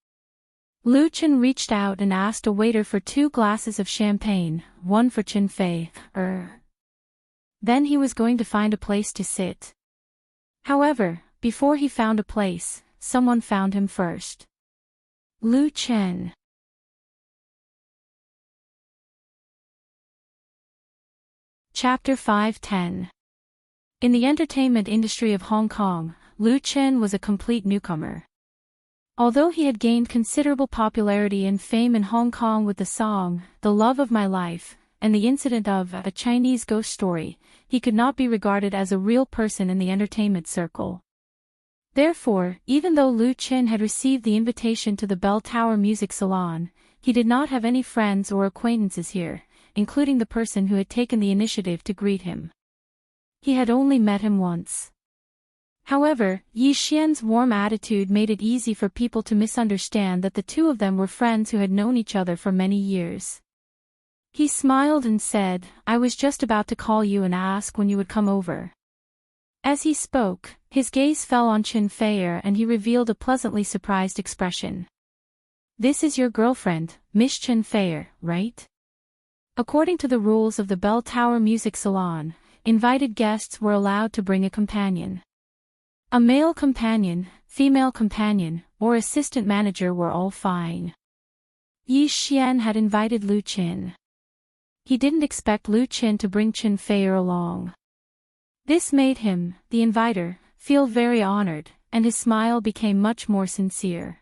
Liu Qin reached out and asked a waiter for 2 glasses of champagne, one for Qin Fei. Then he was going to find a place to sit. However, before he found a place, someone found him first. Liu Qin. Chapter 510. In the entertainment industry of Hong Kong, Liu Qin was a complete newcomer. Although he had gained considerable popularity and fame in Hong Kong with the song, The Love of My Life, and the incident of A Chinese Ghost Story, he could not be regarded as a real person in the entertainment circle. Therefore, even though Lu Qin had received the invitation to the Bell Tower Music Salon, he did not have any friends or acquaintances here, including the person who had taken the initiative to greet him. He had only met him once. However, Yi Xian's warm attitude made it easy for people to misunderstand that the two of them were friends who had known each other for many years. He smiled and said, "I was just about to call you and ask when you would come over." As he spoke, his gaze fell on Chen Feier and he revealed a pleasantly surprised expression. "This is your girlfriend, Miss Chen Feier, right?" According to the rules of the Bell Tower Music Salon, invited guests were allowed to bring a companion. A male companion, female companion, or assistant manager were all fine. Yi Xian had invited Lu Qin. He didn't expect Lu Qin to bring Chen Feier along. This made him, the inviter, feel very honored, and his smile became much more sincere.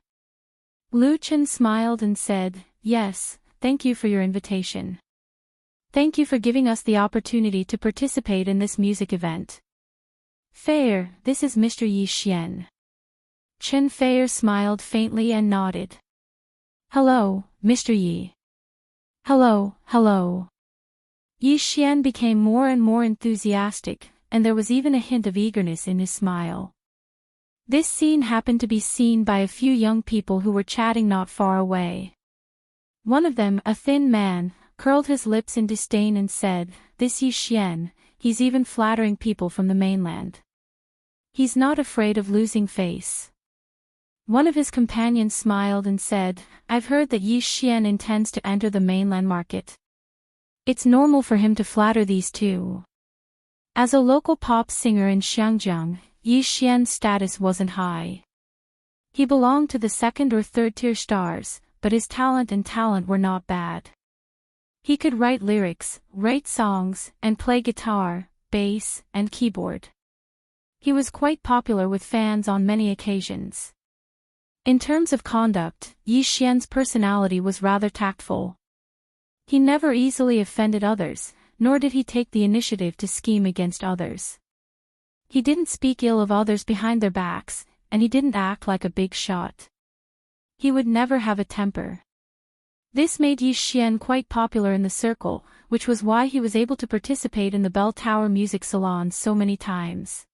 Lu Qin smiled and said, "Yes, thank you for your invitation. Thank you for giving us the opportunity to participate in this music event. Feier, this is Mr. Yi Xian." Chen Feier smiled faintly and nodded. "Hello, Mr. Yi." "Hello, hello." Yi Xian became more and more enthusiastic, and there was even a hint of eagerness in his smile. This scene happened to be seen by a few young people who were chatting not far away. One of them, a thin man, curled his lips in disdain and said, "This Yi Xian, he's even flattering people from the mainland. He's not afraid of losing face." One of his companions smiled and said, "I've heard that Yi Xian intends to enter the mainland market. It's normal for him to flatter these two." As a local pop singer in Xiangjiang, Yi Xian's status wasn't high. He belonged to the second or third tier stars, but his talent were not bad. He could write lyrics, write songs, and play guitar, bass, and keyboard. He was quite popular with fans on many occasions. In terms of conduct, Yi Xian's personality was rather tactful. He never easily offended others, nor did he take the initiative to scheme against others. He didn't speak ill of others behind their backs, and he didn't act like a big shot. He would never have a temper. This made Yi Xian quite popular in the circle, which was why he was able to participate in the Bell Tower Music Salon so many times.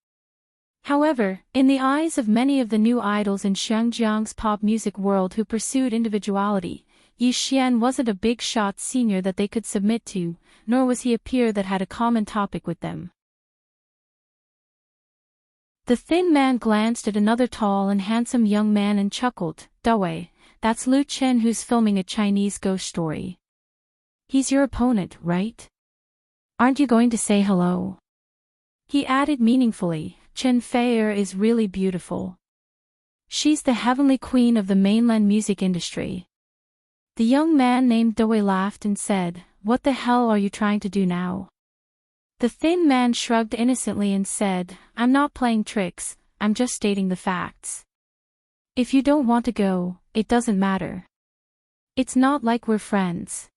However, in the eyes of many of the new idols in Xiangjiang's pop music world who pursued individuality, Yi Xian wasn't a big shot senior that they could submit to, nor was he a peer that had a common topic with them. The thin man glanced at another tall and handsome young man and chuckled, "Dawei, that's Lu Qin who's filming A Chinese Ghost Story. He's your opponent, right? Aren't you going to say hello?" He added meaningfully, "Chen Feier is really beautiful. She's the heavenly queen of the mainland music industry." The young man named Dawei laughed and said, "What the hell are you trying to do now?" The thin man shrugged innocently and said, "I'm not playing tricks, I'm just stating the facts. If you don't want to go, it doesn't matter. It's not like we're friends."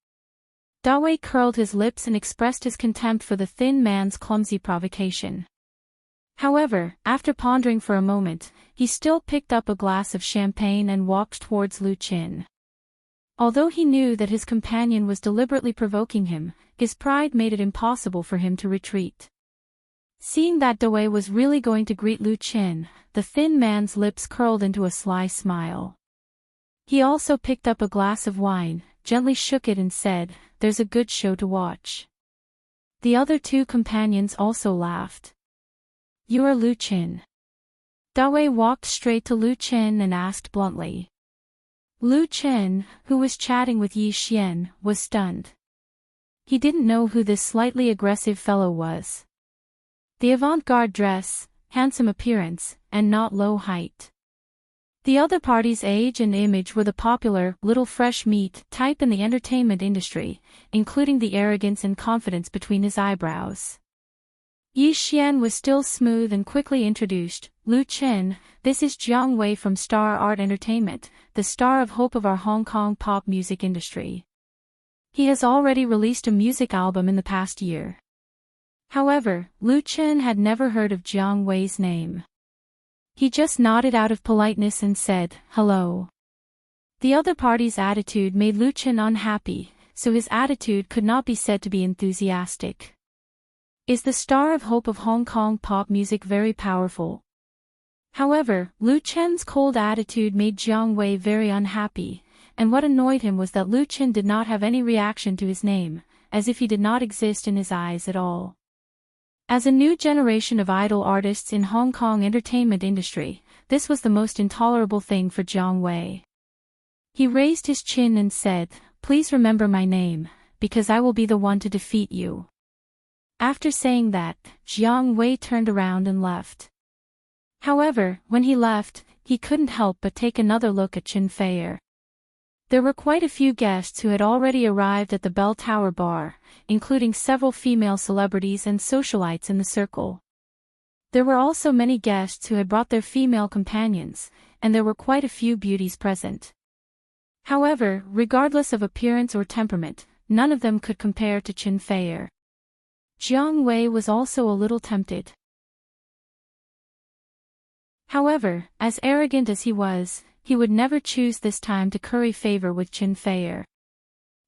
Dawei curled his lips and expressed his contempt for the thin man's clumsy provocation. However, after pondering for a moment, he still picked up a glass of champagne and walked towards Lu Qin. Although he knew that his companion was deliberately provoking him, his pride made it impossible for him to retreat. Seeing that Dawei was really going to greet Lu Qin, the thin man's lips curled into a sly smile. He also picked up a glass of wine, gently shook it and said, "There's a good show to watch." The other two companions also laughed. "You are Lu Qin?" Dawei walked straight to Lu Qin and asked bluntly. Lu Qin, who was chatting with Yi Xian, was stunned. He didn't know who this slightly aggressive fellow was. The avant-garde dress, handsome appearance, and not low height. The other party's age and image were the popular, little fresh meat type in the entertainment industry, including the arrogance and confidence between his eyebrows. Yi Xian was still smooth and quickly introduced. Lu Chen, this is Jiang Wei from Star Art Entertainment, the star of hope of our Hong Kong pop music industry. He has already released a music album in the past year. However, Lu Chen had never heard of Jiang Wei's name. He just nodded out of politeness and said, "Hello." The other party's attitude made Lu Chen unhappy, so his attitude could not be said to be enthusiastic. Is the star of hope of Hong Kong pop music very powerful? However, Lu Chen's cold attitude made Jiang Wei very unhappy, and what annoyed him was that Lu Chen did not have any reaction to his name, as if he did not exist in his eyes at all. As a new generation of idol artists in Hong Kong entertainment industry, this was the most intolerable thing for Jiang Wei. He raised his chin and said, "Please remember my name, because I will be the one to defeat you." After saying that, Jiang Wei turned around and left. However, when he left, he couldn't help but take another look at Chen Feier. There were quite a few guests who had already arrived at the Bell Tower bar, including several female celebrities and socialites in the circle. There were also many guests who had brought their female companions, and there were quite a few beauties present. However, regardless of appearance or temperament, none of them could compare to Chen Feier. Jiang Wei was also a little tempted. However, as arrogant as he was, he would never choose this time to curry favor with Chen Feier.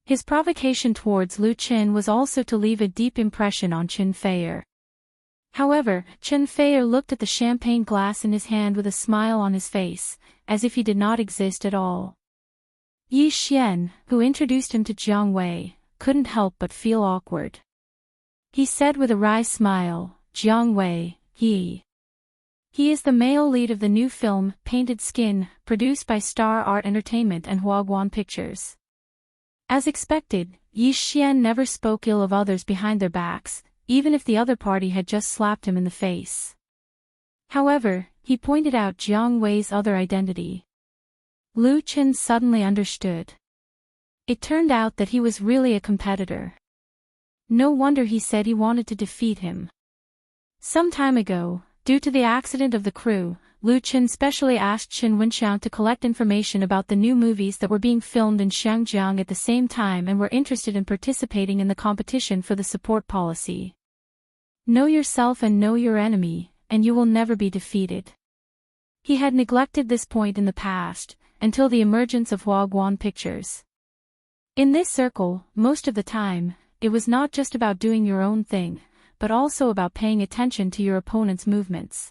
His provocation towards Lu Chen was also to leave a deep impression on Chen Feier. However, Chen Feier looked at the champagne glass in his hand with a smile on his face, as if he did not exist at all. Yi Xian, who introduced him to Jiang Wei, couldn't help but feel awkward. He said with a wry smile, "Jiang Wei, he is the male lead of the new film, Painted Skin, produced by Star Art Entertainment and Huaguan Pictures." As expected, Yi Xian never spoke ill of others behind their backs, even if the other party had just slapped him in the face. However, he pointed out Jiang Wei's other identity. Lu Chen suddenly understood. It turned out that he was really a competitor. No wonder he said he wanted to defeat him. Some time ago, due to the accident of the crew, Lu Chen specially asked Chen Wenxiang to collect information about the new movies that were being filmed in Shangjiang at the same time and were interested in participating in the competition for the support policy. Know yourself and know your enemy, and you will never be defeated. He had neglected this point in the past, until the emergence of Huaguan Pictures. In this circle, most of the time, it was not just about doing your own thing, but also about paying attention to your opponent's movements.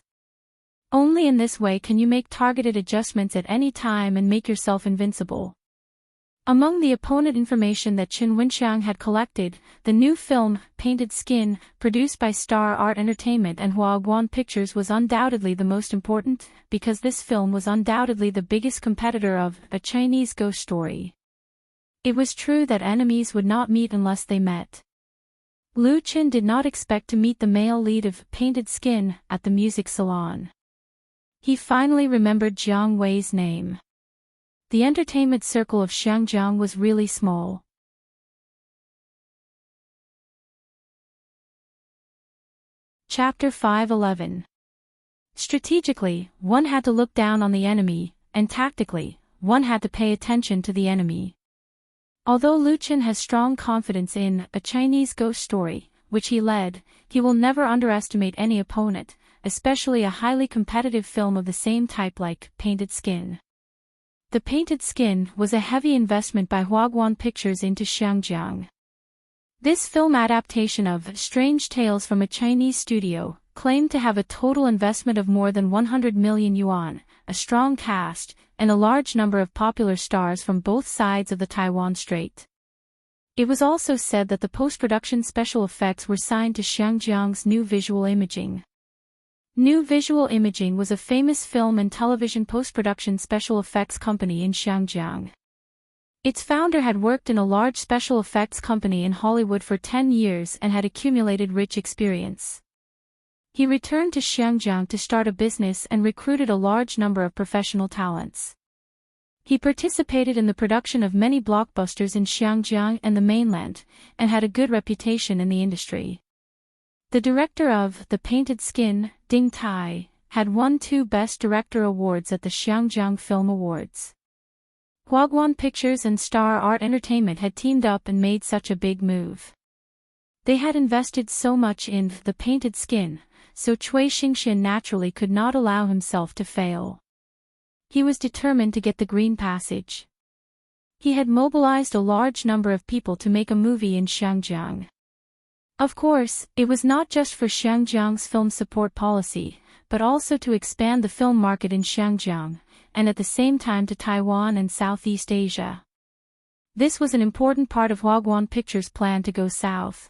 Only in this way can you make targeted adjustments at any time and make yourself invincible. Among the opponent information that Chen Wenxiang had collected, the new film, Painted Skin, produced by Star Art Entertainment and Huaguan Pictures was undoubtedly the most important, because this film was undoubtedly the biggest competitor of A Chinese Ghost Story. It was true that enemies would not meet unless they met. Lu Chen did not expect to meet the male lead of Painted Skin at the music salon. He finally remembered Jiang Wei's name. The entertainment circle of Shangjiang was really small. Chapter 5:11. Strategically, one had to look down on the enemy, and tactically, one had to pay attention to the enemy. Although Lu Chen has strong confidence in A Chinese Ghost Story, which he led, he will never underestimate any opponent, especially a highly competitive film of the same type like Painted Skin. The Painted Skin was a heavy investment by Huaguan Pictures into Shangjiang. This film adaptation of Strange Tales from a Chinese Studio claimed to have a total investment of more than 100 million yuan, a strong cast, and a large number of popular stars from both sides of the Taiwan Strait. It was also said that the post-production special effects were signed to Shangjiang's New Visual Imaging. New Visual Imaging was a famous film and television post-production special effects company in Shangjiang. Its founder had worked in a large special effects company in Hollywood for 10 years and had accumulated rich experience. He returned to Shangjiang to start a business and recruited a large number of professional talents. He participated in the production of many blockbusters in Shangjiang and the mainland, and had a good reputation in the industry. The director of The Painted Skin, Ding Tai, had won 2 Best Director awards at the Xiangjiang Film Awards. Huaguan Pictures and Star Art Entertainment had teamed up and made such a big move. They had invested so much in The Painted Skin, so Cui Xingxian naturally could not allow himself to fail. He was determined to get the green passage. He had mobilized a large number of people to make a movie in Xiangjiang. Of course, it was not just for Xiangjiang's film support policy, but also to expand the film market in Xiangjiang, and at the same time to Taiwan and Southeast Asia. This was an important part of Huaguan Pictures' plan to go south.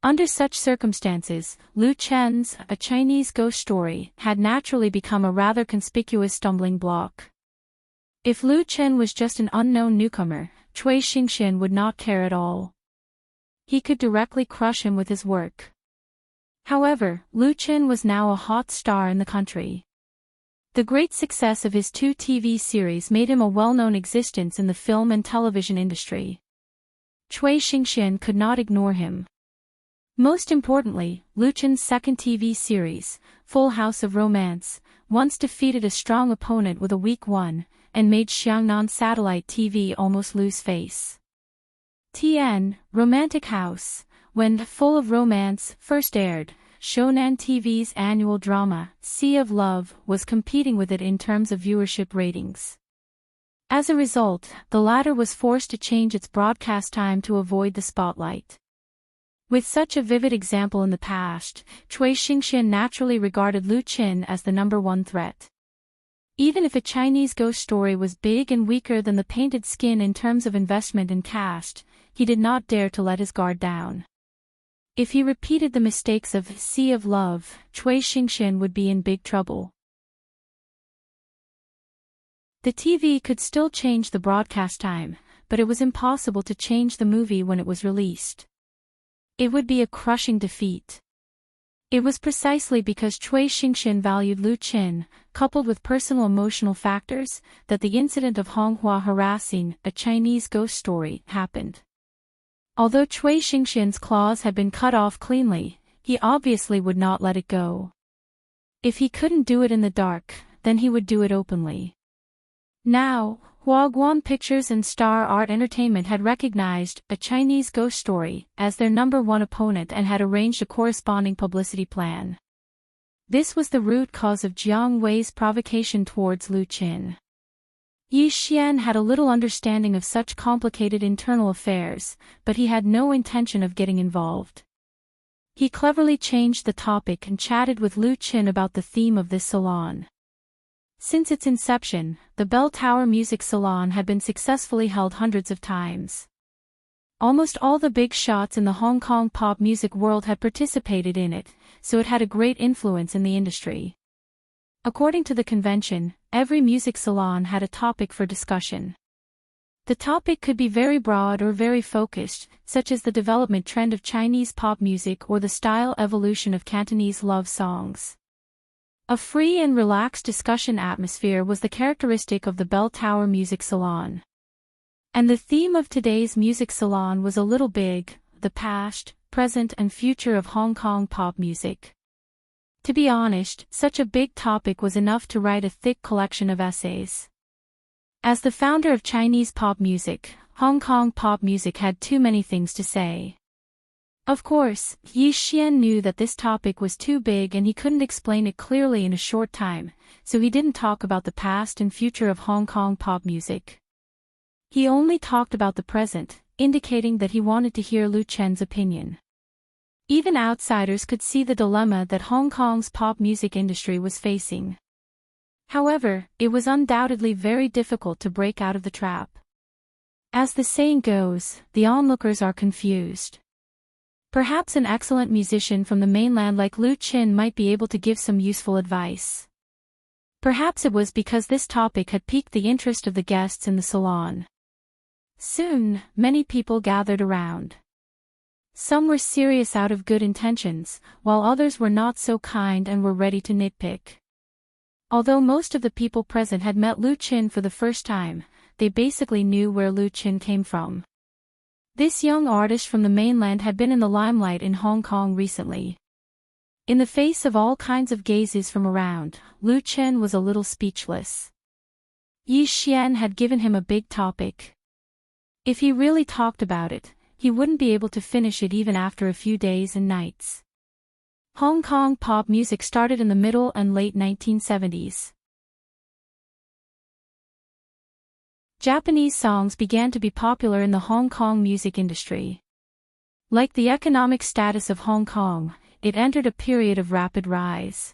Under such circumstances, Lu Chen's A Chinese Ghost Story had naturally become a rather conspicuous stumbling block. If Lu Chen was just an unknown newcomer, Cui Xingxian would not care at all. He could directly crush him with his work. However, Lu Chen was now a hot star in the country. The great success of his 2 TV series made him a well-known existence in the film and television industry. Cui Xingxian could not ignore him. Most importantly, Lu Chen's second TV series, Full House of Romance, once defeated a strong opponent with a weak one, and made Xiangnan satellite TV almost lose face. TN, Romantic House, when Full of Romance first aired, Shonan TV's annual drama, Sea of Love, was competing with it in terms of viewership ratings. As a result, the latter was forced to change its broadcast time to avoid the spotlight. With such a vivid example in the past, Cui Xingxian naturally regarded Lu Chen as the #1 threat. Even if A Chinese Ghost Story was big and weaker than The Painted Skin in terms of investment and cast, he did not dare to let his guard down. If he repeated the mistakes of Sea of Love, Cui Xingxian would be in big trouble. The TV could still change the broadcast time, but it was impossible to change the movie when it was released. It would be a crushing defeat. It was precisely because Cui Xingxian valued Lu Chen, coupled with personal emotional factors, that the incident of Honghua harassing A Chinese Ghost Story happened. Although Cui Xingxian's claws had been cut off cleanly, he obviously would not let it go. If he couldn't do it in the dark, then he would do it openly. Now, Huaguan Pictures and Star Art Entertainment had recognized A Chinese Ghost Story as their #1 opponent and had arranged a corresponding publicity plan. This was the root cause of Jiang Wei's provocation towards Lu Chen. Yi Xian had a little understanding of such complicated internal affairs, but he had no intention of getting involved. He cleverly changed the topic and chatted with Lu Chen about the theme of this salon. Since its inception, the Bell Tower Music Salon had been successfully held hundreds of times. Almost all the big shots in the Hong Kong pop music world had participated in it, so it had a great influence in the industry. According to the convention, every music salon had a topic for discussion. The topic could be very broad or very focused, such as the development trend of Chinese pop music or the style evolution of Cantonese love songs. A free and relaxed discussion atmosphere was the characteristic of the Bell Tower Music Salon. And the theme of today's music salon was a little big, the past, present and future of Hong Kong pop music. To be honest, such a big topic was enough to write a thick collection of essays. As the founder of Chinese pop music, Hong Kong pop music had too many things to say. Of course, Yi Xian knew that this topic was too big and he couldn't explain it clearly in a short time, so he didn't talk about the past and future of Hong Kong pop music. He only talked about the present, indicating that he wanted to hear Lu Chen's opinion. Even outsiders could see the dilemma that Hong Kong's pop music industry was facing. However, it was undoubtedly very difficult to break out of the trap. As the saying goes, the onlookers are confused. Perhaps an excellent musician from the mainland like Lu Chen might be able to give some useful advice. Perhaps it was because this topic had piqued the interest of the guests in the salon. Soon, many people gathered around. Some were serious out of good intentions, while others were not so kind and were ready to nitpick. Although most of the people present had met Lu Chen for the first time, they basically knew where Lu Chen came from. This young artist from the mainland had been in the limelight in Hong Kong recently. In the face of all kinds of gazes from around, Lu Chen was a little speechless. Yi Xian had given him a big topic. If he really talked about it, he wouldn't be able to finish it even after a few days and nights. Hong Kong pop music started in the middle and late 1970s. Japanese songs began to be popular in the Hong Kong music industry. Like the economic status of Hong Kong, it entered a period of rapid rise.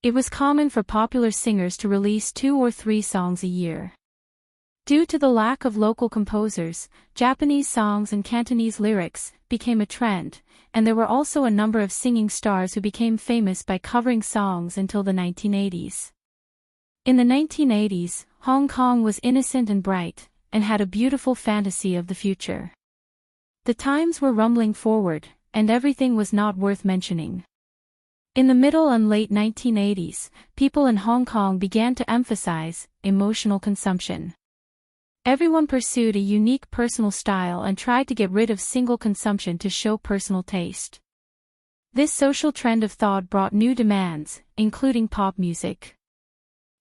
It was common for popular singers to release 2 or 3 songs a year. Due to the lack of local composers, Japanese songs and Cantonese lyrics became a trend, and there were also a number of singing stars who became famous by covering songs until the 1980s. In the 1980s, Hong Kong was innocent and bright, and had a beautiful fantasy of the future. The times were rumbling forward, and everything was not worth mentioning. In the middle and late 1980s, people in Hong Kong began to emphasize emotional consumption. Everyone pursued a unique personal style and tried to get rid of single consumption to show personal taste. This social trend of thought brought new demands, including pop music.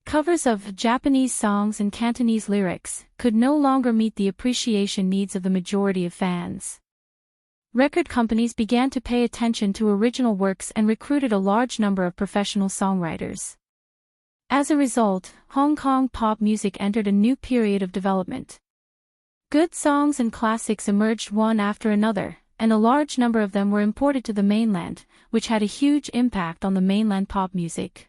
Covers of Japanese songs and Cantonese lyrics could no longer meet the appreciation needs of the majority of fans. Record companies began to pay attention to original works and recruited a large number of professional songwriters. As a result, Hong Kong pop music entered a new period of development. Good songs and classics emerged one after another, and a large number of them were imported to the mainland, which had a huge impact on the mainland pop music.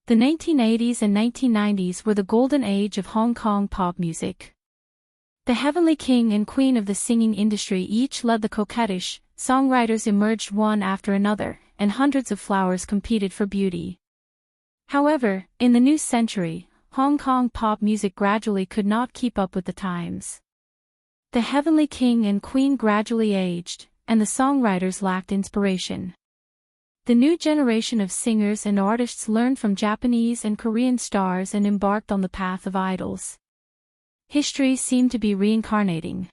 The 1980s and 1990s were the golden age of Hong Kong pop music. The heavenly king and queen of the singing industry each led the coquettish, songwriters emerged one after another, and hundreds of flowers competed for beauty. However, in the new century, Hong Kong pop music gradually could not keep up with the times. The heavenly king and queen gradually aged, and the songwriters lacked inspiration. The new generation of singers and artists learned from Japanese and Korean stars and embarked on the path of idols. History seemed to be reincarnating.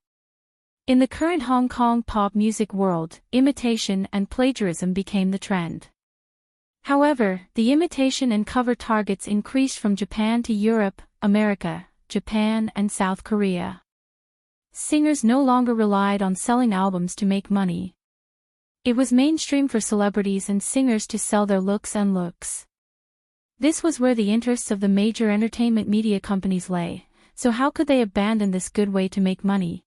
In the current Hong Kong pop music world, imitation and plagiarism became the trend. However, the imitation and cover targets increased from Japan to Europe, America, Japan, and South Korea. Singers no longer relied on selling albums to make money. It was mainstream for celebrities and singers to sell their looks and looks. This was where the interests of the major entertainment media companies lay, so how could they abandon this good way to make money?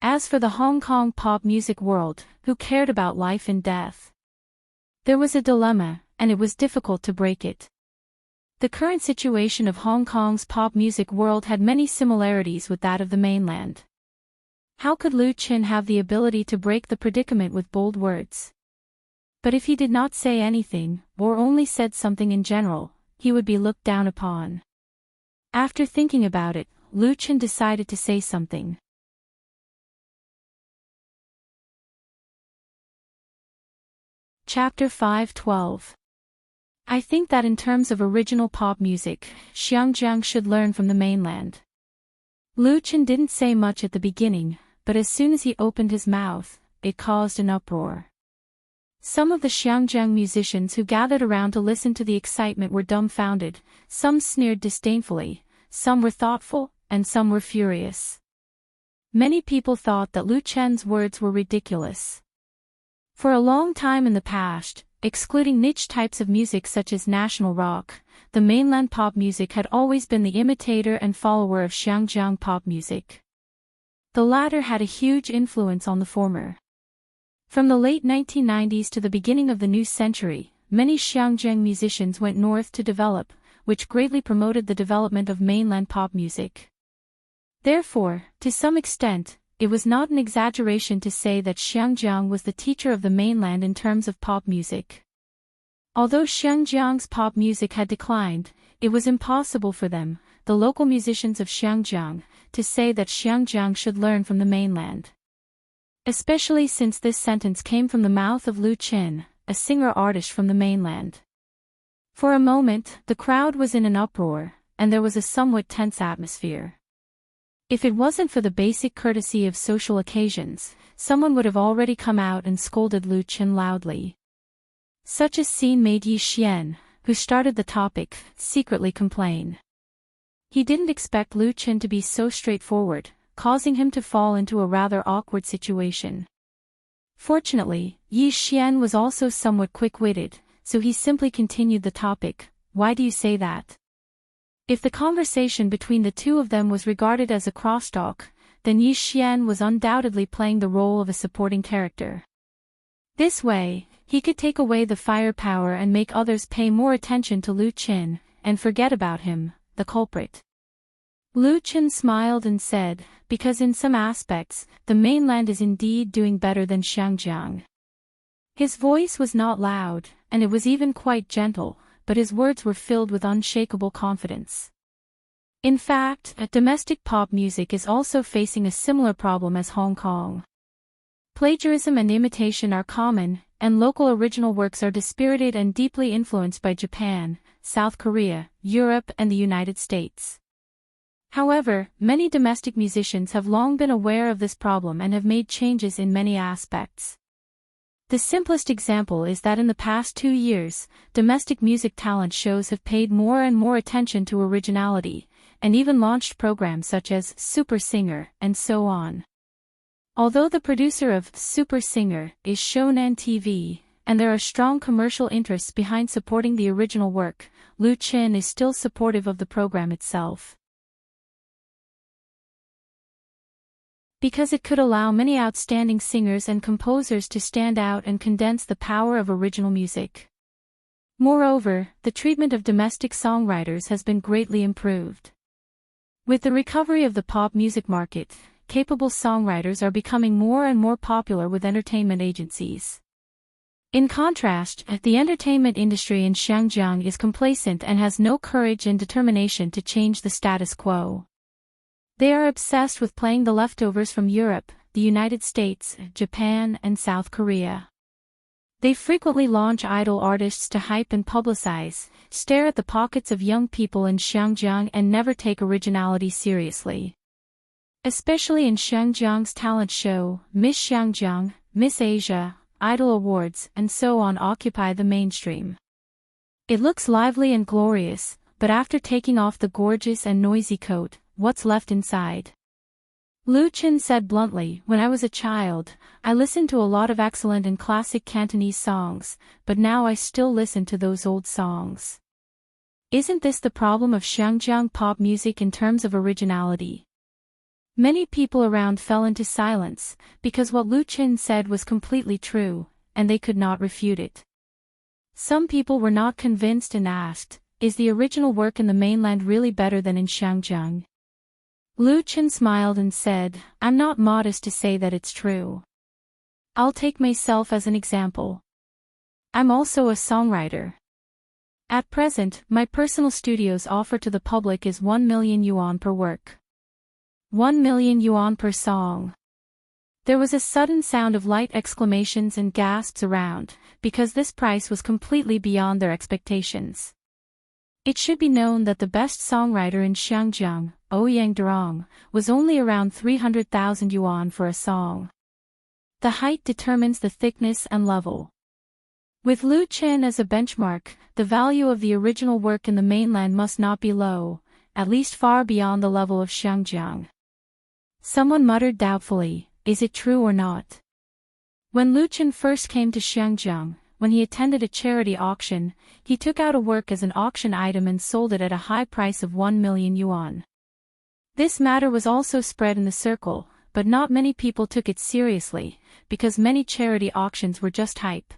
As for the Hong Kong pop music world, who cared about life and death? There was a dilemma, and it was difficult to break it. The current situation of Hong Kong's pop music world had many similarities with that of the mainland. How could Lu Chen have the ability to break the predicament with bold words? But if he did not say anything, or only said something in general, he would be looked down upon. After thinking about it, Lu Chen decided to say something. Chapter 5:12. I think that in terms of original pop music, Xinjiang should learn from the mainland. Lu Chen didn't say much at the beginning, but as soon as he opened his mouth, it caused an uproar. Some of the Xinjiang musicians who gathered around to listen to the excitement were dumbfounded, some sneered disdainfully, some were thoughtful, and some were furious. Many people thought that Lu Chen's words were ridiculous. For a long time in the past, excluding niche types of music such as national rock, the mainland pop music had always been the imitator and follower of Xinjiang pop music. The latter had a huge influence on the former. From the late 1990s to the beginning of the new century, many Xinjiang musicians went north to develop, which greatly promoted the development of mainland pop music. Therefore, to some extent, it was not an exaggeration to say that Xinjiang was the teacher of the mainland in terms of pop music. Although Xinjiang's pop music had declined, it was impossible for them, the local musicians of Xinjiang, to say that Xinjiang should learn from the mainland. Especially since this sentence came from the mouth of Lu Chen, a singer-artist from the mainland. For a moment, the crowd was in an uproar, and there was a somewhat tense atmosphere. If it wasn't for the basic courtesy of social occasions, someone would have already come out and scolded Lu Chen loudly. Such a scene made Yi Xian, who started the topic, secretly complain. He didn't expect Lu Chen to be so straightforward, causing him to fall into a rather awkward situation. Fortunately, Yi Xian was also somewhat quick-witted, so he simply continued the topic. Why do you say that? If the conversation between the two of them was regarded as a crosstalk, then Yi Xian was undoubtedly playing the role of a supporting character. This way, he could take away the firepower and make others pay more attention to Lu Chen, and forget about him, the culprit. Lu Chen smiled and said, because in some aspects, the mainland is indeed doing better than Xiangjiang. His voice was not loud, and it was even quite gentle, but his words were filled with unshakable confidence. In fact, domestic pop music is also facing a similar problem as Hong Kong. Plagiarism and imitation are common, and local original works are dispirited and deeply influenced by Japan, South Korea, Europe and the United States. However, many domestic musicians have long been aware of this problem and have made changes in many aspects. The simplest example is that in the past 2 years, domestic music talent shows have paid more and more attention to originality, and even launched programs such as Super Singer and so on. Although the producer of Super Singer is Shonan TV, and there are strong commercial interests behind supporting the original work, Lu Chen is still supportive of the program itself. Because it could allow many outstanding singers and composers to stand out and condense the power of original music. Moreover, the treatment of domestic songwriters has been greatly improved. With the recovery of the pop music market, capable songwriters are becoming more and more popular with entertainment agencies. In contrast, the entertainment industry in Xiangjiang is complacent and has no courage and determination to change the status quo. They are obsessed with playing the leftovers from Europe, the United States, Japan, and South Korea. They frequently launch idol artists to hype and publicize, stare at the pockets of young people in Xiangjiang and never take originality seriously. Especially in Xiangjiang's talent show, Miss Xiangjiang, Miss Asia, Idol Awards, and so on occupy the mainstream. It looks lively and glorious, but after taking off the gorgeous and noisy coat, what's left inside? Lu Chen said bluntly, when I was a child, I listened to a lot of excellent and classic Cantonese songs, but now I still listen to those old songs. Isn't this the problem of Xiangjiang pop music in terms of originality? Many people around fell into silence, because what Lu Chen said was completely true, and they could not refute it. Some people were not convinced and asked, is the original work in the mainland really better than in Xiangjiang? Lu Chen smiled and said, I'm not modest to say that it's true. I'll take myself as an example. I'm also a songwriter. At present, my personal studio's offer to the public is 1 million yuan per work. 1 million yuan per song. There was a sudden sound of light exclamations and gasps around, because this price was completely beyond their expectations. It should be known that the best songwriter in Xiangjiang, Ouyang Durong, was only around 300,000 yuan for a song. The height determines the thickness and level. With Lu Chen as a benchmark, the value of the original work in the mainland must not be low, at least far beyond the level of Xiangjiang. Someone muttered doubtfully, is it true or not? When Lu Chen first came to Xiangjiang, when he attended a charity auction, he took out a work as an auction item and sold it at a high price of 1 million yuan. This matter was also spread in the circle, but not many people took it seriously, because many charity auctions were just hype.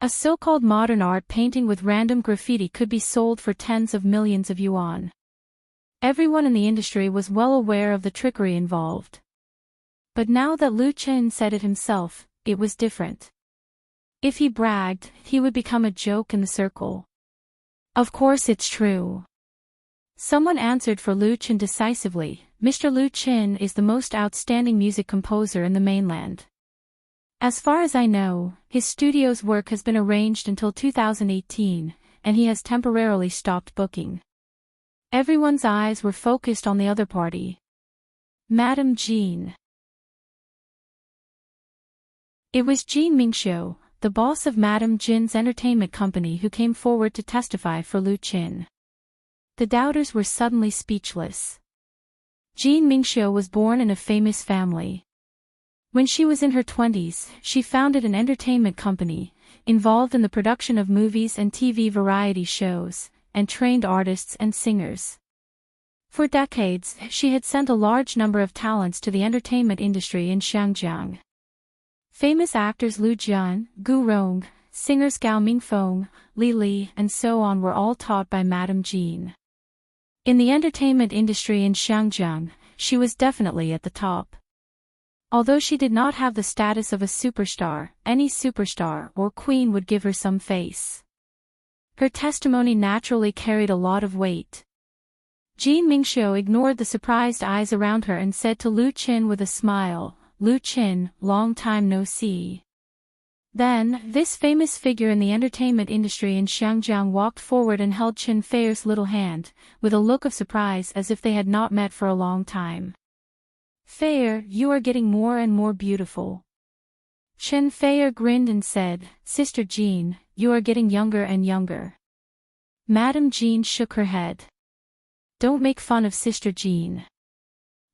A so-called modern art painting with random graffiti could be sold for tens of millions of yuan. Everyone in the industry was well aware of the trickery involved. But now that Lu Chen said it himself, it was different. If he bragged, he would become a joke in the circle. Of course it's true. Someone answered for Lu Chen decisively, Mr. Lu Chen is the most outstanding music composer in the mainland. As far as I know, his studio's work has been arranged until 2018, and he has temporarily stopped booking. Everyone's eyes were focused on the other party. Madame Jean. It was Jean Mingxiu, the boss of Madame Jin's entertainment company, who came forward to testify for Lu Qin. The doubters were suddenly speechless. Jean Mingxiu was born in a famous family. When she was in her 20s, she founded an entertainment company, involved in the production of movies and TV variety shows, and trained artists and singers. For decades, she had sent a large number of talents to the entertainment industry in Xinjiang. Famous actors Lu Jian, Gu Rong, singers Gao Mingfeng, Li Li, and so on were all taught by Madame Jean. In the entertainment industry in Xinjiang, she was definitely at the top. Although she did not have the status of a superstar, any superstar or queen would give her some face. Her testimony naturally carried a lot of weight. Jean Mingxiu ignored the surprised eyes around her and said to Lu Qin with a smile, "Lu Qin, long time no see." Then, this famous figure in the entertainment industry in Xinjiang walked forward and held Chen Feier's little hand, with a look of surprise as if they had not met for a long time. "Feier, you are getting more and more beautiful." Chen Feier grinned and said, "Sister Jean, you are getting younger and younger." Madame Jean shook her head. "Don't make fun of Sister Jean.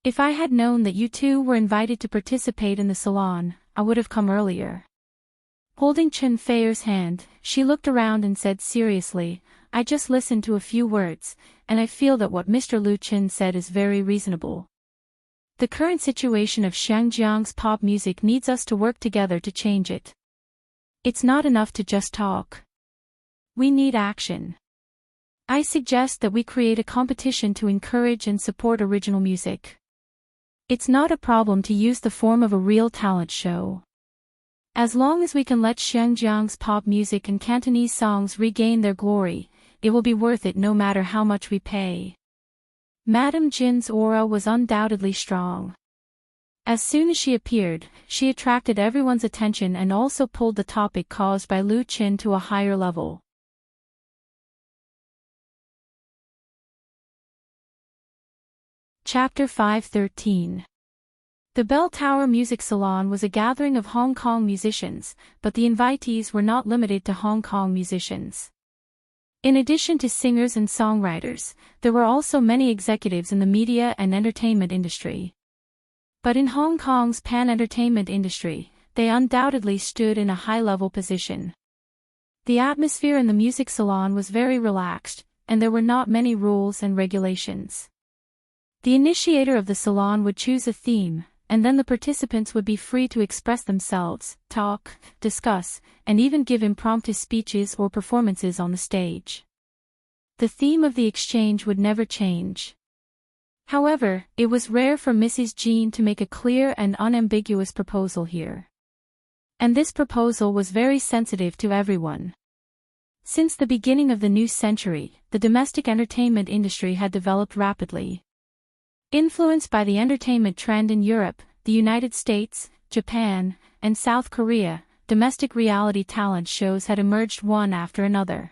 If I had known that you two were invited to participate in the salon, I would have come earlier." Holding Chen Feier's hand, she looked around and said seriously, "I just listened to a few words, and I feel that what Mr. Lu Qin said is very reasonable. The current situation of Xinjiang's pop music needs us to work together to change it. It's not enough to just talk. We need action. I suggest that we create a competition to encourage and support original music. It's not a problem to use the form of a real talent show. As long as we can let Xinjiang's pop music and Cantonese songs regain their glory, it will be worth it no matter how much we pay." Madame Jin's aura was undoubtedly strong. As soon as she appeared, she attracted everyone's attention and also pulled the topic caused by Lu Qin to a higher level. Chapter 513. The Bell Tower Music Salon was a gathering of Hong Kong musicians, but the invitees were not limited to Hong Kong musicians. In addition to singers and songwriters, there were also many executives in the media and entertainment industry. But in Hong Kong's pan-entertainment industry, they undoubtedly stood in a high-level position. The atmosphere in the music salon was very relaxed, and there were not many rules and regulations. The initiator of the salon would choose a theme, and then the participants would be free to express themselves, talk, discuss, and even give impromptu speeches or performances on the stage. The theme of the exchange would never change. However, it was rare for Mrs. Jean to make a clear and unambiguous proposal here. And this proposal was very sensitive to everyone. Since the beginning of the new century, the domestic entertainment industry had developed rapidly. Influenced by the entertainment trend in Europe, the United States, Japan, and South Korea, domestic reality talent shows had emerged one after another.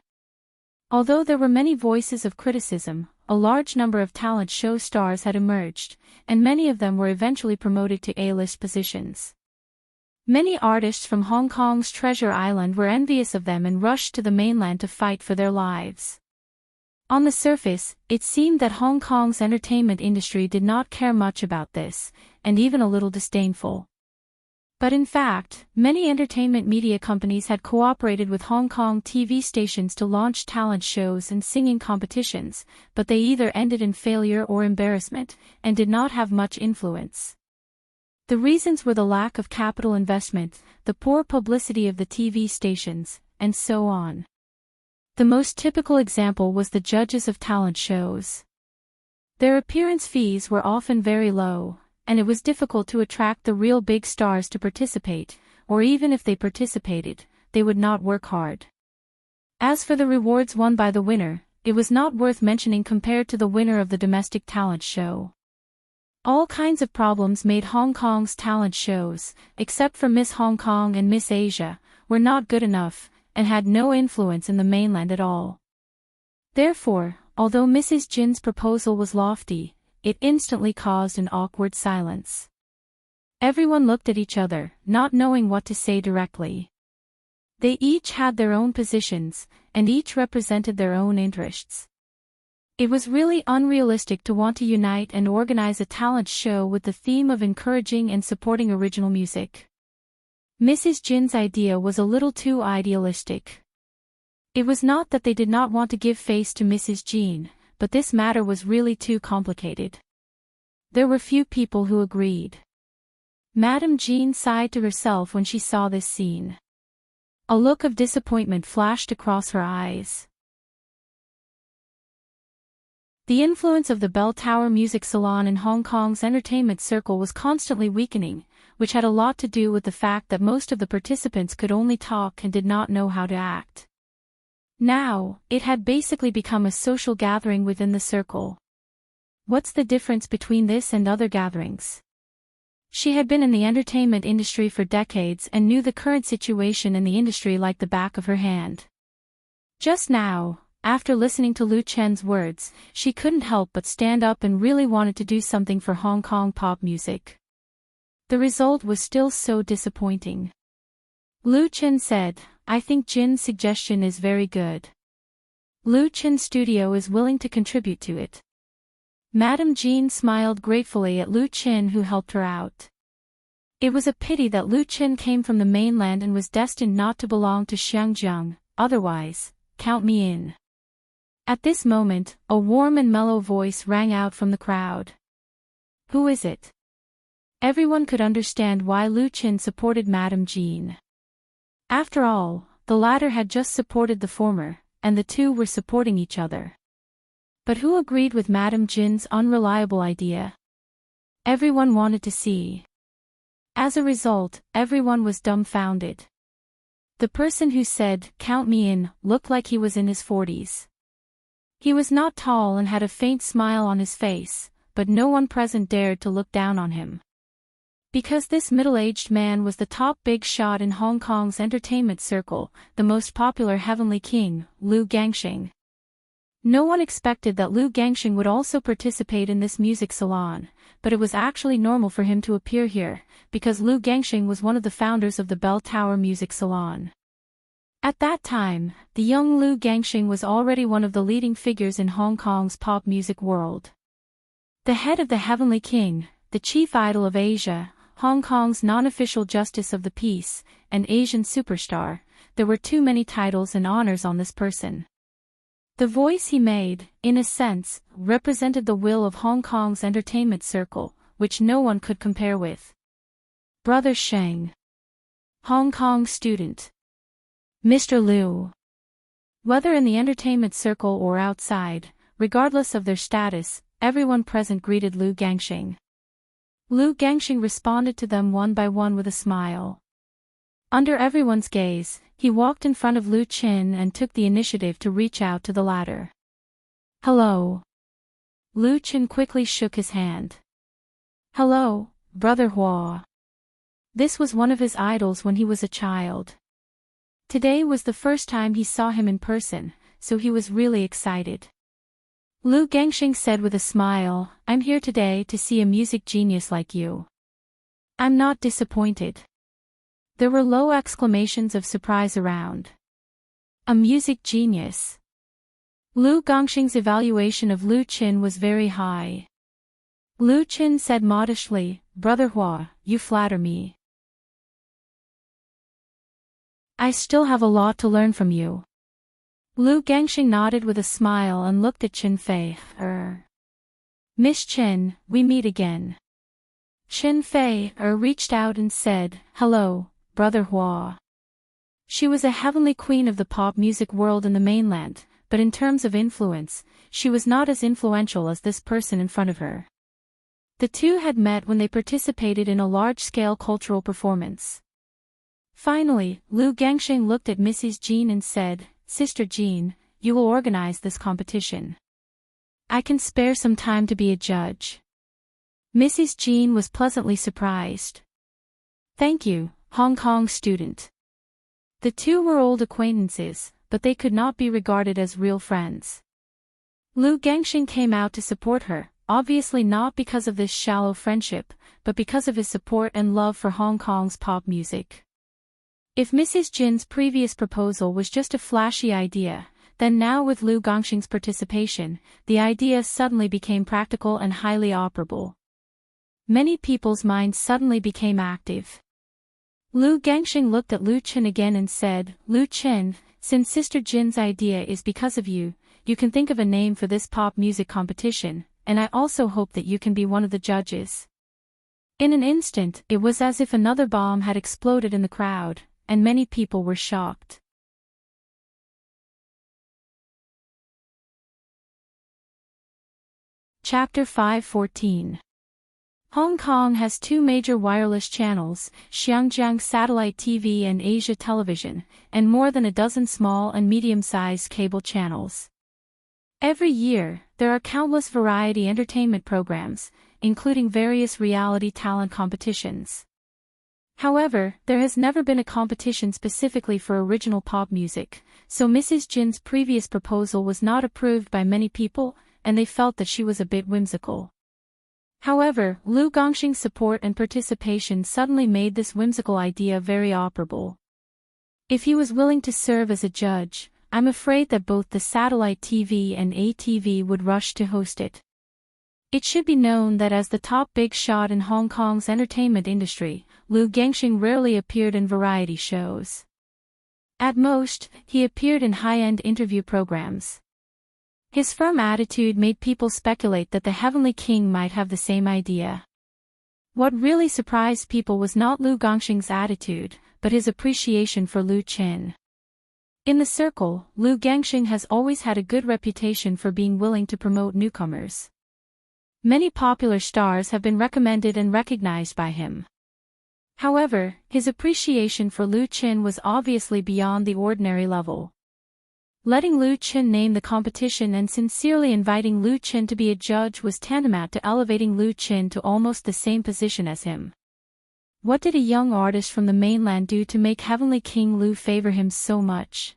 Although there were many voices of criticism, a large number of talent show stars had emerged, and many of them were eventually promoted to A-list positions. Many artists from Hong Kong's Treasure Island were envious of them and rushed to the mainland to fight for their lives. On the surface, it seemed that Hong Kong's entertainment industry did not care much about this, and even a little disdainful. But in fact, many entertainment media companies had cooperated with Hong Kong TV stations to launch talent shows and singing competitions, but they either ended in failure or embarrassment, and did not have much influence. The reasons were the lack of capital investment, the poor publicity of the TV stations, and so on. The most typical example was the judges of talent shows. Their appearance fees were often very low, and it was difficult to attract the real big stars to participate, or even if they participated, they would not work hard. As for the rewards won by the winner, it was not worth mentioning compared to the winner of the domestic talent show. All kinds of problems made Hong Kong's talent shows, except for Miss Hong Kong and Miss Asia, were not good enough, and had no influence in the mainland at all. Therefore, although Mrs. Jin's proposal was lofty, it instantly caused an awkward silence. Everyone looked at each other, not knowing what to say directly. They each had their own positions, and each represented their own interests. It was really unrealistic to want to unite and organize a talent show with the theme of encouraging and supporting original music. Mrs. Jin's idea was a little too idealistic. It was not that they did not want to give face to Mrs. Jin, but this matter was really too complicated. There were few people who agreed. Madame Jean sighed to herself when she saw this scene. A look of disappointment flashed across her eyes. The influence of the Bell Tower Music Salon in Hong Kong's entertainment circle was constantly weakening, which had a lot to do with the fact that most of the participants could only talk and did not know how to act. Now, it had basically become a social gathering within the circle. What's the difference between this and other gatherings? She had been in the entertainment industry for decades and knew the current situation in the industry like the back of her hand. Just now, after listening to Lu Chen's words, she couldn't help but stand up and really wanted to do something for Hong Kong pop music. The result was still so disappointing. Lu Chen said, "I think Jin's suggestion is very good. Lu Chen's studio is willing to contribute to it." Madame Jean smiled gratefully at Lu Chen, who helped her out. It was a pity that Lu Chen came from the mainland and was destined not to belong to Xiangjiang, otherwise, count me in. At this moment, a warm and mellow voice rang out from the crowd. "Who is it?" Everyone could understand why Lu Chen supported Madame Jean. After all, the latter had just supported the former, and the two were supporting each other. But who agreed with Madame Jin's unreliable idea? Everyone wanted to see. As a result, everyone was dumbfounded. The person who said, "Count me in," looked like he was in his 40s. He was not tall and had a faint smile on his face, but no one present dared to look down on him. Because this middle-aged man was the top big shot in Hong Kong's entertainment circle, the most popular Heavenly King, Lu Gangxing. No one expected that Lu Gangxing would also participate in this music salon, but it was actually normal for him to appear here, because Lu Gangxing was one of the founders of the Bell Tower Music Salon. At that time, the young Lu Gangxing was already one of the leading figures in Hong Kong's pop music world. The head of the Heavenly King, the chief idol of Asia, Hong Kong's non-official justice of the peace, and Asian superstar, there were too many titles and honors on this person. The voice he made, in a sense, represented the will of Hong Kong's entertainment circle, which no one could compare with. Brother Sheng. Hong Kong student. Mr. Liu. Whether in the entertainment circle or outside, regardless of their status, everyone present greeted Lu Gangxing. Lu Gangxing responded to them one by one with a smile. Under everyone's gaze, he walked in front of Lu Chen and took the initiative to reach out to the latter. "Hello." Lu Chen quickly shook his hand. "Hello, Brother Hua." This was one of his idols when he was a child. Today was the first time he saw him in person, so he was really excited. Lu Gangxing said with a smile, "I'm here today to see a music genius like you. I'm not disappointed." There were low exclamations of surprise around. A music genius. Lu Gangxing's evaluation of Lu Chen was very high. Lu Chen said modestly, "Brother Hua, you flatter me. I still have a lot to learn from you." Lu Gangxing nodded with a smile and looked at Chen Fei. "Miss Chen, we meet again." Chen Fei reached out and said, "Hello, Brother Hua." She was a heavenly queen of the pop music world in the mainland, but in terms of influence, she was not as influential as this person in front of her. The two had met when they participated in a large-scale cultural performance. Finally, Lu Gangxing looked at Mrs. Jean and said, "Sister Jean, you will organize this competition. I can spare some time to be a judge." Mrs. Jean was pleasantly surprised. "Thank you, Hong Kong student." The two were old acquaintances, but they could not be regarded as real friends. Lu Gangxing came out to support her, obviously not because of this shallow friendship, but because of his support and love for Hong Kong's pop music. If Mrs. Jin's previous proposal was just a flashy idea, then now with Lu Gongxing's participation, the idea suddenly became practical and highly operable. Many people's minds suddenly became active. Lu Gongxing looked at Lu Chen again and said, "Lu Chen, since Sister Jin's idea is because of you, you can think of a name for this pop music competition, and I also hope that you can be one of the judges." In an instant, it was as if another bomb had exploded in the crowd, and many people were shocked. Chapter 514. Hong Kong has two major wireless channels, Xinjiang Satellite TV and Asia Television, and more than a dozen small and medium-sized cable channels. Every year, there are countless variety entertainment programs, including various reality talent competitions. However, there has never been a competition specifically for original pop music, so Mrs. Jin's previous proposal was not approved by many people, and they felt that she was a bit whimsical. However, Lu Gongxing's support and participation suddenly made this whimsical idea very operable. If he was willing to serve as a judge, I'm afraid that both the satellite TV and ATV would rush to host it. It should be known that as the top big shot in Hong Kong's entertainment industry, Lu Gongxing rarely appeared in variety shows. At most, he appeared in high-end interview programs. His firm attitude made people speculate that the Heavenly King might have the same idea. What really surprised people was not Lu Gongxing's attitude, but his appreciation for Lu Chen. In the circle, Lu Gongxing has always had a good reputation for being willing to promote newcomers. Many popular stars have been recommended and recognized by him. However, his appreciation for Lu Chen was obviously beyond the ordinary level. Letting Lu Chen name the competition and sincerely inviting Lu Chen to be a judge was tantamount to elevating Lu Chen to almost the same position as him. What did a young artist from the mainland do to make Heavenly King Lu favor him so much?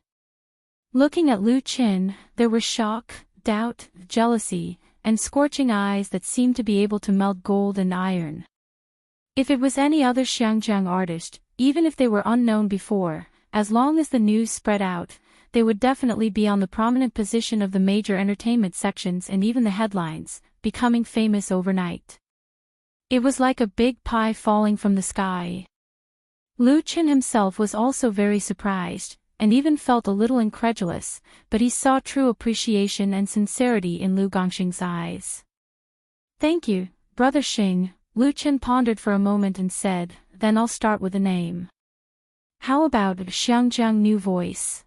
Looking at Lu Chen, there were shock, doubt, jealousy, and scorching eyes that seemed to be able to melt gold and iron. If it was any other Xinjiang artist, even if they were unknown before, as long as the news spread out, they would definitely be on the prominent position of the major entertainment sections and even the headlines, becoming famous overnight. It was like a big pie falling from the sky. Lu Chen himself was also very surprised, and even felt a little incredulous, but he saw true appreciation and sincerity in Lu Gongxing's eyes. "Thank you, Brother Xing," Lu Chen pondered for a moment and said, "Then I'll start with a name. How about Xinjiang New Voice?"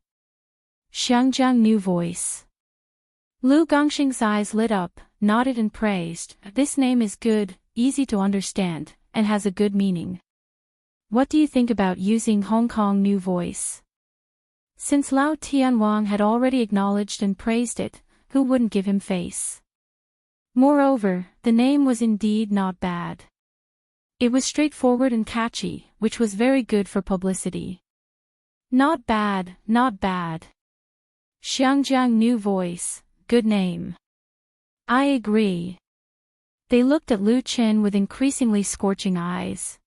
Xinjiang New Voice. Lu Gongxing's eyes lit up, nodded and praised, "This name is good, easy to understand, and has a good meaning. What do you think about using Hong Kong New Voice?" Since Lao Tianwang had already acknowledged and praised it, who wouldn't give him face? Moreover, the name was indeed not bad. It was straightforward and catchy, which was very good for publicity. Not bad, not bad. Xinjiang New Voice, good name. I agree. They looked at Lu Chen with increasingly scorching eyes.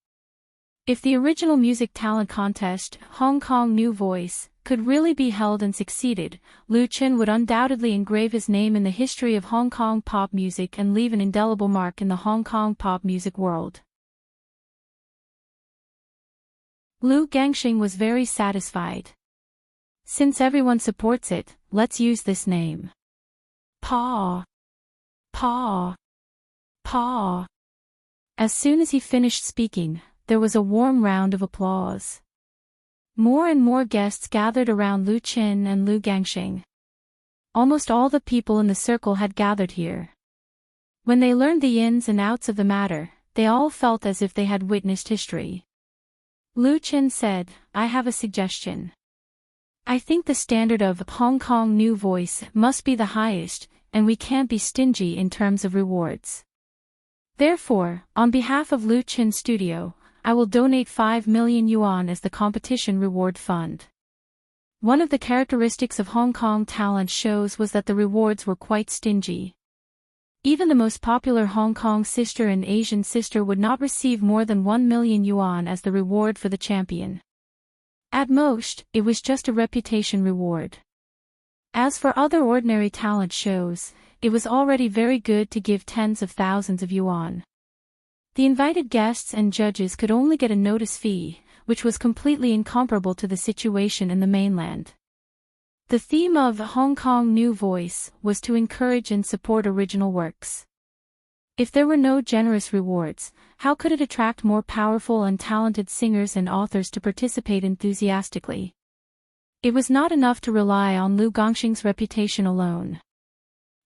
If the original music talent contest, Hong Kong New Voice, could really be held and succeeded, Lu Chen would undoubtedly engrave his name in the history of Hong Kong pop music and leave an indelible mark in the Hong Kong pop music world. Lu Gongxing was very satisfied. Since everyone supports it, let's use this name. Paw. Paw. Paw. As soon as he finished speaking, there was a warm round of applause. More and more guests gathered around Lu Chen and Lu Gongxing. Almost all the people in the circle had gathered here. When they learned the ins and outs of the matter, they all felt as if they had witnessed history. Lu Chen said, "I have a suggestion. I think the standard of Hong Kong New Voice must be the highest, and we can't be stingy in terms of rewards. Therefore, on behalf of Lu Chen Studio, I will donate 5 million yuan as the competition reward fund." One of the characteristics of Hong Kong talent shows was that the rewards were quite stingy. Even the most popular Hong Kong sister and Asian sister would not receive more than 1 million yuan as the reward for the champion. At most, it was just a reputation reward. As for other ordinary talent shows, it was already very good to give tens of thousands of yuan. The invited guests and judges could only get a notice fee, which was completely incomparable to the situation in the mainland. The theme of Hong Kong New Voice was to encourage and support original works. If there were no generous rewards, how could it attract more powerful and talented singers and authors to participate enthusiastically? It was not enough to rely on Lu Gongxing's reputation alone.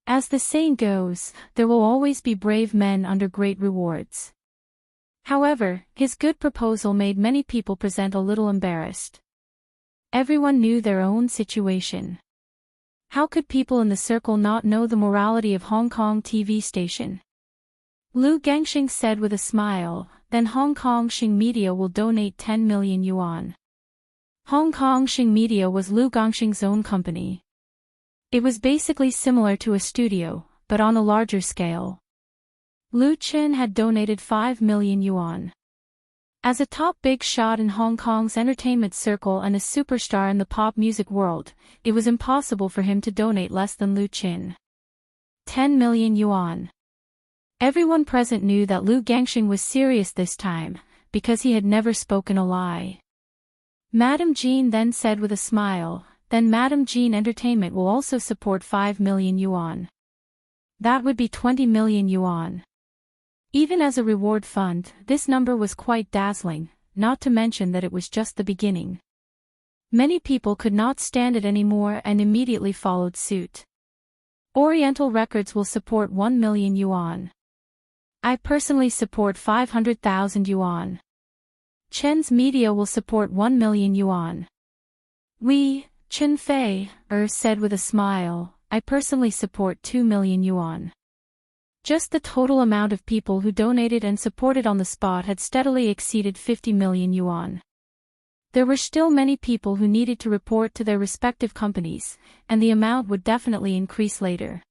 As the saying goes, there will always be brave men under great rewards. However, his good proposal made many people present a little embarrassed. Everyone knew their own situation. How could people in the circle not know the morality of Hong Kong TV station? Lu Gongxing said with a smile, then Hong Kong Xing Media will donate 10 million yuan. Hong Kong Xing Media was Lu Gongxing's own company. It was basically similar to a studio, but on a larger scale. Lu Qin had donated 5 million yuan. As a top big shot in Hong Kong's entertainment circle and a superstar in the pop music world, it was impossible for him to donate less than Lu Qin. 10 million yuan. Everyone present knew that Lu Gongxing was serious this time, because he had never spoken a lie. Madame Jean then said with a smile, then Madame Jean Entertainment will also support 5 million yuan. That would be 20 million yuan. Even as a reward fund, this number was quite dazzling, not to mention that it was just the beginning. Many people could not stand it anymore and immediately followed suit. Oriental Records will support 1 million yuan. I personally support 500,000 yuan. Chen's Media will support 1 million yuan. We, Chen Fei, said with a smile, I personally support 2 million yuan. Just the total amount of people who donated and supported on the spot had steadily exceeded 50 million yuan. There were still many people who needed to report to their respective companies, and the amount would definitely increase later.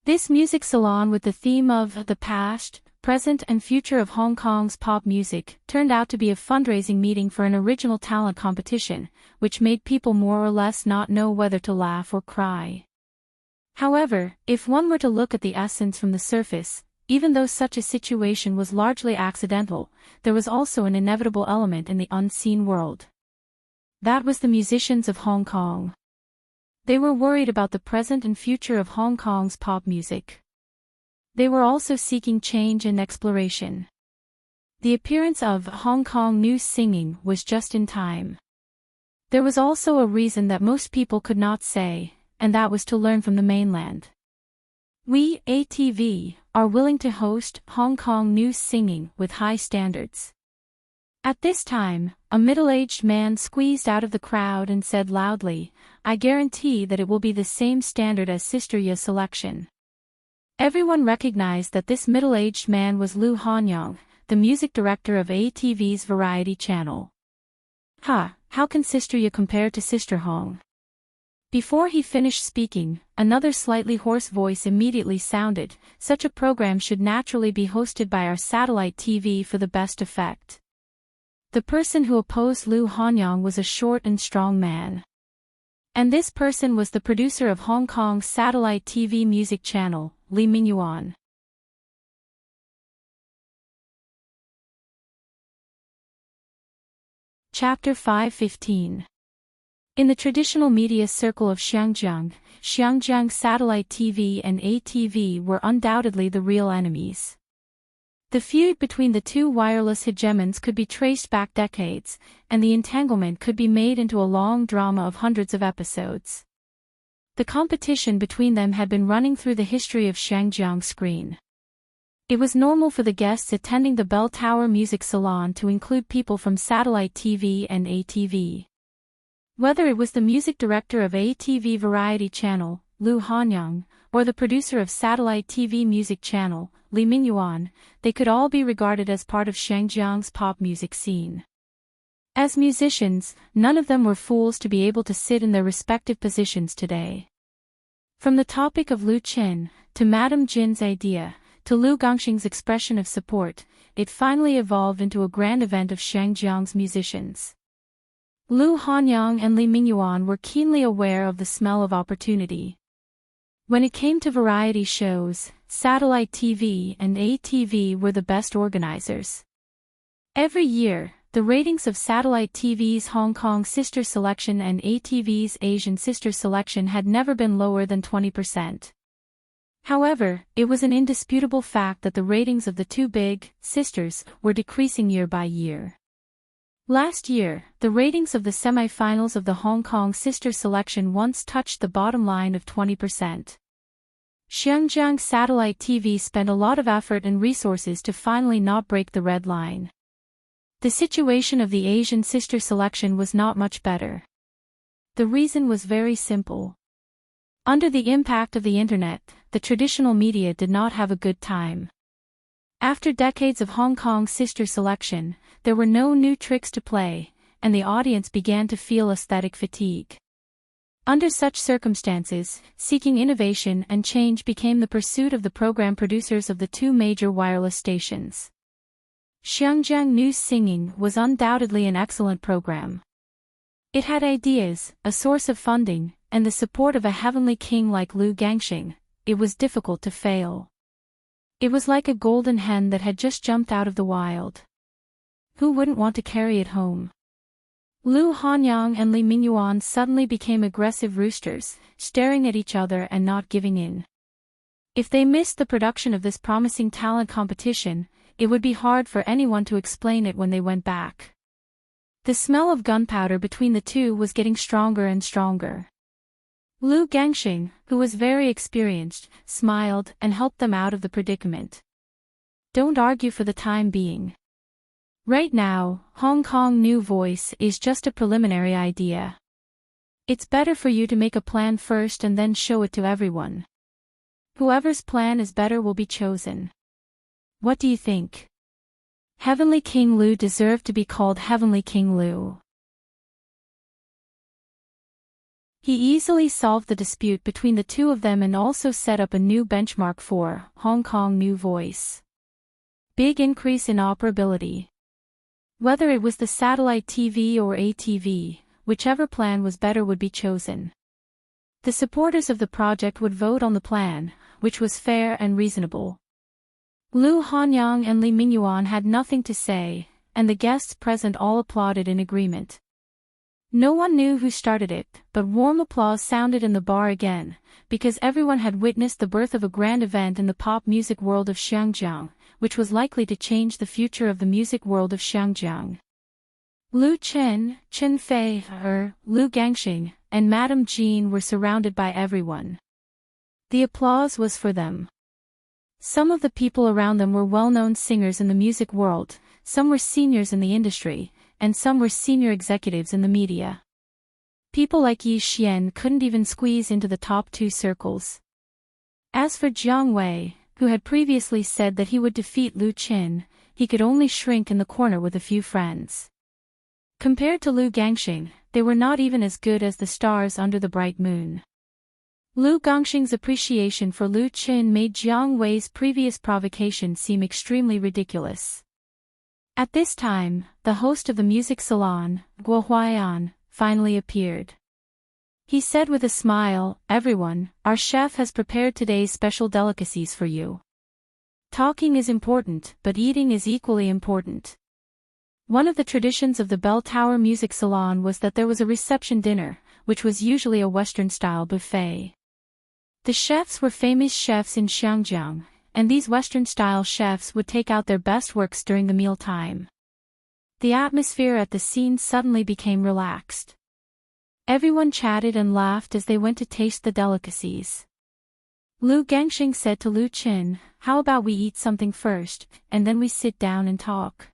This music salon with the theme of the past, present and future of Hong Kong's pop music turned out to be a fundraising meeting for an original talent competition, which made people more or less not know whether to laugh or cry. However, if one were to look at the essence from the surface, even though such a situation was largely accidental, there was also an inevitable element in the unseen world. That was the musicians of Hong Kong. They were worried about the present and future of Hong Kong's pop music. They were also seeking change and exploration. The appearance of Hong Kong New Singing was just in time. There was also a reason that most people could not say, and that was to learn from the mainland. We, ATV, are willing to host Hong Kong New Singing with high standards. At this time, a middle-aged man squeezed out of the crowd and said loudly, I guarantee that it will be the same standard as Sister Ye selection. Everyone recognized that this middle-aged man was Lu Hanyang, the music director of ATV's variety channel. How can Sister Ye compare to Sister Hong? Before he finished speaking, another slightly hoarse voice immediately sounded, such a program should naturally be hosted by our satellite TV for the best effect. The person who opposed Lu Hanyang was a short and strong man. And this person was the producer of Hong Kong's satellite TV music channel, Li Mingyuan. Chapter 5:15. In the traditional media circle of Xiangjiang, Xiangjiang Satellite TV and ATV were undoubtedly the real enemies. The feud between the two wireless hegemons could be traced back decades, and the entanglement could be made into a long drama of hundreds of episodes. The competition between them had been running through the history of Xiangjiang's screen. It was normal for the guests attending the Bell Tower Music Salon to include people from satellite TV and ATV. Whether it was the music director of ATV Variety Channel, Lu Hanyang, or the producer of satellite TV music channel, Li Mingyuan, they could all be regarded as part of Xiangjiang's pop music scene. As musicians, none of them were fools to be able to sit in their respective positions today. From the topic of Lu Qin, to Madame Jin's idea, To Lu Gongxing's expression of support, it finally evolved into a grand event of Shangjiang's musicians. Lu Hanyang and Li Mingyuan were keenly aware of the smell of opportunity. When it came to variety shows, satellite TV and ATV were the best organizers. Every year, the ratings of satellite TV's Hong Kong sister selection and ATV's Asian sister selection had never been lower than 20%. However, it was an indisputable fact that the ratings of the two big sisters were decreasing year by year. Last year, the ratings of the semi-finals of the Hong Kong sister selection once touched the bottom line of 20%. Xinjiang Satellite TV spent a lot of effort and resources to finally not break the red line. The situation of the Asian sister selection was not much better. The reason was very simple. Under the impact of the internet, the traditional media did not have a good time. After decades of Hong Kong sister selection, there were no new tricks to play, and the audience began to feel aesthetic fatigue. Under such circumstances, seeking innovation and change became the pursuit of the program producers of the two major wireless stations. Xinjiang News Singing was undoubtedly an excellent program. It had ideas, a source of funding, and the support of a heavenly king like Lu Gangxing. It was difficult to fail. It was like a golden hen that had just jumped out of the wild. Who wouldn't want to carry it home? Lu Hanyang and Li Mingyuan suddenly became aggressive roosters, staring at each other and not giving in. If they missed the production of this promising talent competition, it would be hard for anyone to explain it when they went back. The smell of gunpowder between the two was getting stronger and stronger. Lu Gangxing, who was very experienced, smiled and helped them out of the predicament. Don't argue for the time being. Right now, Hong Kong New Voice is just a preliminary idea. It's better for you to make a plan first and then show it to everyone. Whoever's plan is better will be chosen. What do you think? Heavenly King Lu deserved to be called Heavenly King Lu. He easily solved the dispute between the two of them and also set up a new benchmark for Hong Kong New Voice. Big increase in operability. Whether it was the satellite TV or ATV, whichever plan was better would be chosen. The supporters of the project would vote on the plan, which was fair and reasonable. Lu Hanyang and Li Mingyuan had nothing to say, and the guests present all applauded in agreement. No one knew who started it, but warm applause sounded in the bar again, because everyone had witnessed the birth of a grand event in the pop music world of Xinjiang, which was likely to change the future of the music world of Xinjiang. Lu Chen, Chen Fei, Lu Gangxing, and Madame Jean were surrounded by everyone. The applause was for them. Some of the people around them were well-known singers in the music world, some were seniors in the industry, and some were senior executives in the media. People like Yi Xian couldn't even squeeze into the top two circles. As for Jiang Wei, who had previously said that he would defeat Lu Qin, he could only shrink in the corner with a few friends. Compared to Lu Gangxing, they were not even as good as the stars under the bright moon. Lu Gangxing's appreciation for Lu Qin made Jiang Wei's previous provocation seem extremely ridiculous. At this time, the host of the music salon, Guo Huaiyan, finally appeared. He said with a smile, "Everyone, our chef has prepared today's special delicacies for you. Talking is important, but eating is equally important." One of the traditions of the Bell Tower Music Salon was that there was a reception dinner, which was usually a Western-style buffet. The chefs were famous chefs in Xinjiang, and these Western-style chefs would take out their best works during the mealtime. The atmosphere at the scene suddenly became relaxed. Everyone chatted and laughed as they went to taste the delicacies. Lu Gangxing said to Lu Qin, "How about we eat something first, and then we sit down and talk?"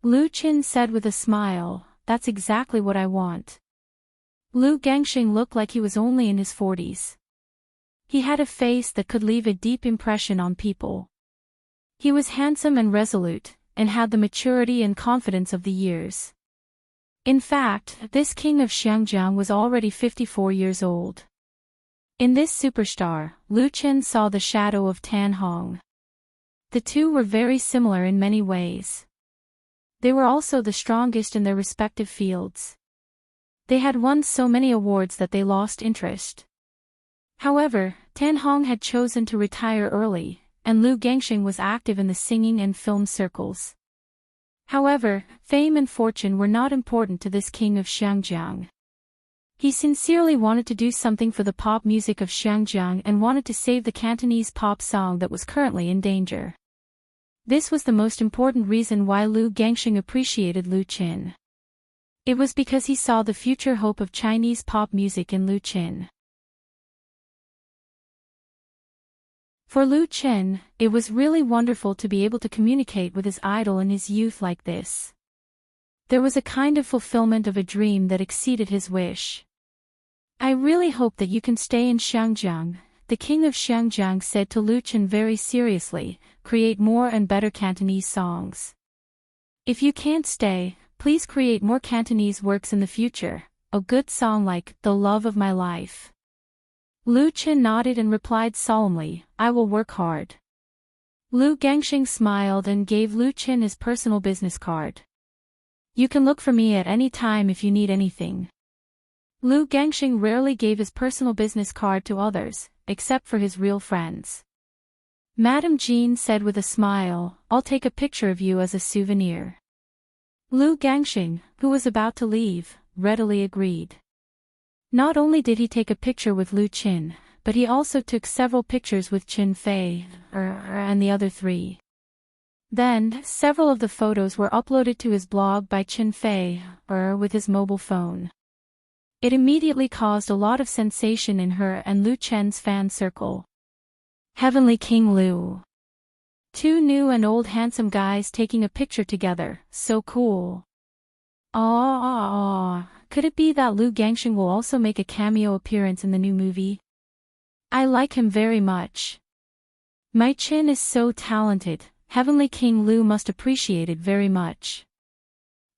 Lu Qin said with a smile, "That's exactly what I want." Lu Gangxing looked like he was only in his 40s. He had a face that could leave a deep impression on people. He was handsome and resolute, and had the maturity and confidence of the years. In fact, this king of Xinjiang was already 54 years old. In this superstar, Lu Qin saw the shadow of Tan Hong. The two were very similar in many ways. They were also the strongest in their respective fields. They had won so many awards that they lost interest. However, Tan Hong had chosen to retire early, and Lu Gangxing was active in the singing and film circles. However, fame and fortune were not important to this king of Xiangjiang. He sincerely wanted to do something for the pop music of Xiangjiang and wanted to save the Cantonese pop song that was currently in danger. This was the most important reason why Lu Gangxing appreciated Lu Qin. It was because he saw the future hope of Chinese pop music in Lu Qin. For Lu Qin, it was really wonderful to be able to communicate with his idol in his youth like this. There was a kind of fulfillment of a dream that exceeded his wish. "I really hope that you can stay in Xiangjiang," the king of Xiangjiang said to Lu Qin very seriously, "create more and better Cantonese songs. If you can't stay, please create more Cantonese works in the future, a good song like The Love of My Life." Lu Qin nodded and replied solemnly, "I will work hard." Lu Gangxing smiled and gave Lu Qin his personal business card. "You can look for me at any time if you need anything." Lu Gangxing rarely gave his personal business card to others, except for his real friends. Madame Jean said with a smile, "I'll take a picture of you as a souvenir." Lu Gangxing, who was about to leave, readily agreed. Not only did he take a picture with Lu Qin, but he also took several pictures with Qin Fei, and the other three. Then, several of the photos were uploaded to his blog by Qin Fei, with his mobile phone. It immediately caused a lot of sensation in her and Lu Chen's fan circle. Heavenly King Lu. Two new and old handsome guys taking a picture together, so cool. Could it be that Lu Gangxing will also make a cameo appearance in the new movie? I like him very much. My Qin is so talented, Heavenly King Lu must appreciate it very much.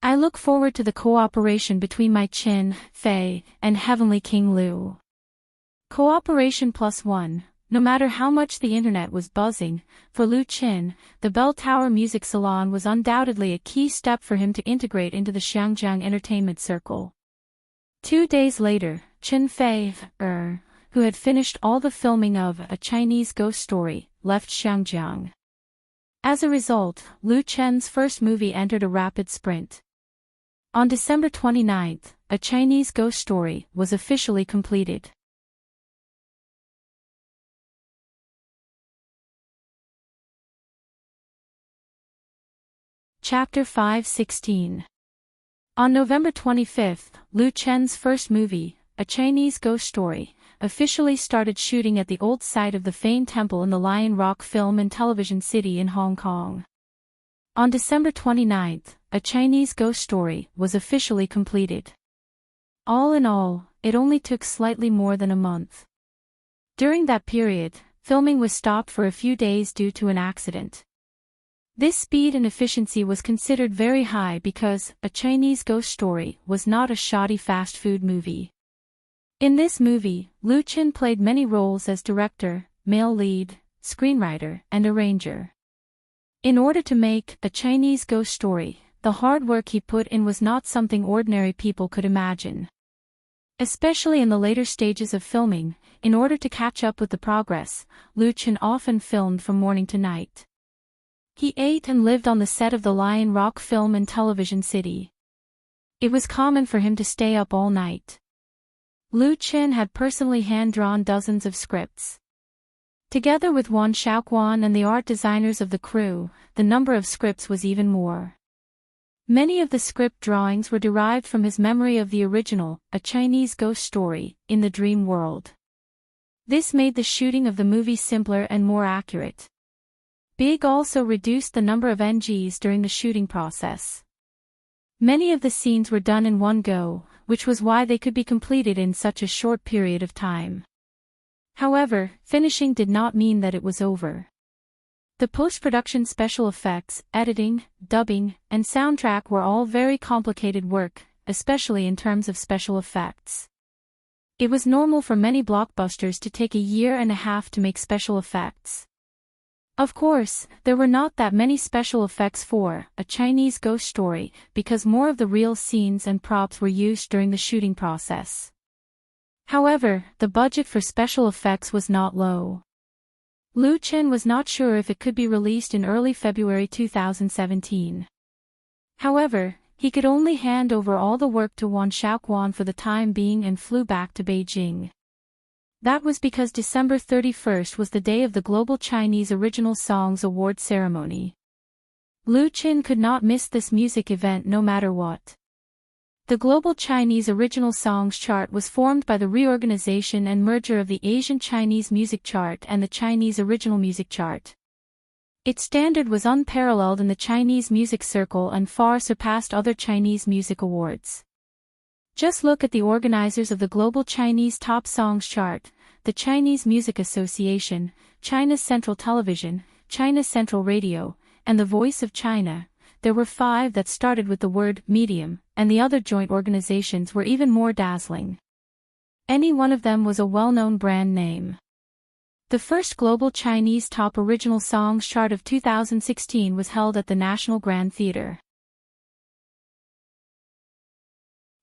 I look forward to the cooperation between my Qin, Fei, and Heavenly King Lu. Cooperation +1. No matter how much the internet was buzzing, for Lu Qin, the Bell Tower Music Salon was undoubtedly a key step for him to integrate into the Xiangjiang entertainment circle. 2 days later, Qin Fei, who had finished all the filming of A Chinese Ghost Story, left Xiangjiang. As a result, Lu Chen's first movie entered a rapid sprint. On December 29th, A Chinese Ghost Story was officially completed. Chapter 5:16. On November 25th, Lu Chen's first movie, A Chinese Ghost Story, officially started shooting at the old site of the Fane Temple in the Lion Rock Film and Television City in Hong Kong. On December 29th, A Chinese Ghost Story was officially completed. All in all, it only took slightly more than a month. During that period, filming was stopped for a few days due to an accident. This speed and efficiency was considered very high because A Chinese Ghost Story was not a shoddy fast food movie. In this movie, Lu Qin played many roles as director, male lead, screenwriter, and arranger. In order to make A Chinese Ghost Story, the hard work he put in was not something ordinary people could imagine. Especially in the later stages of filming, in order to catch up with the progress, Lu Qin often filmed from morning to night. He ate and lived on the set of the Lion Rock Film and Television City. It was common for him to stay up all night. Lu Qin had personally hand-drawn dozens of scripts. Together with Wan Xiaoquan and the art designers of the crew, the number of scripts was even more. Many of the script drawings were derived from his memory of the original, A Chinese Ghost Story, in the dream world. This made the shooting of the movie simpler and more accurate. Big also reduced the number of NGs during the shooting process. Many of the scenes were done in one go, which was why they could be completed in such a short period of time. However, finishing did not mean that it was over. The post-production special effects, editing, dubbing, and soundtrack were all very complicated work, especially in terms of special effects. It was normal for many blockbusters to take a year and a half to make special effects. Of course, there were not that many special effects for A Chinese Ghost Story, because more of the real scenes and props were used during the shooting process. However, the budget for special effects was not low. Lu Chen was not sure if it could be released in early February 2017. However, he could only hand over all the work to Wan Shaoquan for the time being and flew back to Beijing. That was because December 31st was the day of the Global Chinese Original Songs Award ceremony. Lu Chen could not miss this music event no matter what. The Global Chinese Original Songs Chart was formed by the reorganization and merger of the Asian Chinese Music Chart and the Chinese Original Music Chart. Its standard was unparalleled in the Chinese music circle and far surpassed other Chinese music awards. Just look at the organizers of the Global Chinese Top Songs Chart, the Chinese Music Association, China's Central Television, China's Central Radio, and the Voice of China. There were 5 that started with the word medium, and the other joint organizations were even more dazzling. Any one of them was a well-known brand name. The first Global Chinese Top Original Songs Chart of 2016 was held at the National Grand Theatre.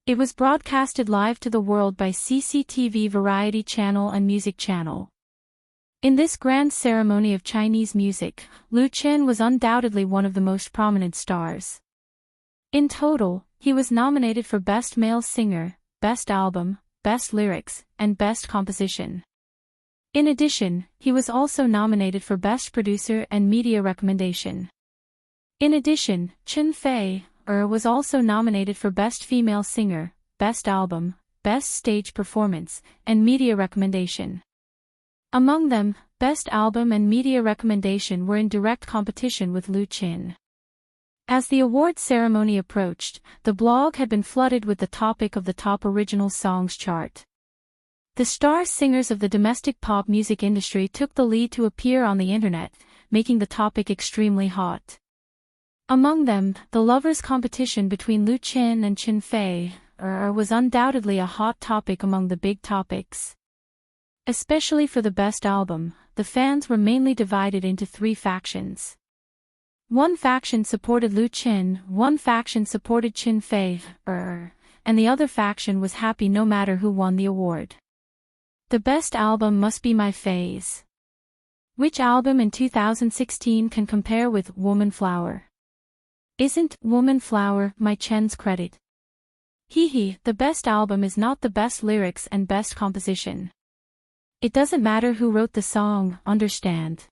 It was broadcasted live to the world by CCTV Variety Channel and Music Channel. In this grand ceremony of Chinese music, Lu Chen was undoubtedly one of the most prominent stars. In total, he was nominated for Best Male Singer, Best Album, Best Lyrics, and Best Composition. In addition, he was also nominated for Best Producer and Media Recommendation. In addition, Chen Fei was also nominated for Best Female Singer, Best Album, Best Stage Performance, and Media Recommendation. Among them, Best Album and Media Recommendation were in direct competition with Lu Chen. As the award ceremony approached, the blog had been flooded with the topic of the Top Original Songs Chart. The star singers of the domestic pop music industry took the lead to appear on the internet, making the topic extremely hot. Among them, the lovers' competition between Lu Chen and Chen Fei was undoubtedly a hot topic among the big topics. Especially for the best album, the fans were mainly divided into 3 factions. One faction supported Lu Chen, one faction supported Chen Fei, and the other faction was happy no matter who won the award. The best album must be My Fei's. Which album in 2016 can compare with Woman Flower? Isn't Woman Flower My Chen's credit? The best album is not the best lyrics and best composition. It doesn't matter who wrote the song, understand?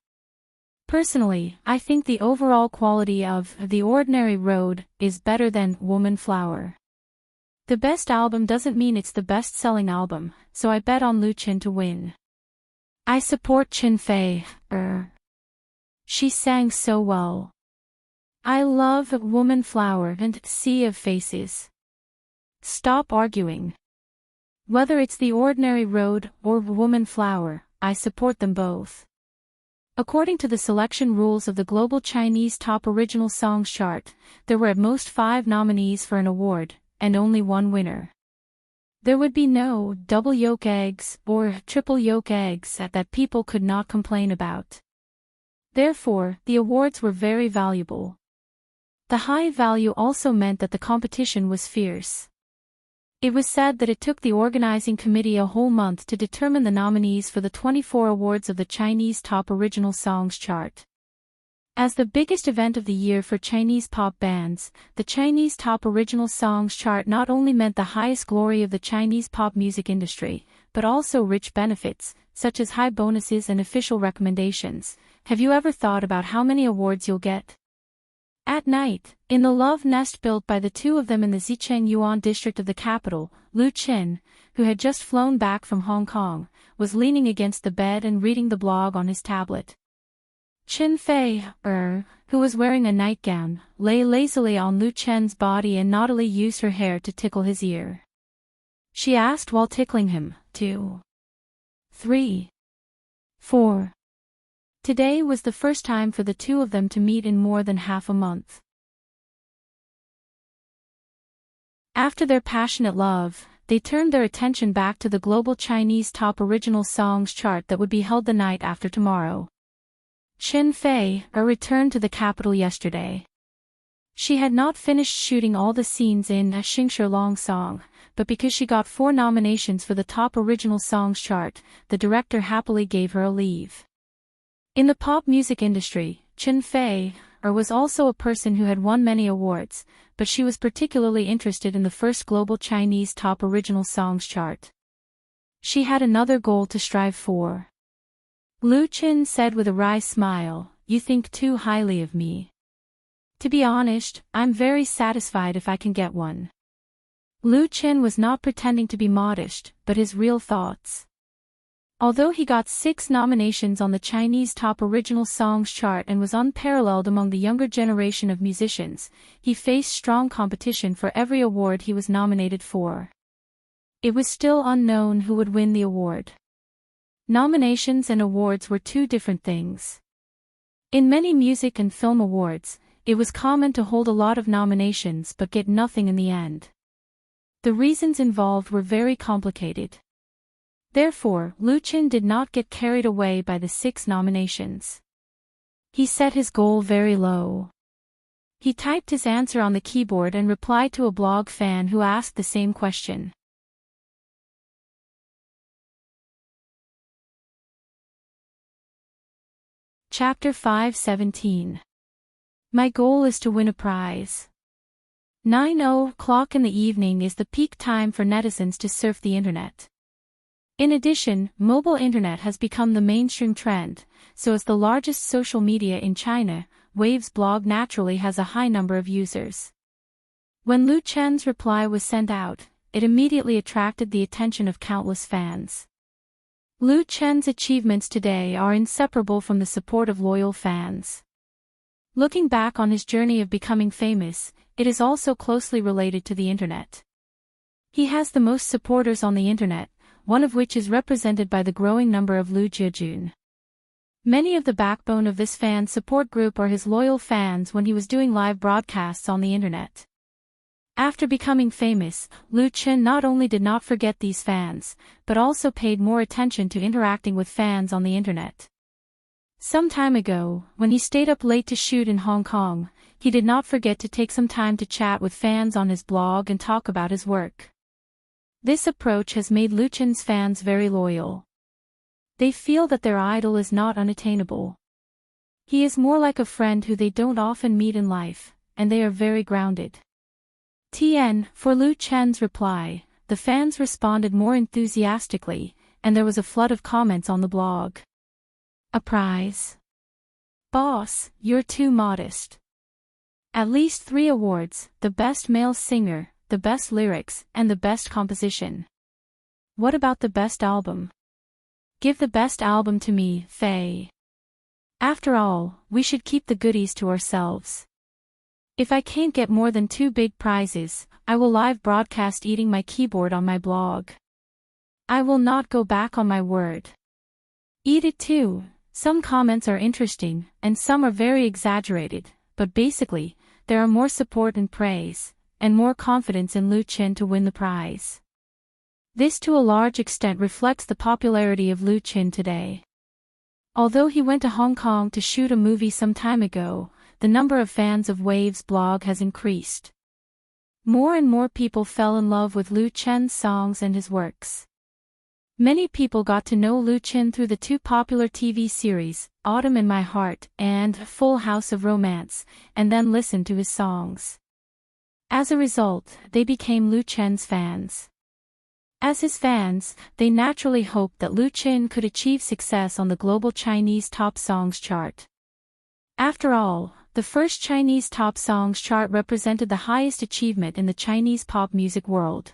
Personally, I think the overall quality of The Ordinary Road is better than Woman Flower. The best album doesn't mean it's the best-selling album, so I bet on Lu Chen to win. I support Chen Fei. She sang so well. I love Woman Flower and Sea of Faces. Stop arguing. Whether it's The Ordinary Road or Woman Flower, I support them both. According to the selection rules of the Global Chinese Top Original Songs Chart, there were at most 5 nominees for an award, and only 1 winner. There would be no double yolk eggs or triple yolk eggs that people could not complain about. Therefore, the awards were very valuable. The high value also meant that the competition was fierce. It was said that it took the organizing committee a whole month to determine the nominees for the 24 awards of the Chinese Top Original Songs Chart. As the biggest event of the year for Chinese pop bands, the Chinese Top Original Songs Chart not only meant the highest glory of the Chinese pop music industry, but also rich benefits, such as high bonuses and official recommendations. Have you ever thought about how many awards you'll get? At night, in the love nest built by the 2 of them in the Xicheng Yuan district of the capital, Lu Chen, who had just flown back from Hong Kong, was leaning against the bed and reading the blog on his tablet. Chen Fei, who was wearing a nightgown, lay lazily on Lu Chen's body and naughtily used her hair to tickle his ear. She asked while tickling him, 2, 3, 4. Today was the first time for the 2 of them to meet in more than half a month. After their passionate love, they turned their attention back to the Global Chinese Top Original Songs Chart that would be held the night after tomorrow. Chen Fei returned to the capital yesterday. She had not finished shooting all the scenes in a Xingshi song, but because she got 4 nominations for the top original songs chart, the director happily gave her a leave. In the pop music industry, Chen Fei was also a person who had won many awards, but she was particularly interested in the first global Chinese top original songs chart. She had another goal to strive for. Lu Qin said with a wry smile, "You think too highly of me. To be honest, I'm very satisfied if I can get one." Lu Qin was not pretending to be modest, but his real thoughts. Although he got 6 nominations on the Chinese Top Original Songs chart and was unparalleled among the younger generation of musicians, he faced strong competition for every award he was nominated for. It was still unknown who would win the award. Nominations and awards were 2 different things. In many music and film awards, it was common to hold a lot of nominations but get nothing in the end. The reasons involved were very complicated. Therefore, Lu Qin did not get carried away by the 6 nominations. He set his goal very low. He typed his answer on the keyboard and replied to a blog fan who asked the same question. Chapter 5:17. My goal is to win a prize. 9:00 in the evening is the peak time for netizens to surf the internet. In addition, mobile internet has become the mainstream trend, so as the largest social media in China, Wave's blog naturally has a high number of users. When Lu Chen's reply was sent out, it immediately attracted the attention of countless fans. Lu Chen's achievements today are inseparable from the support of loyal fans. Looking back on his journey of becoming famous, it is also closely related to the internet. He has the most supporters on the internet, one of which is represented by the growing number of Lu Jiejun. Many of the backbone of this fan support group are his loyal fans when he was doing live broadcasts on the internet. After becoming famous, Lu Qin not only did not forget these fans, but also paid more attention to interacting with fans on the internet. Some time ago, when he stayed up late to shoot in Hong Kong, he did not forget to take some time to chat with fans on his blog and talk about his work. This approach has made Lu Qin's fans very loyal. They feel that their idol is not unattainable. He is more like a friend who they don't often meet in life, and they are very grounded. For Lu Chen's reply, the fans responded more enthusiastically, and there was a flood of comments on the blog. A prize? Boss, you're too modest. At least 3 awards, the best male singer, the best lyrics, and the best composition. What about the best album? Give the best album to me, Fei. After all, we should keep the goodies to ourselves. If I can't get more than 2 big prizes, I will live broadcast eating my keyboard on my blog. I will not go back on my word. Eat it too. Some comments are interesting, and some are very exaggerated, but basically, there are more support and praise, and more confidence in Lu Qin to win the prize. This to a large extent reflects the popularity of Lu Qin today. Although he went to Hong Kong to shoot a movie some time ago, the number of fans of Wave's blog has increased. More and more people fell in love with Lu Chen's songs and his works. Many people got to know Lu Qin through the 2 popular TV series, Autumn in My Heart and Full House of Romance, and then listened to his songs. As a result, they became Lu Chen's fans. As his fans, they naturally hoped that Lu Qin could achieve success on the global Chinese Top Songs chart. After all, the first Chinese Top Songs chart represented the highest achievement in the Chinese pop music world.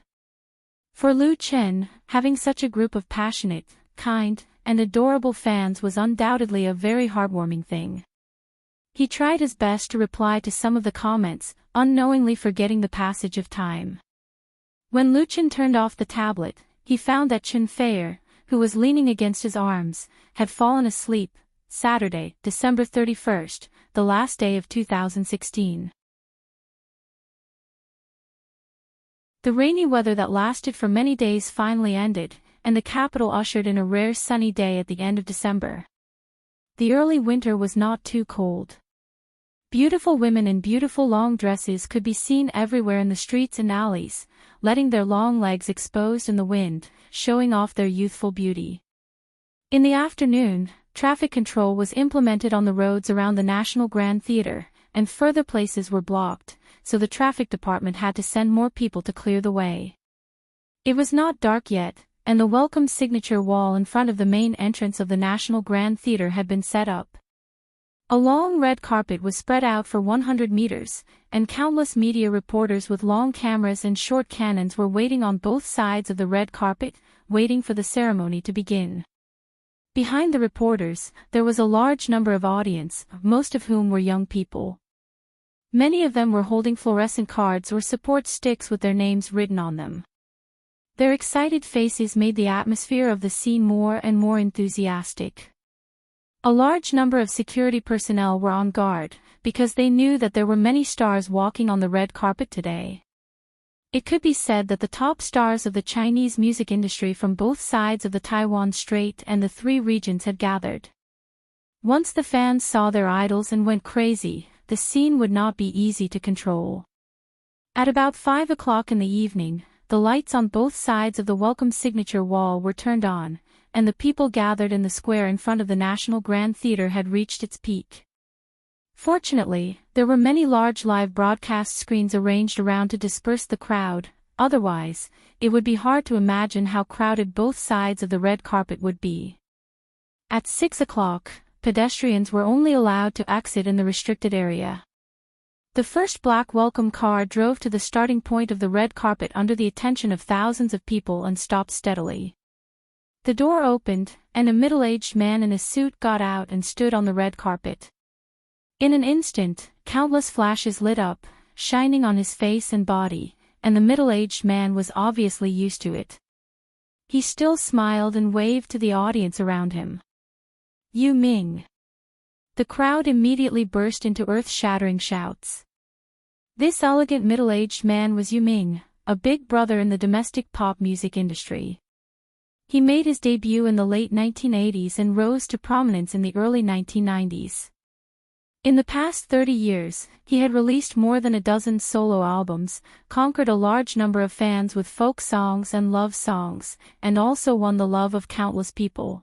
For Lu Qin, having such a group of passionate, kind, and adorable fans was undoubtedly a very heartwarming thing. He tried his best to reply to some of the comments, unknowingly forgetting the passage of time. When Lu Qin turned off the tablet, he found that Chen Fei, who was leaning against his arms, had fallen asleep. Saturday, December 31st, the last day of 2016. The rainy weather that lasted for many days finally ended, and the capital ushered in a rare sunny day at the end of December. the early winter was not too cold. Beautiful women in beautiful long dresses could be seen everywhere in the streets and alleys, letting their long legs exposed in the wind, showing off their youthful beauty. In the afternoon, traffic control was implemented on the roads around the National Grand Theatre, and further places were blocked, so the traffic department had to send more people to clear the way. It was not dark yet, and the welcome signature wall in front of the main entrance of the National Grand Theatre had been set up. A long red carpet was spread out for 100 meters, and countless media reporters with long cameras and short cannons were waiting on both sides of the red carpet, waiting for the ceremony to begin. Behind the reporters, there was a large number of audience, most of whom were young people. Many of them were holding fluorescent cards or support sticks with their names written on them. Their excited faces made the atmosphere of the scene more and more enthusiastic. A large number of security personnel were on guard, because they knew that there were many stars walking on the red carpet today. It could be said that the top stars of the Chinese music industry from both sides of the Taiwan Strait and the three regions had gathered. Once the fans saw their idols and went crazy, the scene would not be easy to control. At about 5 o'clock in the evening, the lights on both sides of the welcome signature wall were turned on, and the people gathered in the square in front of the National Grand Theatre had reached its peak. Fortunately, there were many large live broadcast screens arranged around to disperse the crowd, otherwise, it would be hard to imagine how crowded both sides of the red carpet would be. At 6 o'clock, pedestrians were only allowed to exit in the restricted area. The first black welcome car drove to the starting point of the red carpet under the attention of thousands of people and stopped steadily. The door opened, and a middle-aged man in a suit got out and stood on the red carpet. In an instant, countless flashes lit up, shining on his face and body, and the middle-aged man was obviously used to it. He still smiled and waved to the audience around him. Yu Ming. The crowd immediately burst into earth-shattering shouts. This elegant middle-aged man was Yu Ming, a big brother in the domestic pop music industry. He made his debut in the late 1980s and rose to prominence in the early 1990s. In the past 30 years, he had released more than a dozen solo albums, conquered a large number of fans with folk songs and love songs, and also won the love of countless people.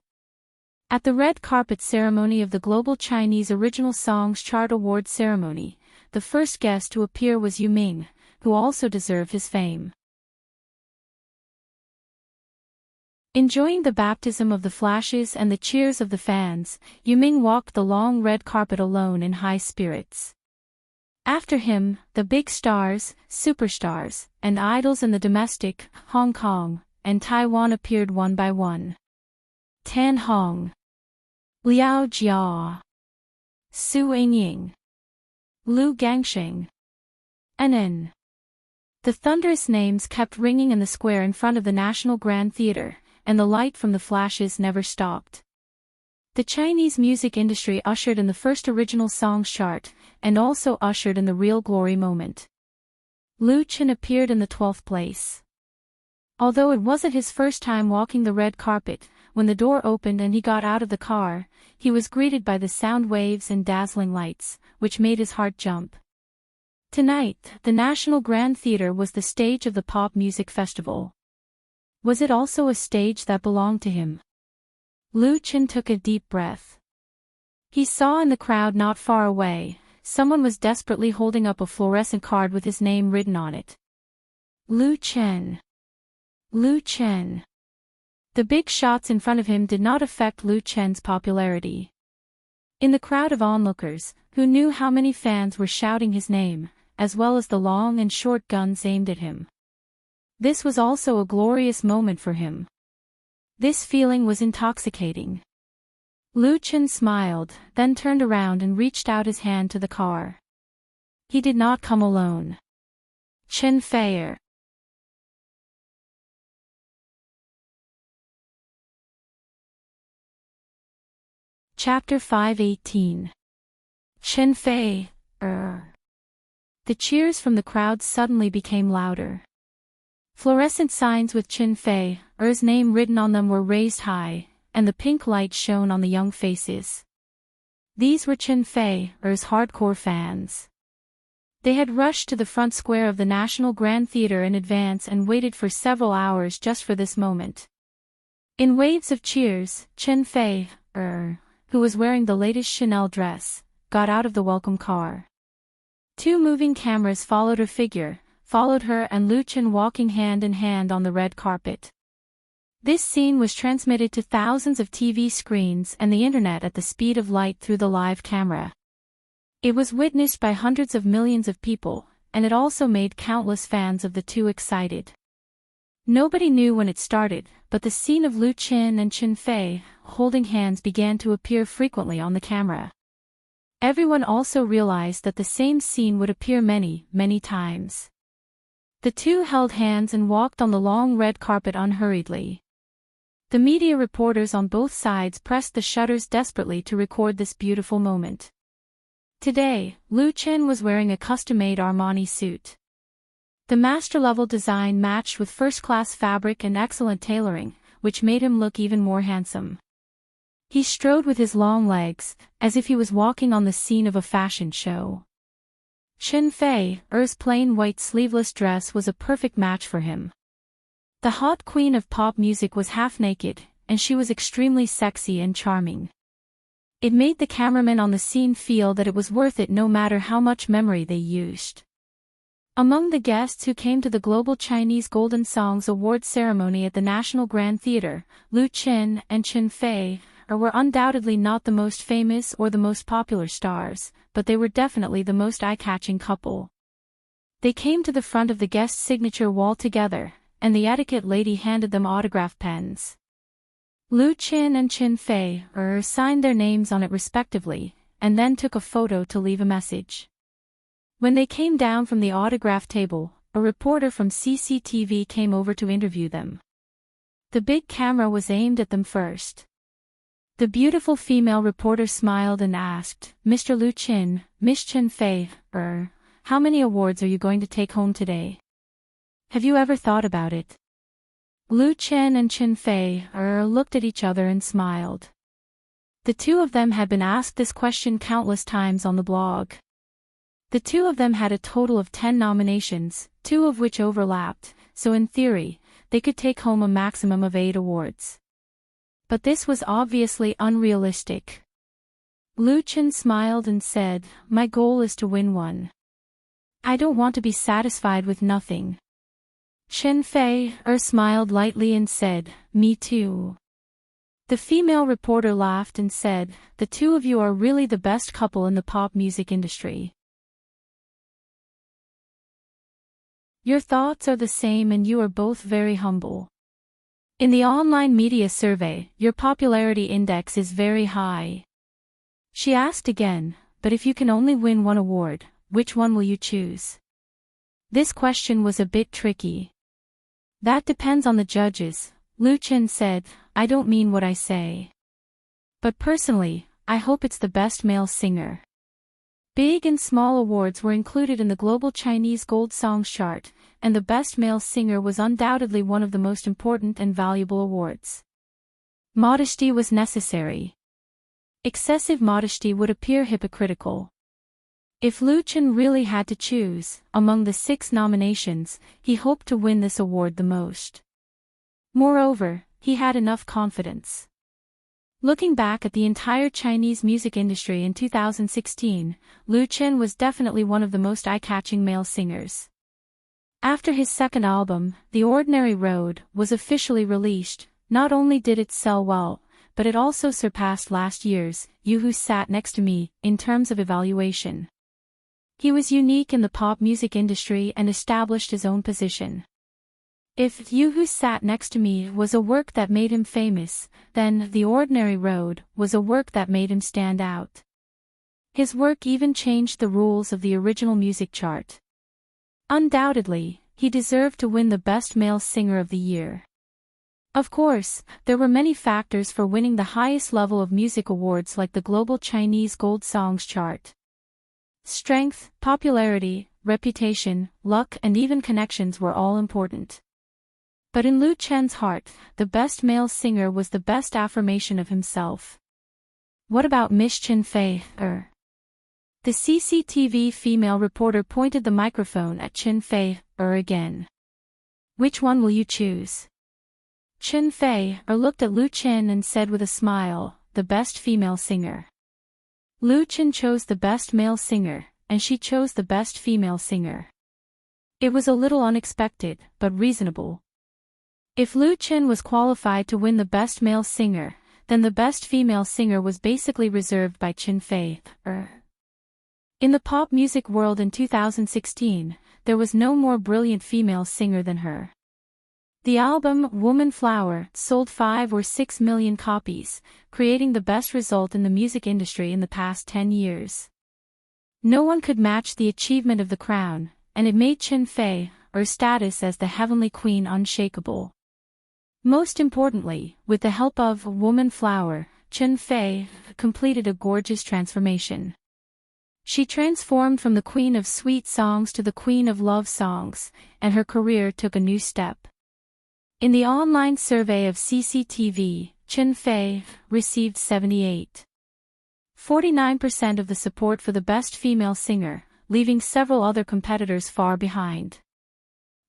At the red carpet ceremony of the Global Chinese Original Songs Chart Award ceremony, the first guest to appear was Yu Ming, who also deserved his fame. Enjoying the baptism of the flashes and the cheers of the fans, Yu Ming walked the long red carpet alone in high spirits. After him, the big stars, superstars, and idols in the domestic, Hong Kong, and Taiwan appeared one by one. Tan Hong, Liao Jia, Su Yingying, Lu Gangsheng, Nen. The thunderous names kept ringing in the square in front of the National Grand Theatre, and the light from the flashes never stopped. The Chinese music industry ushered in the first original songs chart, and also ushered in the real glory moment. Lu Chen appeared in the 12th place. Although it wasn't his first time walking the red carpet, when the door opened and he got out of the car, he was greeted by the sound waves and dazzling lights, which made his heart jump. Tonight, the National Grand Theatre was the stage of the pop music festival. Was it also a stage that belonged to him? Lu Chen took a deep breath. He saw in the crowd not far away, someone was desperately holding up a fluorescent card with his name written on it. Lu Chen. Lu Chen. The big shots in front of him did not affect Lu Chen's popularity. In the crowd of onlookers, who knew how many fans were shouting his name, as well as the long and short guns aimed at him. This was also a glorious moment for him. This feeling was intoxicating. Lu Chen smiled, then turned around and reached out his hand to the car. He did not come alone. Chen Feier. Chapter 518. Chen Fei. The cheers from the crowd suddenly became louder. Fluorescent signs with Chen Fei's name written on them were raised high, and the pink light shone on the young faces. These were Chen Fei's hardcore fans. They had rushed to the front square of the National Grand Theatre in advance and waited for several hours just for this moment. In waves of cheers, Chen Fei, who was wearing the latest Chanel dress, got out of the welcome car. Two moving cameras followed her and Lu Chen walking hand in hand on the red carpet. This scene was transmitted to thousands of TV screens and the internet at the speed of light through the live camera. It was witnessed by hundreds of millions of people, and it also made countless fans of the two excited. Nobody knew when it started, but the scene of Lu Chen and Chen Fei holding hands began to appear frequently on the camera. Everyone also realized that the same scene would appear many, many times. The two held hands and walked on the long red carpet unhurriedly. The media reporters on both sides pressed the shutters desperately to record this beautiful moment. Today, Lu Chen was wearing a custom-made Armani suit. The master-level design matched with first-class fabric and excellent tailoring, which made him look even more handsome. He strode with his long legs, as if he was walking on the scene of a fashion show. Chen Fei's plain white sleeveless dress was a perfect match for him. The hot queen of pop music was half naked, and she was extremely sexy and charming. It made the cameramen on the scene feel that it was worth it no matter how much memory they used. Among the guests who came to the Global Chinese Golden Songs Awards ceremony at the National Grand Theatre, Lu Chen and Chen Fei were undoubtedly not the most famous or the most popular stars, but they were definitely the most eye-catching couple. They came to the front of the guest signature wall together, and the etiquette lady handed them autograph pens. Lu Chen and Chen Fei signed their names on it respectively, and then took a photo to leave a message. When they came down from the autograph table, a reporter from CCTV came over to interview them. The big camera was aimed at them first. The beautiful female reporter smiled and asked, "Mr. Lu Chen, Miss Chen Fei, how many awards are you going to take home today? Have you ever thought about it?" Lu Chen and Chen Fei looked at each other and smiled. The two of them had been asked this question countless times on the blog. The two of them had a total of 10 nominations, 2 of which overlapped, so in theory, they could take home a maximum of 8 awards. But this was obviously unrealistic. Lu Chen smiled and said, "My goal is to win one. I don't want to be satisfied with nothing." Chen Fei smiled lightly and said, "Me too." The female reporter laughed and said, "The two of you are really the best couple in the pop music industry. Your thoughts are the same and you are both very humble. In the online media survey, your popularity index is very high." She asked again, "But if you can only win one award, which one will you choose?" This question was a bit tricky. "That depends on the judges," Lu Chen said, "I don't mean what I say. But personally, I hope it's the best male singer." Big and small awards were included in the Global Chinese Gold Songs chart, and the Best Male Singer was undoubtedly one of the most important and valuable awards. Modesty was necessary. Excessive modesty would appear hypocritical. If Lu Chen really had to choose, among the 6 nominations, he hoped to win this award the most. Moreover, he had enough confidence. Looking back at the entire Chinese music industry in 2016, Lu Chen was definitely one of the most eye-catching male singers. After his second album, The Ordinary Road, was officially released, not only did it sell well, but it also surpassed last year's You Who Sat Next to Me in terms of evaluation. He was unique in the pop music industry and established his own position. If You Who Sat Next to Me was a work that made him famous, then The Ordinary Road was a work that made him stand out. His work even changed the rules of the original music chart. Undoubtedly, he deserved to win the Best Male Singer of the Year. Of course, there were many factors for winning the highest level of music awards like the Global Chinese Gold Songs chart. Strength, popularity, reputation, luck and even connections were all important. But in Lu Chen's heart, the best male singer was the best affirmation of himself. What about Miss Chen Fei? The CCTV female reporter pointed the microphone at Chen Fei again. Which one will you choose? Chen Fei looked at Lu Chen and said with a smile, the best female singer. Lu Chen chose the best male singer, and she chose the best female singer. It was a little unexpected, but reasonable. If Lu Chen was qualified to win the best male singer, then the best female singer was basically reserved by Chen Fei. In the pop music world in 2016, there was no more brilliant female singer than her. The album, Woman Flower, sold 5 or 6 million copies, creating the best result in the music industry in the past 10 years. No one could match the achievement of the crown, and it made Chen Fei, her status as the heavenly queen unshakable. Most importantly, with the help of Woman Flower, Chen Fei completed a gorgeous transformation. She transformed from the queen of sweet songs to the queen of love songs, and her career took a new step. In the online survey of CCTV, Chen Fei received 48.49% of the support for the best female singer, leaving several other competitors far behind.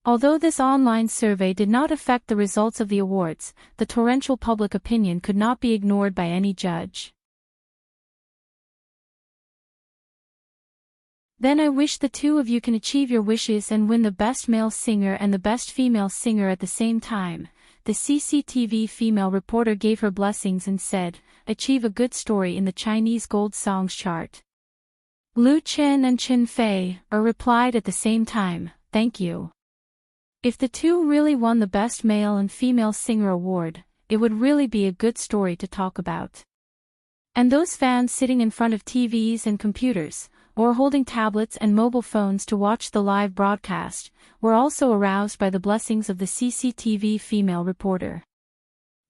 Although this online survey did not affect the results of the awards, the torrential public opinion could not be ignored by any judge. Then I wish the two of you can achieve your wishes and win the best male singer and the best female singer at the same time. The CCTV female reporter gave her blessings and said, achieve a good story in the Chinese Gold Songs chart. Lu Chen and Chen Fei replied at the same time, thank you. If the two really won the best male and female singer award, it would really be a good story to talk about. And those fans sitting in front of TVs and computers, or holding tablets and mobile phones to watch the live broadcast, were also aroused by the blessings of the CCTV female reporter.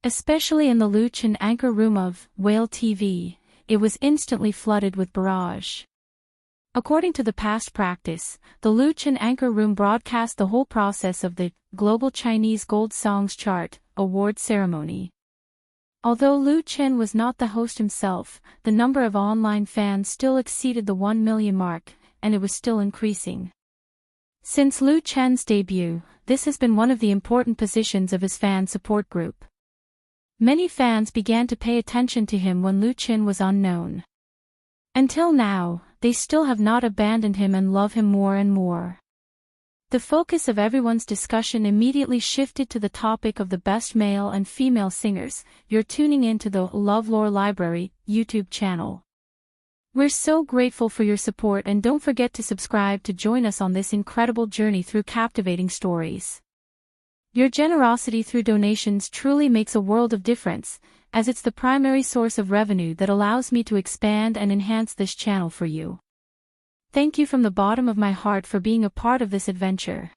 Especially in the Lu Chen anchor room of Whale TV, it was instantly flooded with barrage. According to the past practice, the Lu Chen anchor room broadcast the whole process of the Global Chinese Gold Songs Chart award ceremony. Although Lu Chen was not the host himself, the number of online fans still exceeded the 1 million mark, and it was still increasing. Since Lu Chen's debut, this has been one of the important positions of his fan support group. Many fans began to pay attention to him when Lu Chen was unknown. Until now, they still have not abandoned him and love him more and more. The focus of everyone's discussion immediately shifted to the topic of the best male and female singers. You're tuning in to the LoveLore Library YouTube channel. We're so grateful for your support, and don't forget to subscribe to join us on this incredible journey through captivating stories. Your generosity through donations truly makes a world of difference, as it's the primary source of revenue that allows me to expand and enhance this channel for you. Thank you from the bottom of my heart for being a part of this adventure.